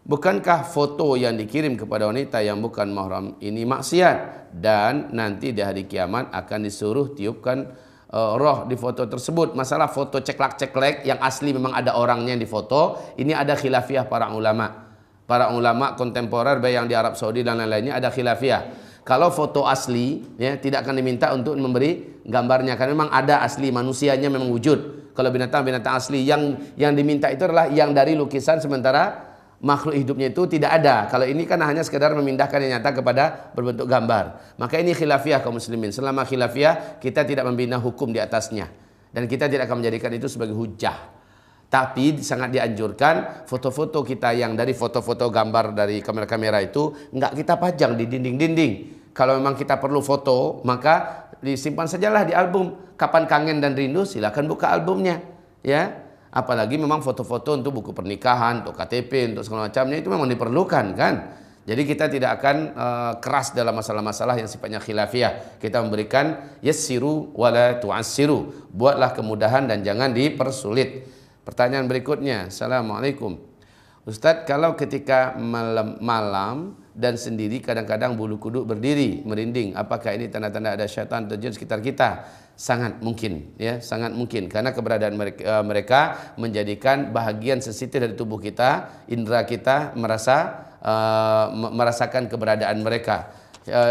Bukankah foto yang dikirim kepada wanita yang bukan mahram ini maksiat, dan nanti di hari kiamat akan disuruh tiupkan roh di foto tersebut? Masalah foto ceklek-ceklek yang asli memang ada orangnya yang difoto, ini ada khilafiyah para ulama. Para ulama kontemporer baik yang di Arab Saudi dan lain-lainnya ada khilafiyah. Kalau foto asli, ya, tidak akan diminta untuk memberi gambarnya, karena memang ada asli manusianya memang wujud. Kalau binatang-binatang asli yang diminta itu adalah yang dari lukisan, sementara makhluk hidupnya itu tidak ada. Kalau ini kan hanya sekedar memindahkan yang nyata kepada berbentuk gambar. Maka ini khilafiyah kaum muslimin. Selama khilafiyah, kita tidak membina hukum di atasnya. Dan kita tidak akan menjadikan itu sebagai hujah. Tapi sangat dianjurkan foto-foto kita yang dari foto-foto gambar dari kamera-kamera itu enggak kita pajang di dinding-dinding. Kalau memang kita perlu foto, maka disimpan sajalah di album. Kapan kangen dan rindu, silakan buka albumnya, ya. Apalagi memang foto-foto untuk buku pernikahan, untuk KTP, untuk segala macamnya itu memang diperlukan, kan. Jadi kita tidak akan keras dalam masalah-masalah yang sifatnya khilafiyah. Kita memberikan yassiru wala tu'assiru. Buatlah kemudahan dan jangan dipersulit. Pertanyaan berikutnya, Assalamualaikum. Ustadz, kalau ketika malam dan sendiri kadang-kadang bulu kuduk berdiri, merinding, apakah ini tanda-tanda ada syaitan atau jin sekitar kita? Sangat mungkin, ya, sangat mungkin. Karena keberadaan mereka menjadikan bahagian sensitif dari tubuh kita, indera kita merasakan keberadaan mereka.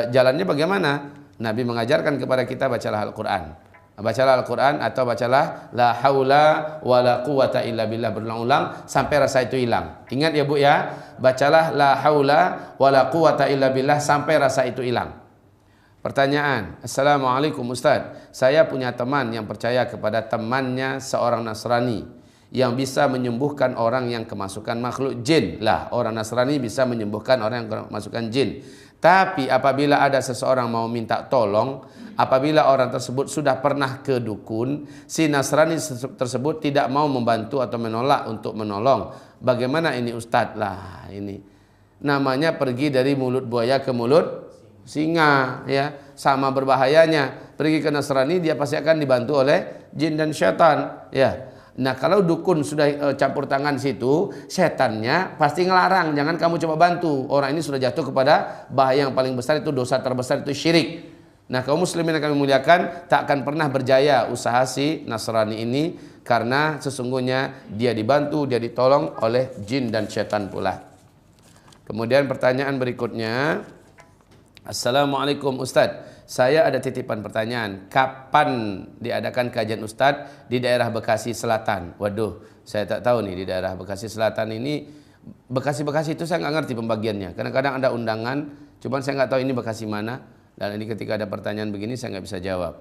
Jalannya bagaimana? Nabi mengajarkan kepada kita, bacalah Al-Quran. Bacalah Al-Quran atau bacalah la haula wa la quwata illa billah berulang-ulang sampai rasa itu hilang. Ingat ya Bu ya, bacalah la haula wa la quwata illa billah sampai rasa itu hilang. Pertanyaan, Assalamualaikum Ustaz. Saya punya teman yang percaya kepada temannya seorang Nasrani yang bisa menyembuhkan orang yang kemasukan makhluk jin. Lah, orang Nasrani bisa menyembuhkan orang yang kemasukan jin. Tapi apabila ada seseorang mau minta tolong, apabila orang tersebut sudah pernah ke dukun, si Nasrani tersebut tidak mau membantu atau menolak untuk menolong. Bagaimana ini Ustadz? Lah ini namanya pergi dari mulut buaya ke mulut singa, ya, sama berbahayanya. Pergi ke Nasrani, dia pasti akan dibantu oleh jin dan syaitan, ya. Nah, kalau dukun sudah campur tangan situ, setannya pasti ngelarang, jangan kamu coba bantu. Orang ini sudah jatuh kepada bahaya yang paling besar, itu dosa terbesar, itu syirik. Nah, kaum muslimin yang kami muliakan, tak akan pernah berjaya usaha si Nasrani ini, karena sesungguhnya dia dibantu, dia ditolong oleh jin dan syaitan pula. Kemudian pertanyaan berikutnya, Assalamualaikum Ustadz. Saya ada titipan pertanyaan, kapan diadakan kajian Ustadz di daerah Bekasi Selatan? Waduh, saya tak tahu nih di daerah Bekasi Selatan ini. Bekasi-Bekasi itu saya nggak ngerti pembagiannya. Kadang-kadang ada undangan, cuman saya nggak tahu ini Bekasi mana. Dan ini ketika ada pertanyaan begini saya nggak bisa jawab.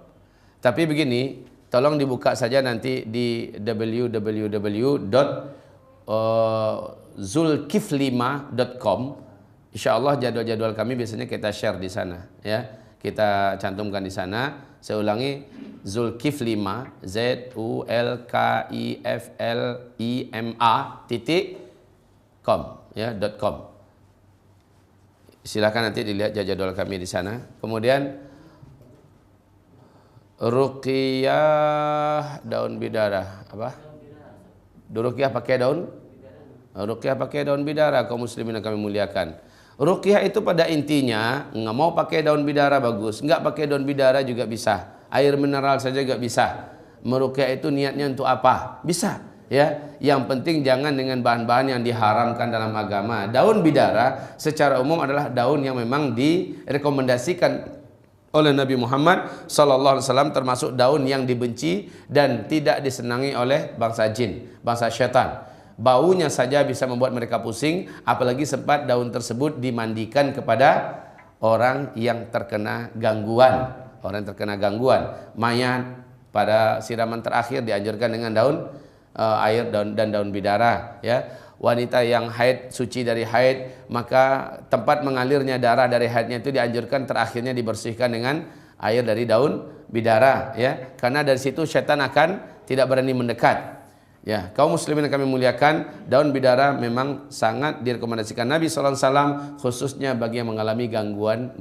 Tapi begini, tolong dibuka saja nanti di www.zulkiflima.com. Insya Allah jadwal-jadwal kami biasanya kita share di sana, ya. Kita cantumkan di sana. Saya ulangi, Zulkiflima, zulkiflima.com, ya, .com. Silakan nanti dilihat jadwal kami di sana. Kemudian ruqyah daun bidara, apa? Ruqyah pakai daun? Ruqyah pakai daun bidara, kaum muslimin yang kami muliakan. Ruqyah itu pada intinya nggak mau pakai daun bidara bagus, nggak pakai daun bidara juga bisa. Air mineral saja juga bisa. Meruqyah itu niatnya untuk apa? Bisa, ya. Yang penting jangan dengan bahan-bahan yang diharamkan dalam agama. Daun bidara secara umum adalah daun yang memang direkomendasikan oleh Nabi Muhammad SAW, termasuk daun yang dibenci dan tidak disenangi oleh bangsa jin, bangsa syaitan. Baunya saja bisa membuat mereka pusing, apalagi sempat daun tersebut dimandikan kepada orang yang terkena gangguan. Orang yang terkena gangguan, mayat pada siraman terakhir dianjurkan dengan daun air dan daun bidara, ya. Wanita yang haid, suci dari haid, maka tempat mengalirnya darah dari haidnya itu dianjurkan terakhirnya dibersihkan dengan air dari daun bidara, ya. Karena dari situ syaitan akan tidak berani mendekat. Ya, kaum muslimin yang kami muliakan, daun bidara memang sangat direkomendasikan Nabi SAW, khususnya bagi yang mengalami gangguan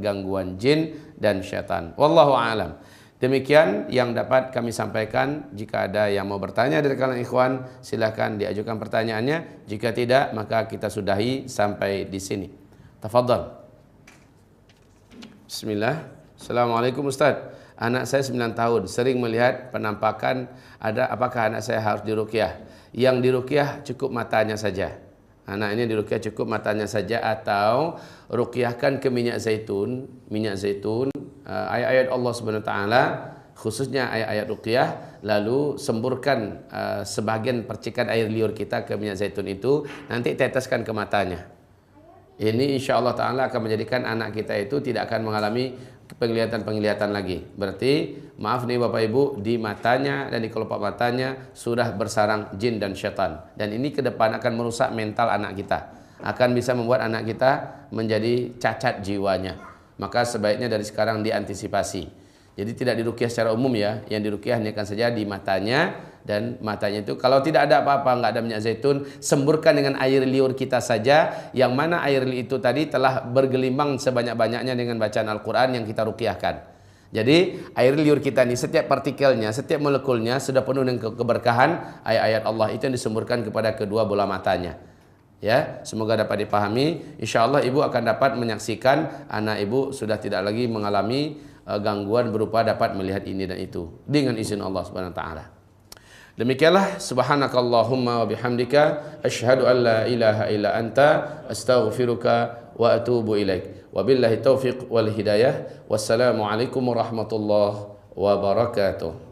jin dan syaitan. Wallahu a'lam. Demikian yang dapat kami sampaikan. Jika ada yang mau bertanya dari kalangan ikhwan, silakan diajukan pertanyaannya. Jika tidak, maka kita sudahi sampai di sini. Tafadhal. Bismillah. Assalamualaikum Ustaz. Anak saya 9 tahun, sering melihat penampakan apakah anak saya harus diruqyah? Yang diruqyah cukup matanya saja. Anak ini diruqyah cukup matanya saja, atau ruqyahkan ke minyak zaitun, ayat-ayat Allah Subhanahu wa taala, khususnya ayat-ayat ruqyah, lalu semburkan sebagian percikan air liur kita ke minyak zaitun itu, nanti teteskan ke matanya. Ini insya Allah Ta'ala akan menjadikan anak kita itu tidak akan mengalami penglihatan-penglihatan lagi. Berarti maaf nih Bapak Ibu, di matanya dan di kelopak matanya sudah bersarang jin dan syaitan. Dan ini ke depan akan merusak mental anak kita, akan bisa membuat anak kita menjadi cacat jiwanya. Maka sebaiknya dari sekarang diantisipasi. Jadi tidak diruqyah secara umum ya, yang diruqyah hanya saja di matanya, dan matanya itu kalau tidak ada apa-apa, nggak ada minyak zaitun, semburkan dengan air liur kita saja, yang mana air liur itu tadi telah bergelimang sebanyak-banyaknya dengan bacaan Al-Quran yang kita ruqyahkan. Jadi air liur kita ini setiap partikelnya, setiap molekulnya sudah penuh dengan keberkahan ayat-ayat Allah, itu yang disemburkan kepada kedua bola matanya. Ya, semoga dapat dipahami. Insyaallah ibu akan dapat menyaksikan anak ibu sudah tidak lagi mengalami gangguan berupa dapat melihat ini dan itu dengan izin Allah Subhanahu wa taala. Demikianlah, subhanakallahumma wa bihamdika asyhadu an la ilaha illa anta astaghfiruka wa atubu ilaik. Wabillahi taufiq wal hidayah. Wassalamu alaikum warahmatullahi wabarakatuh.